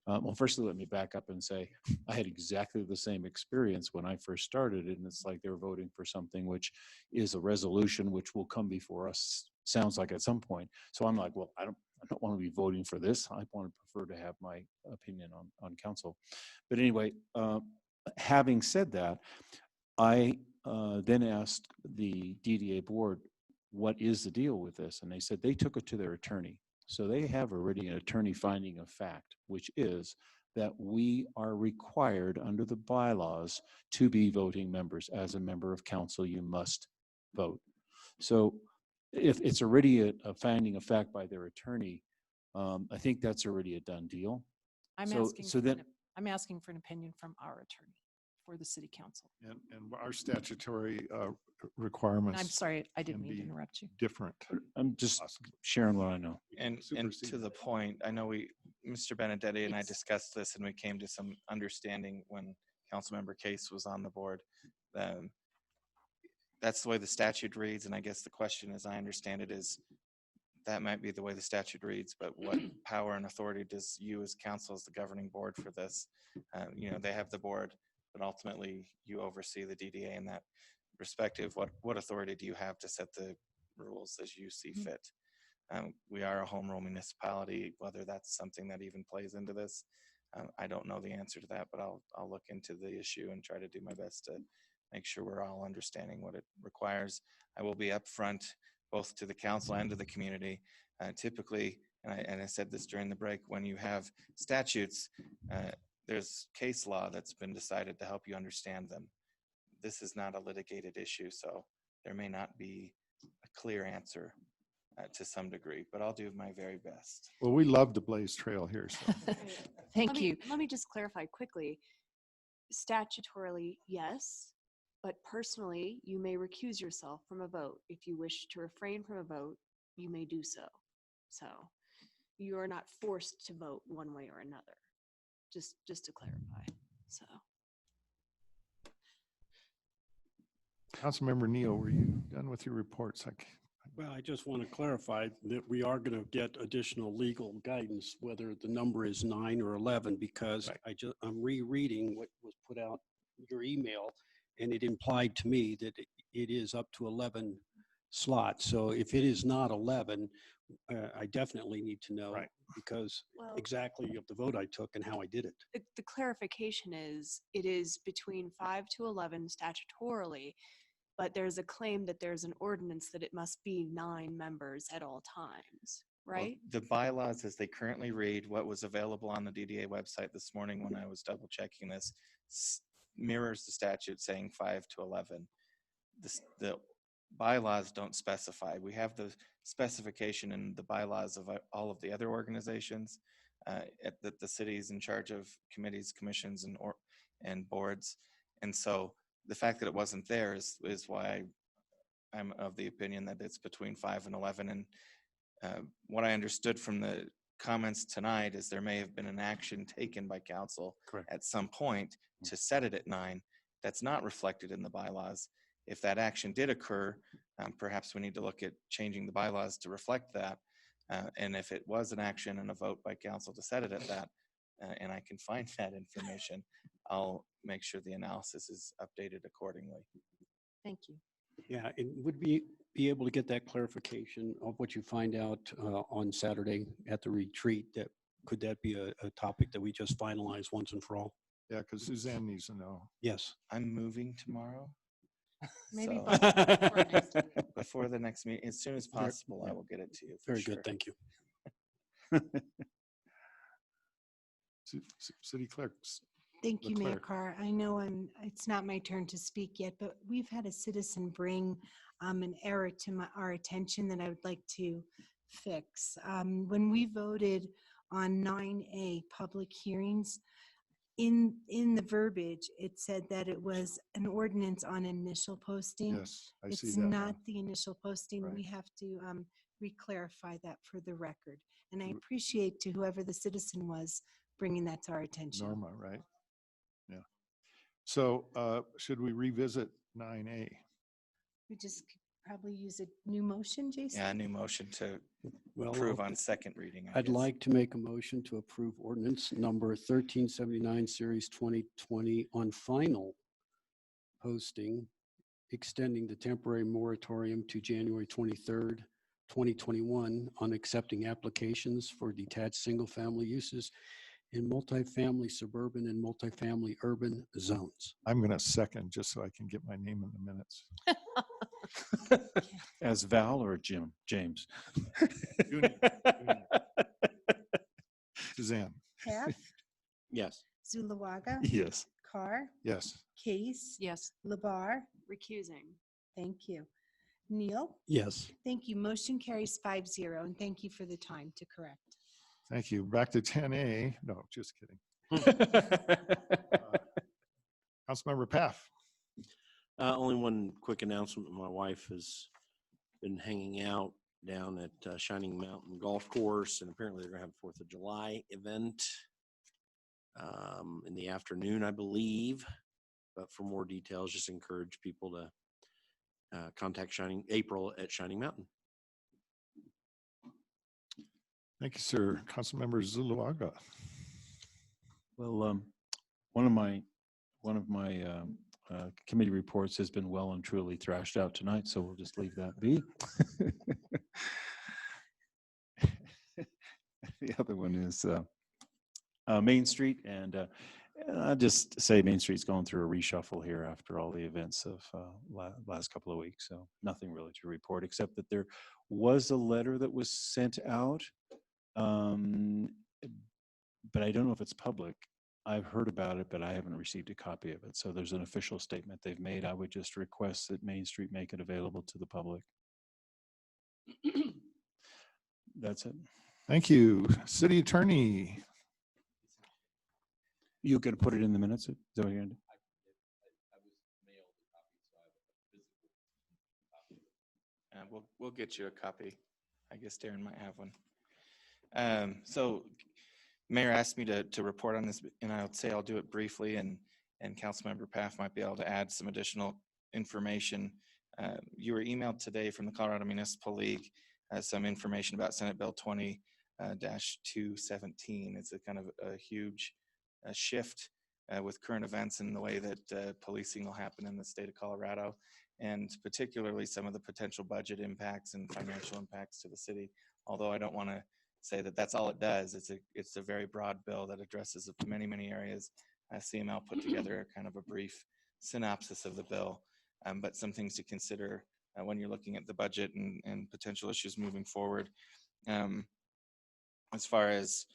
well, firstly, let me back up and say I had exactly the same experience when I first started, and it's like they're voting for something which is a resolution which will come before us, sounds like at some point. So I'm like, well, I don't want to be voting for this. I want to prefer to have my opinion on council. But anyway, having said that, I then asked the DDA board, what is the deal with this? And they said they took it to their attorney. So they have already an attorney finding of fact, which is that we are required under the bylaws to be voting members. As a member of council, you must vote. So if it's already a finding of fact by their attorney, I think that's already a done deal. I'm asking for an opinion from our attorney for the city council. And our statutory requirements. I'm sorry, I didn't mean to interrupt you. Different. I'm just sharing what I know. And to the point, I know Mr. Benedetti and I discussed this, and we came to some understanding when Councilmember Case was on the board. That's the way the statute reads, and I guess the question, as I understand it, is that might be the way the statute reads, but what power and authority does you as council, as the governing board for this? They have the board, but ultimately you oversee the DDA in that perspective. What authority do you have to set the rules as you see fit? We are a home rule municipality. Whether that's something that even plays into this, I don't know the answer to that, but I'll look into the issue and try to do my best to make sure we're all understanding what it requires. I will be upfront both to the council and to the community. Typically, and I said this during the break, when you have statutes, there's case law that's been decided to help you understand them. This is not a litigated issue, so there may not be a clear answer to some degree, but I'll do my very best. Well, we love the Blaze Trail here. So. Thank you. Let me just clarify quickly. Statutorily, yes, but personally, you may recuse yourself from a vote. If you wish to refrain from a vote, you may do so. So you are not forced to vote one way or another, just to clarify. So. Councilmember Neal, were you done with your reports? Well, I just want to clarify that we are going to get additional legal guidance, whether the number is 9 or 11, because I'm rereading what was put out your email, and it implied to me that it is up to 11 slots. So if it is not 11, I definitely need to know because Well- exactly of the vote I took and how I did it. The clarification is, it is between 5 to 11 statutorily, but there's a claim that there's an ordinance that it must be 9 members at all times, Well, right? the bylaws as they currently read, what was available on the DDA website this morning when I was double checking this, mirrors the statute saying 5 to 11. The bylaws don't specify. We have the specification in the bylaws of all of the other organizations that the city is in charge of committees, commissions, and boards. And so the fact that it wasn't there is why I'm of the opinion that it's between 5 and 11. And what I understood from the comments tonight is there may have been an action taken by council at some point to set it at 9. That's not reflected in the bylaws. If that action did occur, perhaps we need to look at changing the bylaws to reflect that. And if it was an action and a vote by council to set it at that, and I can find that information, I'll make sure the analysis is updated accordingly. Thank you. Yeah, and would be able to get that clarification of what you find out on Saturday at the retreat. Could that be a topic that we just finalize once and for all? Yeah, because Suzanne needs to know. Yes. I'm moving tomorrow. Maybe So- before next before the next meeting, as soon as possible, I will get it to you. for Very sure. good, thank you. City clerks. Thank you, Mayor Leclerc. Carr. I know it's not my turn to speak yet, but we've had a citizen bring an error to our attention that I would like to fix. When we voted on 9A, public hearings, in the verbiage, it said that it was an ordinance on initial posting. Yes, I see It's that now. not the initial posting. We have to re-clarify that for the record. And I appreciate to whoever the citizen was bringing that to our attention. Norma, right? Yeah. So should we revisit 9A? We just could probably use a new motion, Jason? Yeah, a new motion to Well, approve I'll- on second reading. I I'd guess. like to make a motion to approve ordinance number 1379, series 2020 on final posting, extending the temporary moratorium to January 23rd, 2021 on accepting applications for detached single-family uses in multifamily suburban and multifamily urban zones. I'm going to second just so I can get my name in the minutes. As Val or James? Suzanne? Half, Yes. Zulawaga, Yes. Carr, Yes. Case, Yes. Labar. Recusing. Thank you. Neil? Yes. Thank you. Motion carries 5-0, and thank you for the time to correct. Thank you. Back to 10A. No, just kidding. Councilmember Paff. Only one quick announcement. My wife has been hanging out down at Shining Mountain Golf Course, and apparently they're gonna have a 4th of July event in the afternoon, I believe. But for more details, just encourage people to contact April at Shining Mountain. Thank you, sir. Councilmember Zuluaga. Well, one of my committee reports has been well and truly thrashed out tonight, so we'll just leave that be. The other one is Main Street, and I'll just say Main Street's going through a reshuffle here after all the events of last couple of weeks. So nothing really to report, except that there was a letter that was sent out, but I don't know if it's public. I've heard about it, but I haven't received a copy of it. So there's an official statement they've made. I would just request that Main Street make it available to the public. That's it. Thank you. City Attorney. You gonna put it in the minutes? Is that what you're gonna do? We'll get you a copy. I guess Darren might have one. So Mayor asked me to report on this, and I would say I'll do it briefly, and Councilmember Paff might be able to add some additional information You were emailed today from the Colorado Municipal League some information about Senate Bill 20-217. It's a kind of a huge shift with current events and the way that policing will happen in the state of Colorado, and particularly some of the potential budget impacts and financial impacts to the city. Although I don't want to say that that's all it does. It's a very broad bill that addresses many areas. CML put together kind of a brief synopsis of the bill, but some things to consider when you're looking at the budget and potential issues moving forward. As far as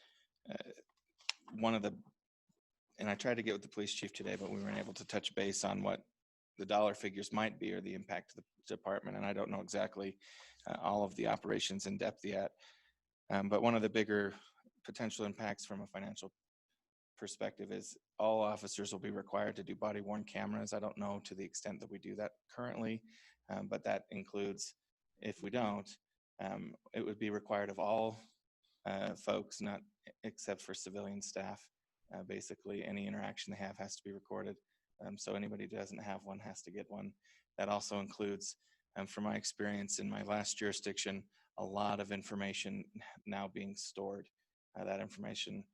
one of the, and I tried to get with the police chief today, but we weren't able to touch base on what the dollar figures might be or the impact to the department. And I don't know exactly all of the operations in depth yet. But one of the bigger potential impacts from a financial perspective is all officers will be required to do body worn cameras. I don't know to the extent that we do that currently, but that includes, if we don't, it would be required of all folks, not except for civilian staff. Basically, any interaction they have has to be recorded. So anybody who doesn't have one has to get one. That also includes, from my experience in my last jurisdiction, a lot of information now being stored. That information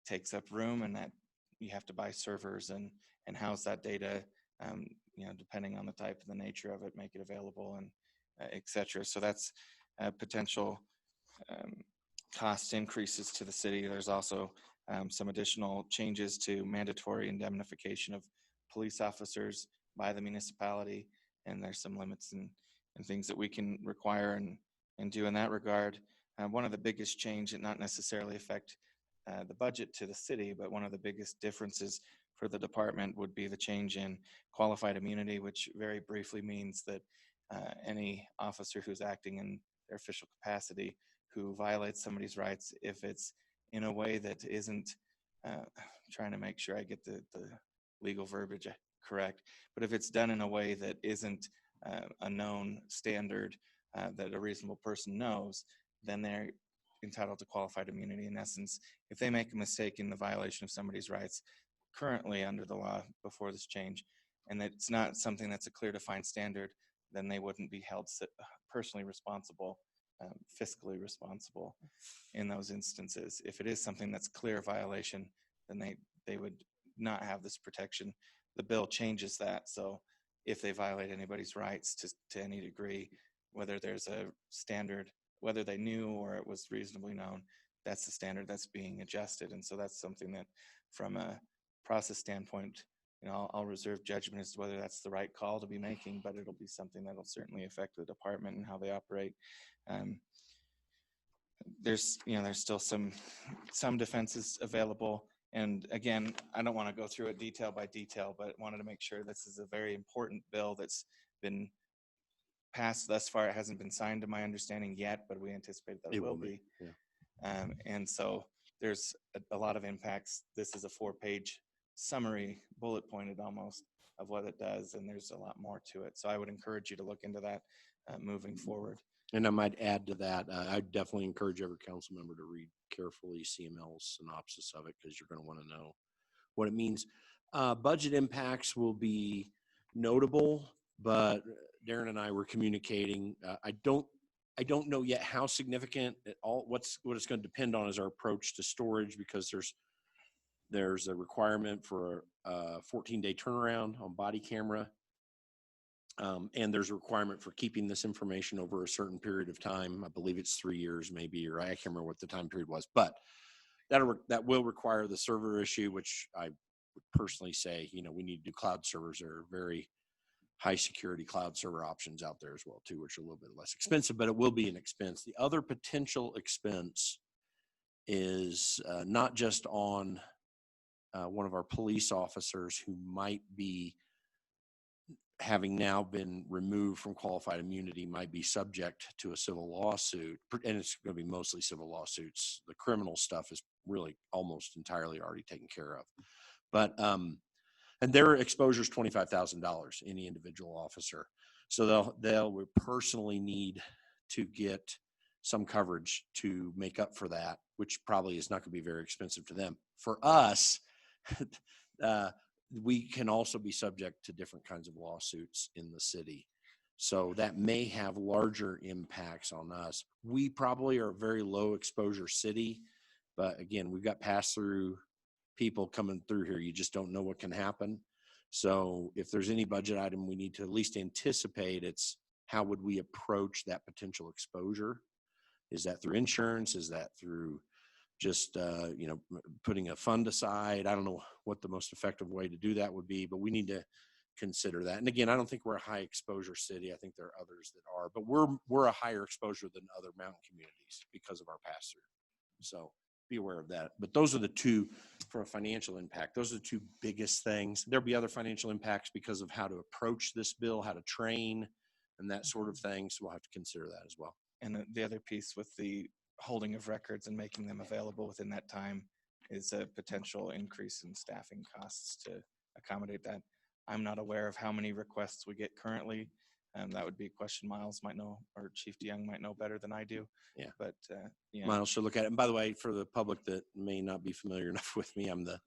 takes up room, and that you have to buy servers and house that data, depending on the type and the nature of it, make it available, and et cetera. So that's potential cost increases to the city. There's also some additional changes to mandatory indemnification of police officers by the municipality, and there's some limits and things that we can require and do in that regard. One of the biggest change, and not necessarily affect the budget to the city, but one of the biggest differences for the department would be the change in qualified immunity, which very briefly means that any officer who's acting in their official capacity who violates somebody's rights, if it's in a way that isn't, trying to make sure I get the legal verbiage correct, but if it's done in a way that isn't a known standard that a reasonable person knows, then they're entitled to qualified immunity. In essence, if they make a mistake in the violation of somebody's rights currently under the law before this change, and it's not something that's a clear defined standard, then they wouldn't be held personally responsible, fiscally responsible in those instances. If it is something that's clear violation, then they would not have this protection. The bill changes that, so if they violate anybody's rights to any degree, whether there's a standard, whether they knew or it was reasonably known, that's the standard that's being adjusted. And so that's something that, from a process standpoint, I'll reserve judgment as to whether that's the right call to be making, but it'll be something that'll certainly affect the department and how they operate. There's still some defenses available. And again, I don't want to go through it detail by detail, but wanted to make sure this is a very important bill that's been passed thus far. It hasn't been signed to my understanding yet, but we anticipate that it will be. Yeah. And so there's a lot of impacts. This is a 4-page summary, bullet pointed almost, of what it does, and there's a lot more to it. So I would encourage you to look into that moving forward. And I might add to that, I definitely encourage every council member to read carefully CML's synopsis of it, because you're going to want to know what it means. Budget impacts will be notable, but Darren and I were communicating. I don't know yet how significant what it's going to depend on is our approach to storage, because there's a requirement for a 14-day turnaround on body camera. And there's a requirement for keeping this information over a certain period of time. I believe it's 3 years maybe, or I can't remember what the time period was, but that will require the server issue, which I would personally say, we need to do cloud servers. There are very high security cloud server options out there as well too, which are a little bit less expensive, but it will be an expense. The other potential expense is not just on one of our police officers who might be, having now been removed from qualified immunity, might be subject to a civil lawsuit, and it's going to be mostly civil lawsuits. The criminal stuff is really almost entirely already taken care of. But and their exposure is $25,000, any individual officer. So they'll personally need to get some coverage to make up for that, which probably is not going to be very expensive to them. For us, we can also be subject to different kinds of lawsuits in the city. So that may have larger impacts on us. We probably are a very low exposure city, but again, we've got pass through people coming through here. You just don't know what can happen. So if there's any budget item we need to at least anticipate, it's how would we approach that potential exposure? Is that through insurance? Is that through just, putting a fund aside? I don't know what the most effective way to do that would be, but we need to consider that. And again, I don't think we're a high exposure city. I think there are others that are, but we're a higher exposure than other mountain communities because of our pass through. So be aware of that. But those are the two, for a financial impact, those are the two biggest things. There'll be other financial impacts because of how to approach this bill, how to train and that sort of thing. So we'll have to consider that as well. And the other piece with the holding of records and making them available within that time is a potential increase in staffing costs to accommodate that. I'm not aware of how many requests we get currently. That would be a question Miles might know, or Chief DeYoung might know better than I do. Yeah. But Miles should look at it. And by the way, for the public that may not be familiar enough with me, I'm the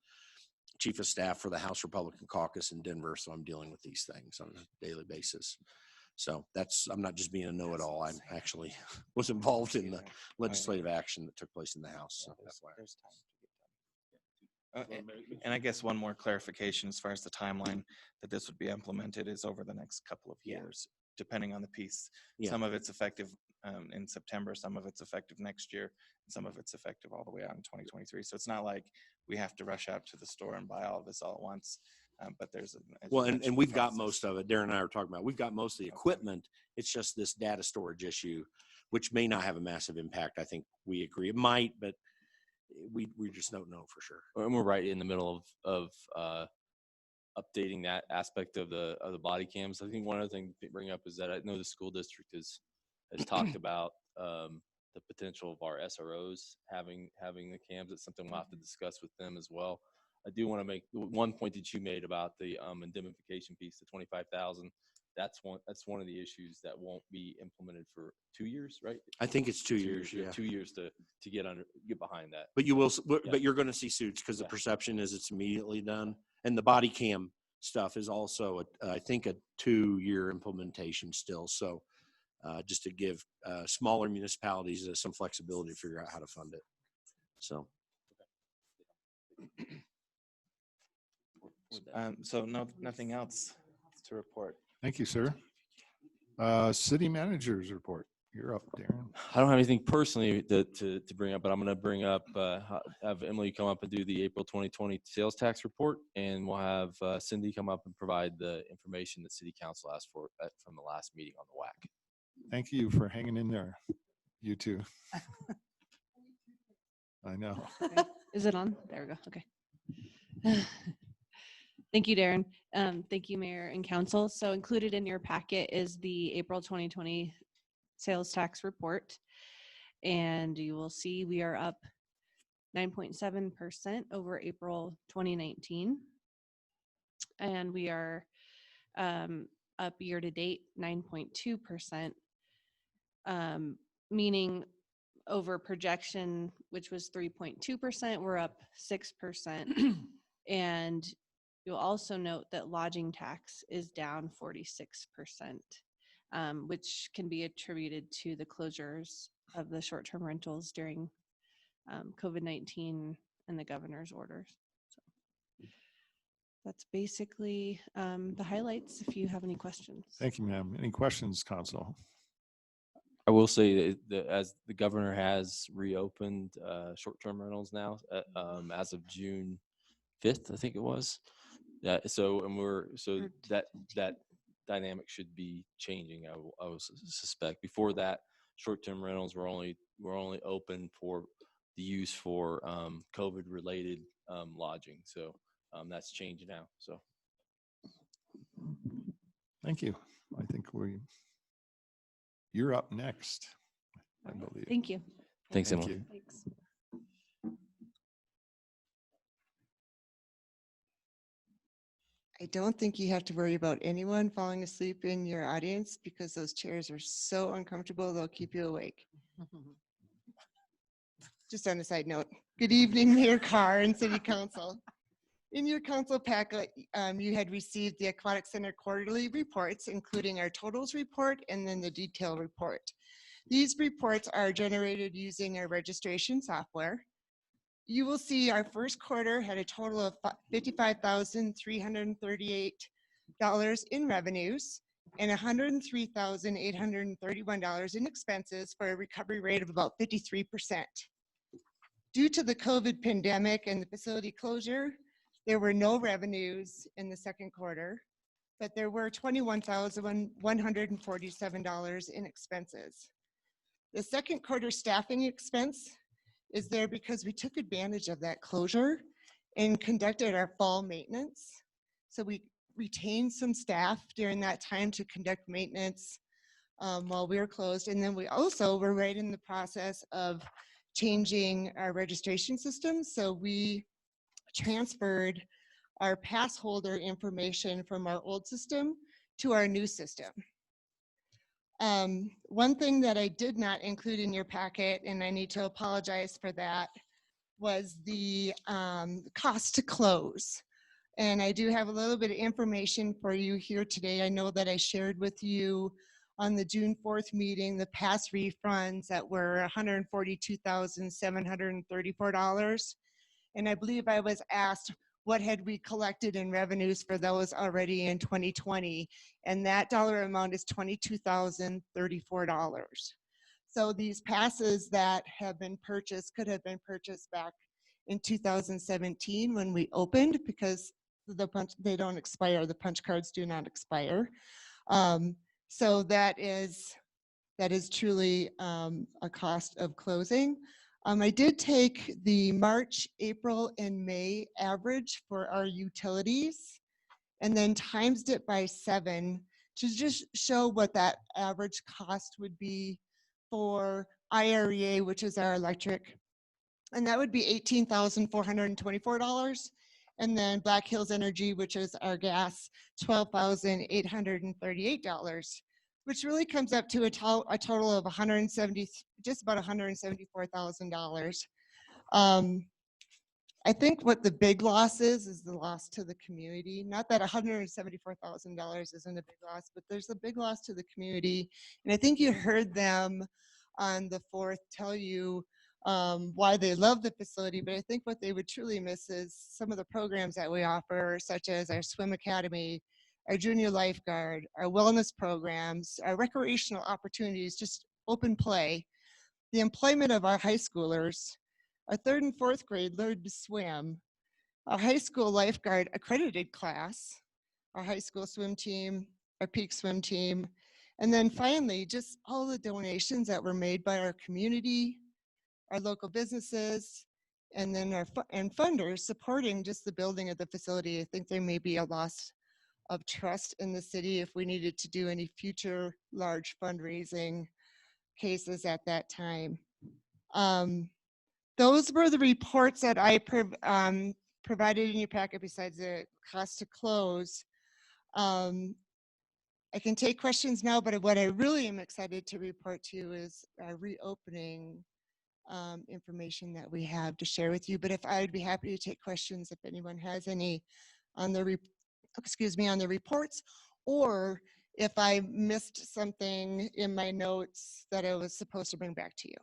Chief of Staff for the House Republican Caucus in Denver. So I'm dealing with these things on a daily basis. So I'm not just being a know-it-all. I actually was involved in the legislative action that took place in the House. So that's why. And I guess one more clarification as far as the timeline that this would be implemented is over the next couple of years, depending on the piece. Yeah. Some of it's effective in September, some of it's effective next year, some of it's effective all the way out in 2023. So it's not like we have to rush out to the store and buy all of this all at once. But there's and we've got most of it. Darren and I were talking about, we've got most of the equipment. It's just this data storage issue, which may not have a massive impact. I think we agree it might, but we just don't know for sure. And we're right in the middle of updating that aspect of the body cams. I think one other thing to bring up is that I know the school district has talked about the potential of our SROs having the cams. It's something we'll have to discuss with them as well. I do want to make one point that you made about the indemnification piece, the 25,000. That's one of the issues that won't be implemented for 2 years, right? I think it's 2 years. Yeah, 2 years to get behind that. But you will, but you're going to see suits because the perception is it's immediately done, and the body cam stuff is also I think a 2-year implementation still. So just to give smaller municipalities some flexibility to figure out how to fund it. So. So nothing else to report. Thank you, sir. City managers report. You're up, Darren. I don't have anything personally to bring up, but I'm going to bring up, have Emily come up and do the April 2020 sales tax report, and we'll have Cindy come up and provide the information that City Council asked for from the last meeting on the WAC. Thank you for hanging in there, you two. I know. Is it on? There we go. Okay. Thank you, Darren. Thank you, Mayor and Council. So included in your packet is the April 2020 sales tax report. And you will see we are up 9.7% over April 2019. And we are up year to date 9.2%, meaning over projection, which was 3.2%, we're up 6%. And you'll also note that lodging tax is down 46%, which can be attributed to the closures of the short-term rentals during COVID-19 and the governor's orders. So that's basically the highlights if you have any questions. Thank you, ma'am. Any questions, Council? I will say that as the governor has reopened short-term rentals now as of June 5th, I think it was. That dynamic should be changing. I would suspect. Before that, short-term rentals were only open for the use for COVID-related lodging. So that's changed now. So thank you. I think you're up next, I believe. Thank you. Thanks, Thank Emily. you. Thanks. I don't think you have to worry about anyone falling asleep in your audience because those chairs are so uncomfortable, they'll keep you awake. Just on a side note, good evening, Mayor Carr and City Council. In your council packet, you had received the Aquatic Center quarterly reports, including our totals report and then the detail report. These reports are generated using our registration software. You will see our first quarter had a total of $55,338 in revenues and $103,831 in expenses for a recovery rate of about 53%. Due to the COVID pandemic and the facility closure, there were no revenues in the second quarter, but there were $21,147 in expenses. The second quarter staffing expense is there because we took advantage of that closure and conducted our fall maintenance. So we retained some staff during that time to conduct maintenance while we were closed. And then we also were right in the process of changing our registration system. So we transferred our pass holder information from our old system to our new system. One thing that I did not include in your packet, and I need to apologize for that, was the cost to close. And I do have a little bit of information for you here today. I know that I shared with you on the June 4th meeting the past refunds that were $142,734. And I believe I was asked, what had we collected in revenues for those already in 2020? And that dollar amount is $22,034. So these passes that have been purchased could have been purchased back in 2017 when we opened, because they don't expire. The punch cards do not expire. So that is truly a cost of closing. I did take the March, April, and May average for our utilities and then times it by 7 to just show what that average cost would be for IREA, which is our electric. And that would be $18,424. And then Black Hills Energy, which is our gas, $12,838, which really comes up to a total of just about $174,000. I think what the big loss is the loss to the community. Not that $174,000 isn't a big loss, but there's a big loss to the community. And I think you heard them on the 4th tell you why they love the facility, but I think what they would truly miss is some of the programs that we offer, such as our swim academy, our junior lifeguard, our wellness programs, our recreational opportunities, just open play, the employment of our high schoolers. Our 3rd and 4th grade learned to swim, our high school lifeguard accredited class, our high school swim team, our peak swim team, and then finally, just all the donations that were made by our community, our local businesses, and then our funders supporting just the building of the facility. I think there may be a loss of trust in the city if we needed to do any future large fundraising cases at that time. Those were the reports that I provided in your packet besides the cost to close. I can take questions now, but what I really am excited to report to you is our reopening information that we have to share with you. But if I would be happy to take questions if anyone has any on the on the reports, or if I missed something in my notes that I was supposed to bring back to you.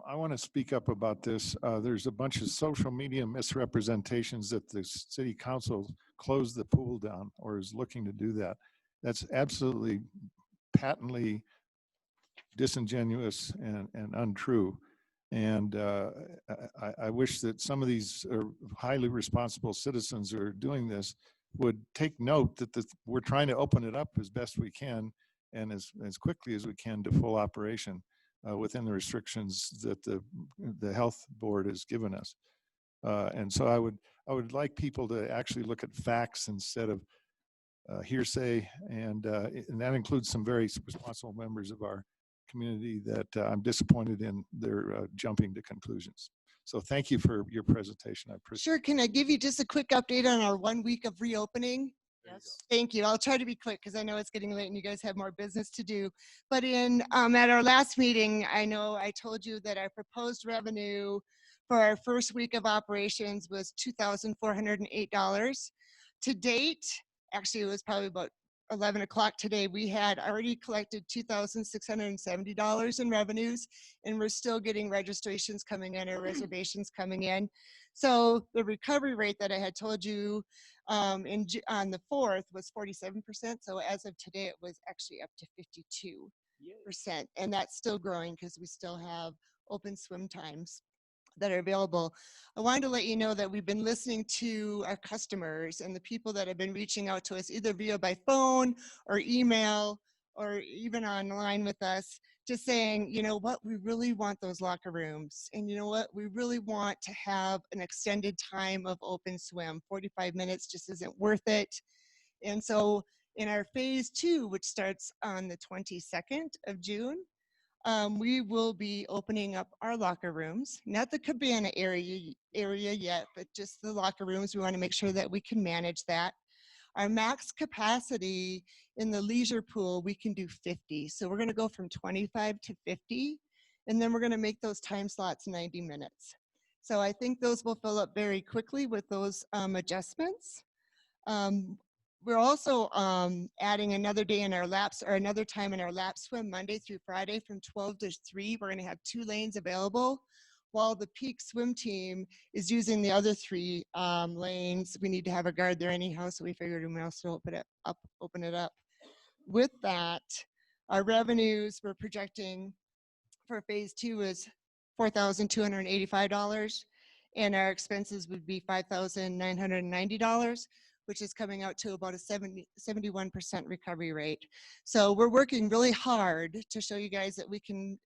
I want to speak up about this. There's a bunch of social media misrepresentations that the city council closed the pool down or is looking to do that. That's absolutely patently disingenuous and untrue. And I wish that some of these highly responsible citizens who are doing this would take note that we're trying to open it up as best we can and as quickly as we can to full operation within the restrictions that the health board has given us. And so I would like people to actually look at facts instead of hearsay, and that includes some very responsible members of our community that I'm disappointed in their jumping to conclusions. So thank you for your presentation. I appreciate it. Sure, can I give you just a quick update on our 1 week of reopening? Yes. Thank you. I'll try to be quick because I know it's getting late and you guys have more business to do. But at our last meeting, I know I told you that our proposed revenue for our first week of operations was $2,408. To date, actually, it was probably about 11 o'clock today, we had already collected $2,670 in revenues, and we're still getting registrations coming in or reservations coming in. So the recovery rate that I had told you on the 4th was 47%. So as of today, it was actually up to 52%. And that's still growing because we still have open swim times that are available. I wanted to let you know that we've been listening to our customers and the people that have been reaching out to us either via by phone or email or even online with us, just saying, you know what, we really want those locker rooms. And you know what, we really want to have an extended time of open swim. 45 minutes just isn't worth it. And so in our phase 2, which starts on the 22nd of June, we will be opening up our locker rooms, not the cabana area yet, but just the locker rooms. We want to make sure that we can manage that. Our max capacity in the leisure pool, we can do 50. So we're going to go from 25 to 50, and then we're going to make those time slots 90 minutes. So I think those will fill up very quickly with those adjustments. We're also adding another day in our laps, or another time in our lap swim, Monday through Friday from 12 to 3. We're going to have 2 lanes available, while the peak swim team is using the other 3 lanes. We need to have a guard there anyhow, so we figured we might also open it up. With that, our revenues we're projecting for phase 2 is $4,285, and our expenses would be $5,990. which is coming out to about a 71% recovery rate. So we're working really hard to show you guys that we can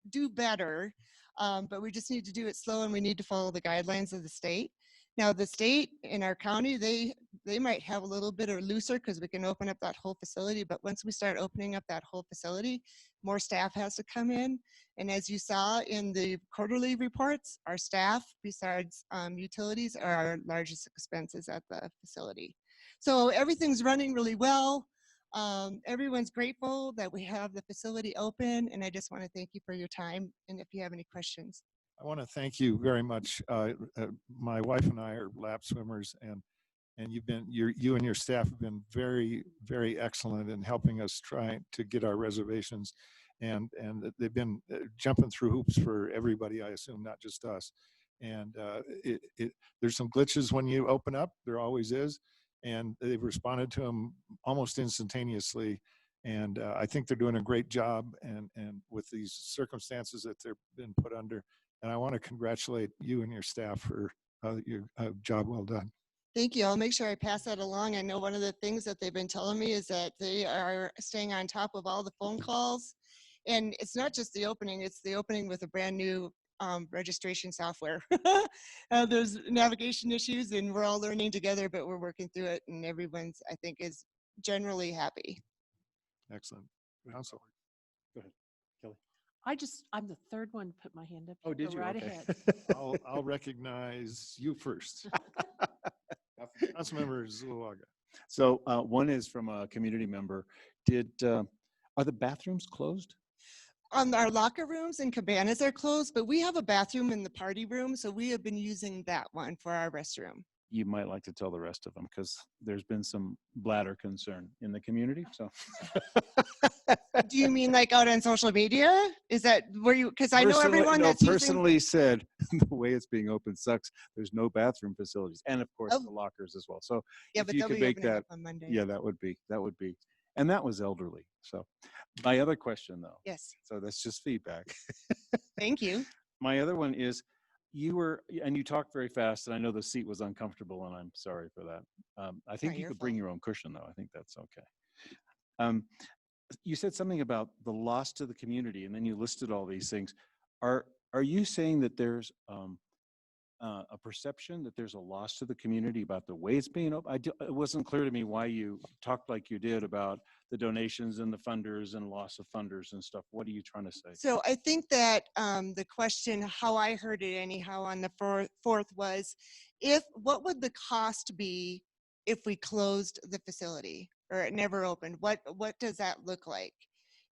do better, but we just need to do it slow, and we need to follow the guidelines of the state. Now the state in our county, they might have a little bit or looser because we can open up that whole facility, but once we start opening up that whole facility, more staff has to come in. And as you saw in the quarterly reports, our staff, besides utilities, are our largest expenses at the facility. So everything's running really well. Everyone's grateful that we have the facility open, and I just want to thank you for your time, and if you have any questions. I want to thank you very much. My wife and I are lap swimmers, and you and your staff have been very, very excellent in helping us try to get our reservations, and they've been jumping through hoops for everybody, I assume, not just us. And there's some glitches when you open up, there always is, and they've responded to them almost instantaneously. And I think they're doing a great job, and with these circumstances that they've been put under. And I want to congratulate you and your staff for your job well done. Thank you. I'll make sure I pass that along. I know one of the things that they've been telling me is that they are staying on top of all the phone calls. And it's not just the opening, it's the opening with a brand new registration software. There's navigation issues, and we're all learning together, but we're working through it, and everyone's, I think, is generally happy. Excellent. Council. Go ahead, Kelly. I'm the third one to put my hand up. Oh, Go did you? right Okay. ahead. I'll recognize you first. Councilmember Zuluaga. So one is from a community member. Are the bathrooms closed? Our locker rooms and cabanas are closed, but we have a bathroom in the party room, so we have been using that one for our restroom. You might like to tell the rest of them, because there's been some bladder concern in the community. So Do you mean like out on social media? Is that where you, because I know everyone that's using. personally said the way it's being open sucks. There's no bathroom facilities, and of course the lockers as well. So Yeah, if but you they'll could be make opening that, up on Monday. yeah, that would be, and that was elderly. So my other question though. Yes. So that's just feedback. Thank you. My other one is, you talked very fast, and I know the seat was uncomfortable, and I'm sorry for that. I think not you your could bring your own cushion though. I think that's okay. You said something about the loss to the community, and then you listed all these things. Are you saying that there's a perception that there's a loss to the community about the way it's being open? It wasn't clear to me why you talked like you did about the donations and the funders and loss of funders and stuff. What are you trying to say? So I think that the question, how I heard it anyhow on the 4th was, what would the cost be if we closed the facility or it never opened? What does that look like?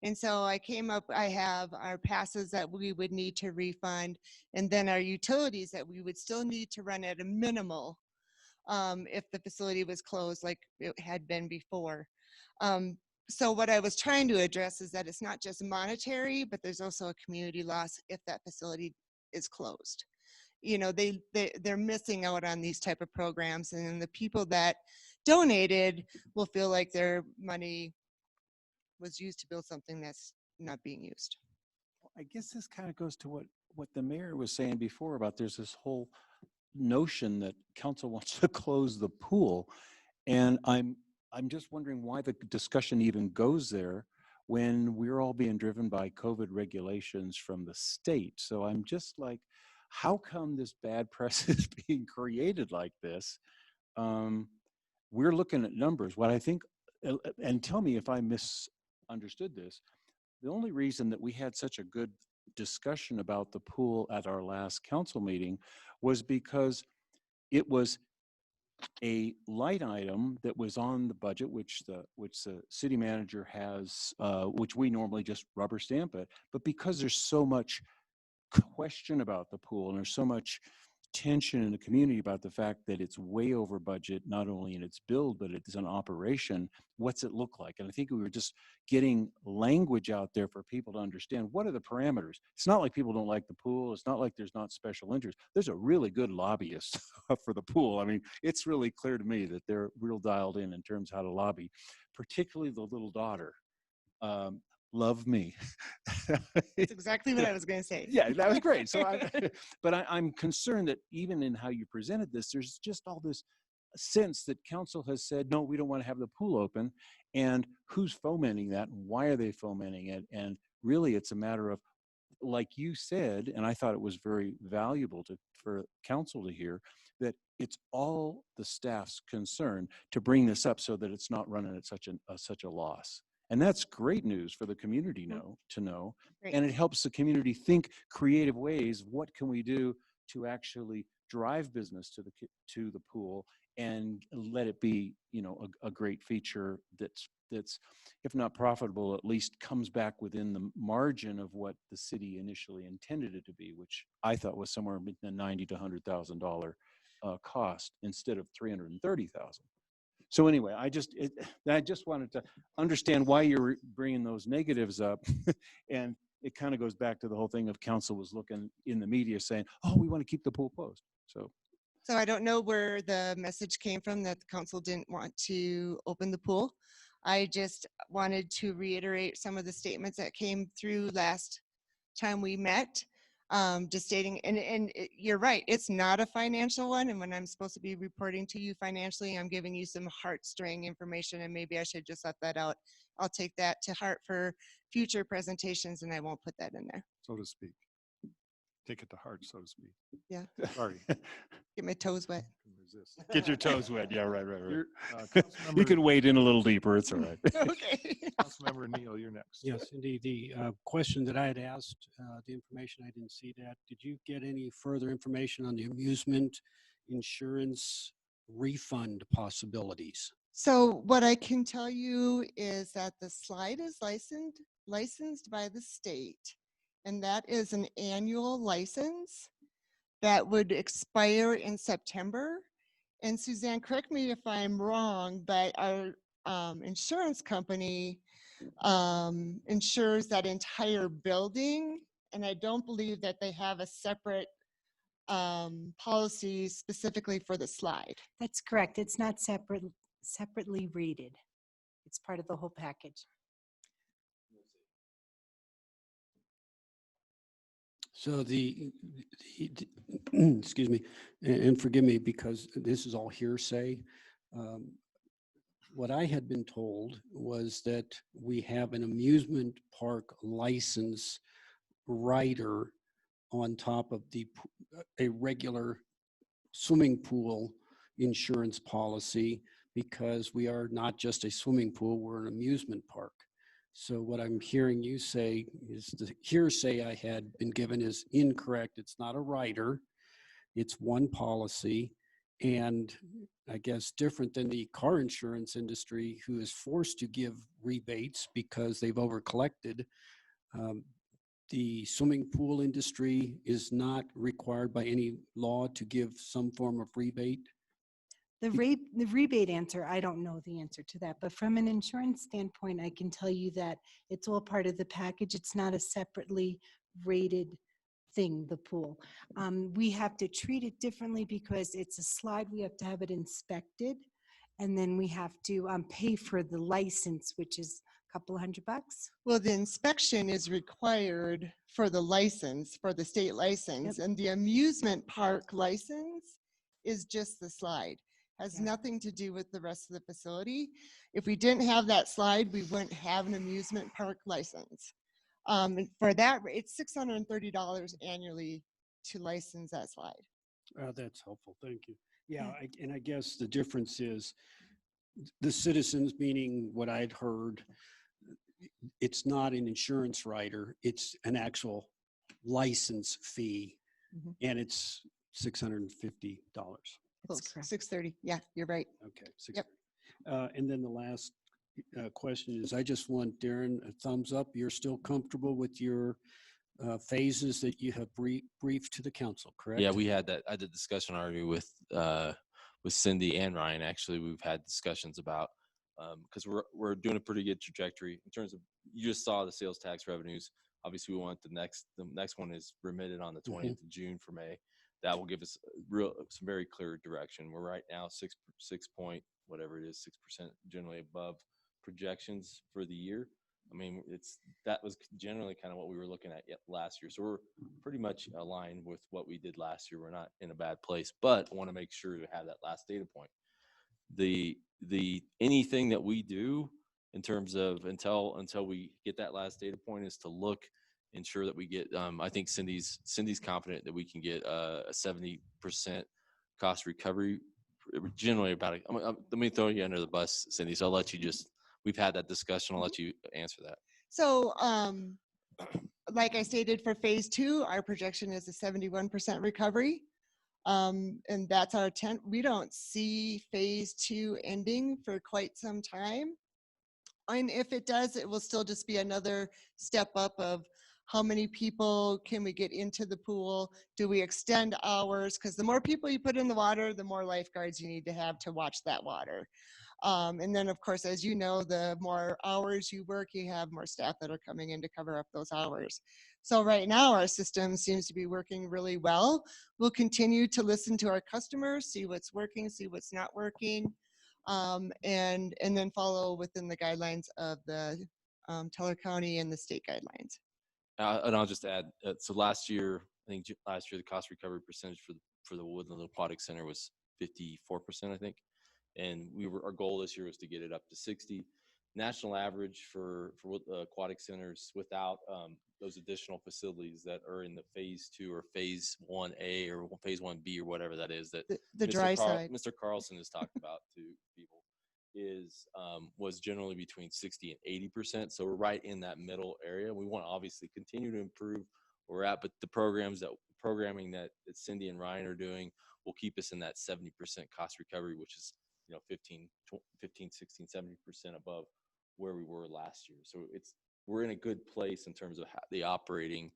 And so I came up, I have our passes that we would need to refund, and then our utilities that we would still need to run at a minimal if the facility was closed like it had been before. So what I was trying to address is that it's not just monetary, but there's also a community loss if that facility is closed. You know, they're missing out on these type of programs, and the people that donated will feel like their money was used to build something that's not being used. I guess this kind of goes to what the mayor was saying before about there's this whole notion that council wants to close the pool. And I'm just wondering why the discussion even goes there when we're all being driven by COVID regulations from the state. So I'm just like, how come this bad press is being created like this? We're looking at numbers. What I think, and tell me if I misunderstood this, the only reason that we had such a good discussion about the pool at our last council meeting was because it was a light item that was on the budget, which the city manager has, which we normally just rubber stamp it. But because there's so much question about the pool and there's so much tension in the community about the fact that it's way over budget, not only in its build, but it's an operation, what's it look like? And I think we were just getting language out there for people to understand what are the parameters. It's not like people don't like the pool. It's not like there's not special interest. There's a really good lobbyist for the pool. I mean, it's really clear to me that they're real dialed in terms of how to lobby, particularly the little daughter. Love me. That's exactly what I was going to say. Yeah, that was great. So, I'm concerned that even in how you presented this, there's just all this sense that council has said, no, we don't want to have the pool open. And who's fomenting that? And why are they fomenting it? And really, it's a matter of, like you said, and I thought it was very valuable for council to hear, that it's all the staff's concern to bring this up so that it's not running at such a loss. And that's great news for the community to know. Great. And it helps the community think creative ways. What can we do to actually drive business to the pool and let it be, a great feature that's if not profitable, at least comes back within the margin of what the city initially intended it to be, which I thought was somewhere in the $90,000 to $100,000 cost instead of $330,000. So anyway, I just wanted to understand why you're bringing those negatives up. And it kind of goes back to the whole thing of council was looking in the media saying, oh, we want to keep the pool closed. So I don't know where the message came from that the council didn't want to open the pool. I just wanted to reiterate some of the statements that came through last time we met. Just stating, and you're right, it's not a financial one. And when I'm supposed to be reporting to you financially, I'm giving you some heartstring information, and maybe I should just let that out. I'll take that to heart for future presentations, and I won't put that in there. So to speak. Take it to heart, so to speak. Yeah. Sorry. Get my toes wet. get your toes wet. Yeah, right. You Councilmember- can wade in a little deeper. It's all right. Okay. Councilmember Neal, you're next. Yes, indeed. The question that I had asked, the information, I didn't see that. Did you get any further information on the amusement insurance refund possibilities? So what I can tell you is that the slide is licensed by the state, and that is an annual license that would expire in September. And Suzanne, correct me if I'm wrong, but our insurance company insures that entire building, and I don't believe that they have a separate policy specifically for the slide. That's correct. It's not separately rated. It's part of the whole package. So excuse me, and forgive me because this is all hearsay. What I had been told was that we have an amusement park license rider on top of a regular swimming pool insurance policy, because we are not just a swimming pool, we're an amusement park. So what I'm hearing you say is the hearsay I had been given is incorrect. It's not a rider. It's one policy. And I guess different than the car insurance industry, who is forced to give rebates because they've overcollected. Um, the swimming pool industry is not required by any law to give some form of rebate. The rebate answer, I don't know the answer to that, but from an insurance standpoint, I can tell you that it's all part of the package. It's not a separately rated thing, the pool. We have to treat it differently because it's a slide. We have to have it inspected. And then we have to pay for the license, which is a couple $100. Well, the inspection is required for the license, for the state license, and the amusement park license is just the slide. Has nothing to do with the rest of the facility. If we didn't have that slide, we wouldn't have an amusement park license. And for that, it's $630 annually to license that slide. That's helpful. Thank you. Yeah, and I guess the difference is the citizens, meaning what I'd heard, it's not an insurance rider, it's an actual license fee, and it's $650. Close, 630. Yeah, you're right. Okay. Yep. And then the last question is, I just want Darren a thumbs up. You're still comfortable with your phases that you have briefed to the council, correct? Yeah, we had that. I did discussion already with Cindy and Ryan. Actually, we've had discussions about because we're doing a pretty good trajectory in terms of, you just saw the sales tax revenues. Obviously, we want the next one is remitted on the 20th of June for May. That will give us some very clear direction. We're right now 6 point whatever it is, 6% generally above projections for the year. I mean, that was generally kind of what we were looking at last year. So we're pretty much aligned with what we did last year. We're not in a bad place, but I want to make sure to have that last data point. The anything that we do in terms of until we get that last data point is to look, ensure that we get. I think Cindy's confident that we can get a 70% cost recovery. Generally, about let me throw you under the bus, Cindy. So I'll let you we've had that discussion. I'll let you answer that. So, like I stated, for phase 2, our projection is a 71% recovery. And that's our intent. We don't see phase 2 ending for quite some time. And if it does, it will still just be another step up of how many people can we get into the pool? Do we extend hours? Because the more people you put in the water, the more lifeguards you need to have to watch that water. And then, of course, as you know, the more hours you work, you have more staff that are coming in to cover up those hours. So right now, our system seems to be working really well. We'll continue to listen to our customers, see what's working, see what's not working, and then follow within the guidelines of the Teller County and the state guidelines. And I'll just add, so last year, I think last year the cost recovery percentage for the Woodland Aquatic Center was 54%, I think. And our goal this year was to get it up to 60. National average for aquatic centers without those additional facilities that are in the phase 2 or phase 1A or phase 1B or whatever that is that the dry side. Mr. Carlson has talked about to people was generally between 60 and 80%. So we're right in that middle area. We want to obviously continue to improve where we're at, but the programming that Cindy and Ryan are doing will keep us in that 70% cost recovery, which is 15, 16, 70% above where we were last year. So we're in a good place in terms of the operating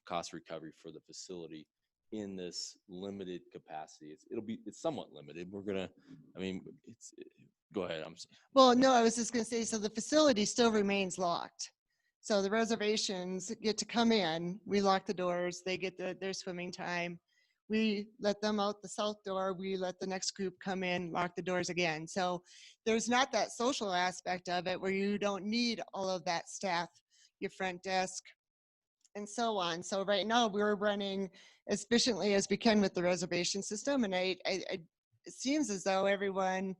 cost recovery for the facility in this limited capacity. It's somewhat limited. Go ahead. Well, no, I was just going to say, so the facility still remains locked. So the reservations get to come in, we lock the doors, they get their swimming time. We let them out the south door, we let the next group come in, lock the doors again. So there's not that social aspect of it where you don't need all of that staff, your front desk, and so on. So right now we're running as efficiently as we can with the reservation system. And it seems as though everyone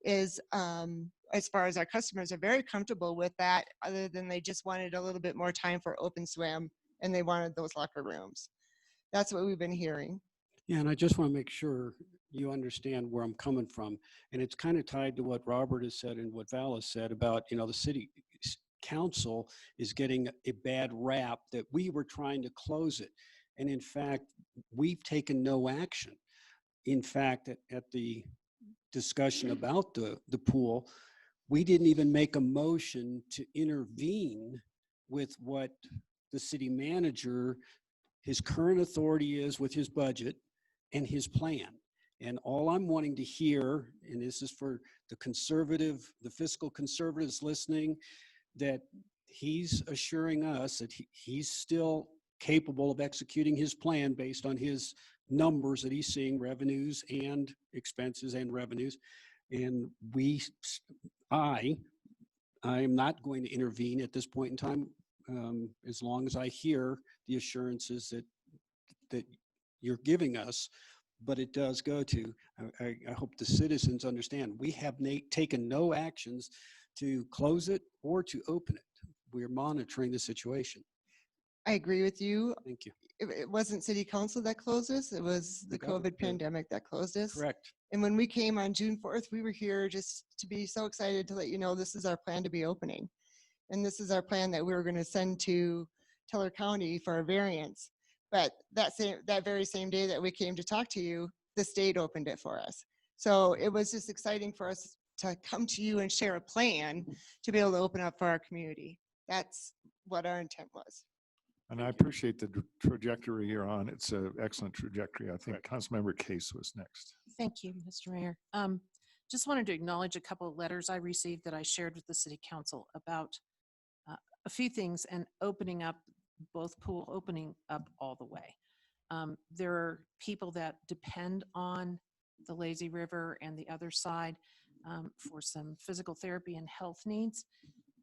is, as far as our customers, are very comfortable with that, other than they just wanted a little bit more time for open swim and they wanted those locker rooms. That's what we've been hearing. Yeah, and I just want to make sure you understand where I'm coming from. And it's kind of tied to what Robert has said and what Val has said about, the city council is getting a bad rap that we were trying to close it. And in fact, we've taken no action. in fact, at the discussion about the pool, we didn't even make a motion to intervene with what the city manager, his current authority is with his budget and his plan. And all I'm wanting to hear, and this is for the fiscal conservatives listening, that he's assuring us that he's still capable of executing his plan based on his numbers that he's seeing, revenues and expenses and revenues. And I am not going to intervene at this point in time, as long as I hear the assurances that you're giving us. But it does go to, I hope the citizens understand, we have taken no actions to close it or to open it. We're monitoring the situation. I agree with you. Thank you. It wasn't city council that closed us. It was the COVID pandemic that closed us. Correct. And when we came on June 4th, we were here just to be so excited to let you know this is our plan to be opening. And this is our plan that we were going to send to Teller County for a variance. But that very same day that we came to talk to you, the state opened it for us. So it was just exciting for us to come to you and share a plan to be able to open up for our community. That's what our intent was. And I appreciate the trajectory you're on. It's an excellent trajectory. I think Councilmember Case was next. Thank you, Mr. Mayor. Just wanted to acknowledge a couple of letters I received that I shared with the city council about a few things and opening up opening up all the way. There are people that depend on the lazy river and the other side for some physical therapy and health needs.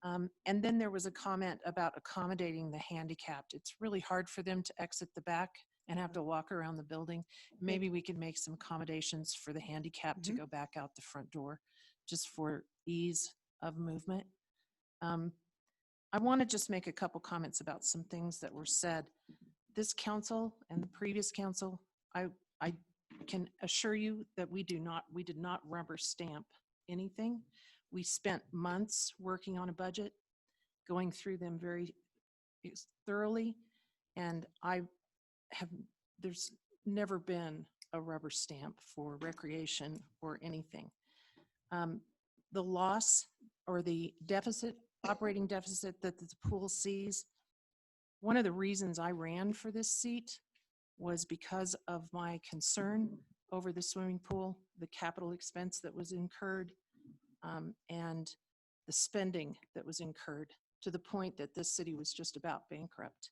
And then there was a comment about accommodating the handicapped. It's really hard for them to exit the back and have to walk around the building. Maybe we could make some accommodations for the handicapped to go back out the front door just for ease of movement. I want to just make a couple comments about some things that were said. This council and the previous council, I can assure you that we did not rubber stamp anything. We spent months working on a budget, going through them very thoroughly, and there's never been a rubber stamp for recreation or anything. The loss or the operating deficit that the pool sees, one of the reasons I ran for this seat was because of my concern over the swimming pool, the capital expense that was incurred, and the spending that was incurred to the point that this city was just about bankrupt.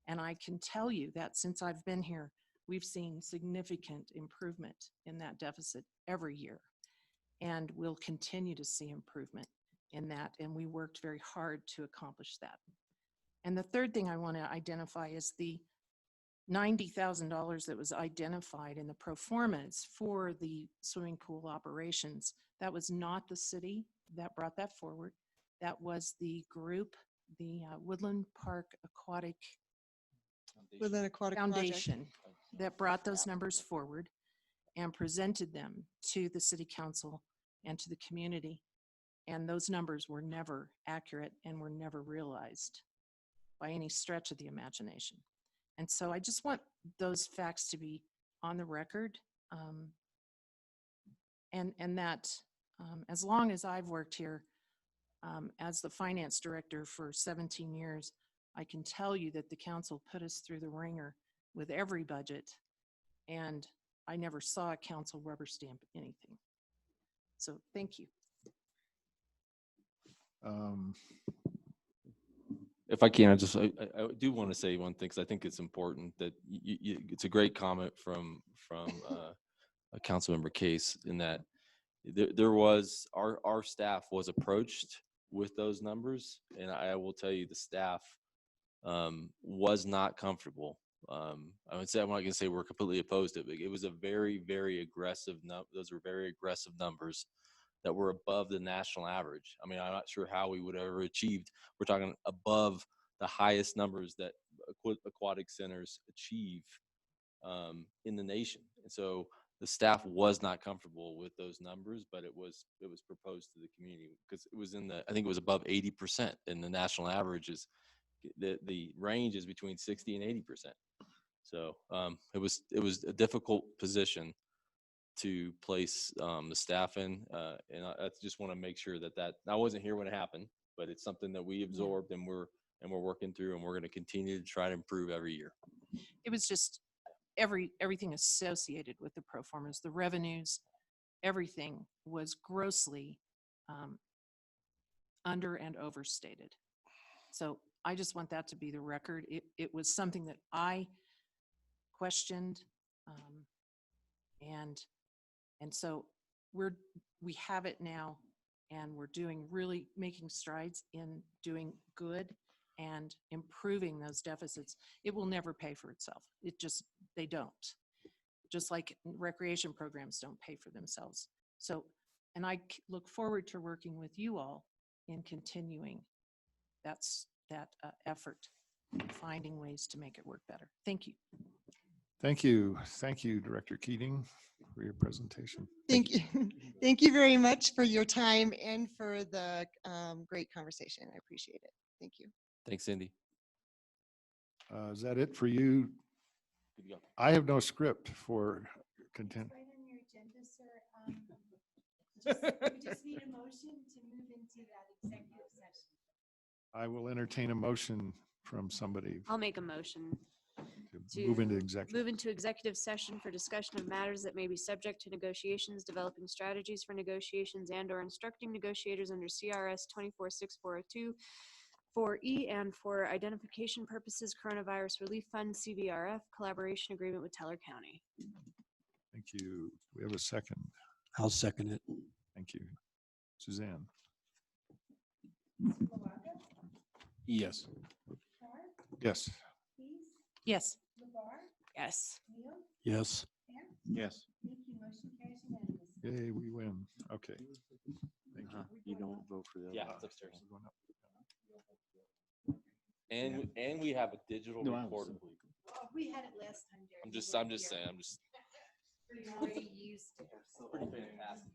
And I can tell you that since I've been here, we've seen significant improvement in that deficit every year. And we'll continue to see improvement in that. And we worked very hard to accomplish that. And the third thing I want to identify is the $90,000 that was identified in the pro formas for the swimming pool operations. That was not the city that brought that forward. That was the group, the Woodland Park Aquatic Foundation that brought those numbers forward and presented them to the city council and to the community. And those numbers were never accurate and were never realized by any stretch of the imagination. And so I just want those facts to be on the record. And that as long as I've worked here as the finance director for 17 years, I can tell you that the council put us through the ringer with every budget, and I never saw a council rubber stamp anything. So thank you. If I can, I do want to say one thing, because I think it's important that it's a great comment from a council member Case, in that there was our staff was approached with those numbers, and I will tell you the staff was not comfortable. I would say, I'm not going to say we're completely opposed to it, but it was a very, very aggressive. Those were very aggressive numbers that were above the national average. I mean, I'm not sure how we would have ever achieved. We're talking above the highest numbers that aquatic centers achieve in the nation. And so the staff was not comfortable with those numbers, but it was proposed to the community because it was I think it was above 80%, and the national average is the range is between 60 and 80%. So it was a difficult position to place the staff in. And I just want to make sure that I wasn't here when it happened, but it's something that we absorbed and we're working through, and we're going to continue to try to improve every year. It was just everything associated with the pro formas, the revenues, everything was grossly under and overstated. So I just want that to be the record. It was something that I questioned, and so we have it now, and we're really making strides in doing good and improving those deficits. It will never pay for itself. They don't. Just like recreation programs don't pay for themselves. So, and I look forward to working with you all in continuing that effort, finding ways to make it work better. Thank you. Thank you. Thank you, Director Keating, for your presentation. Thank you. Thank you very much for your time and for the great conversation. I appreciate it. Thank you. Thanks, Cindy. Is that it for you? Good to go. I have no script for content. Right on your agenda, sir. We just need a motion to move into that executive session. I will entertain a motion from somebody I'll make a motion to move into executive. move into executive session for discussion of matters that may be subject to negotiations, developing strategies for negotiations, and/or instructing negotiators under CRS 246402 4E, and for identification purposes, Coronavirus Relief Fund, CVRF, collaboration agreement with Teller County. Thank you. We have a second. I'll second it. Thank you. Suzanne. Yes. Yes. Yes. Yes. Yes. Yes. Yay, we win. Okay. Thank you. You don't vote for that. Yeah, it's upstairs. We're going up. And we have a digital recorder. We had it last time. Derek. I'm just saying, We already used it. pretty fantastic.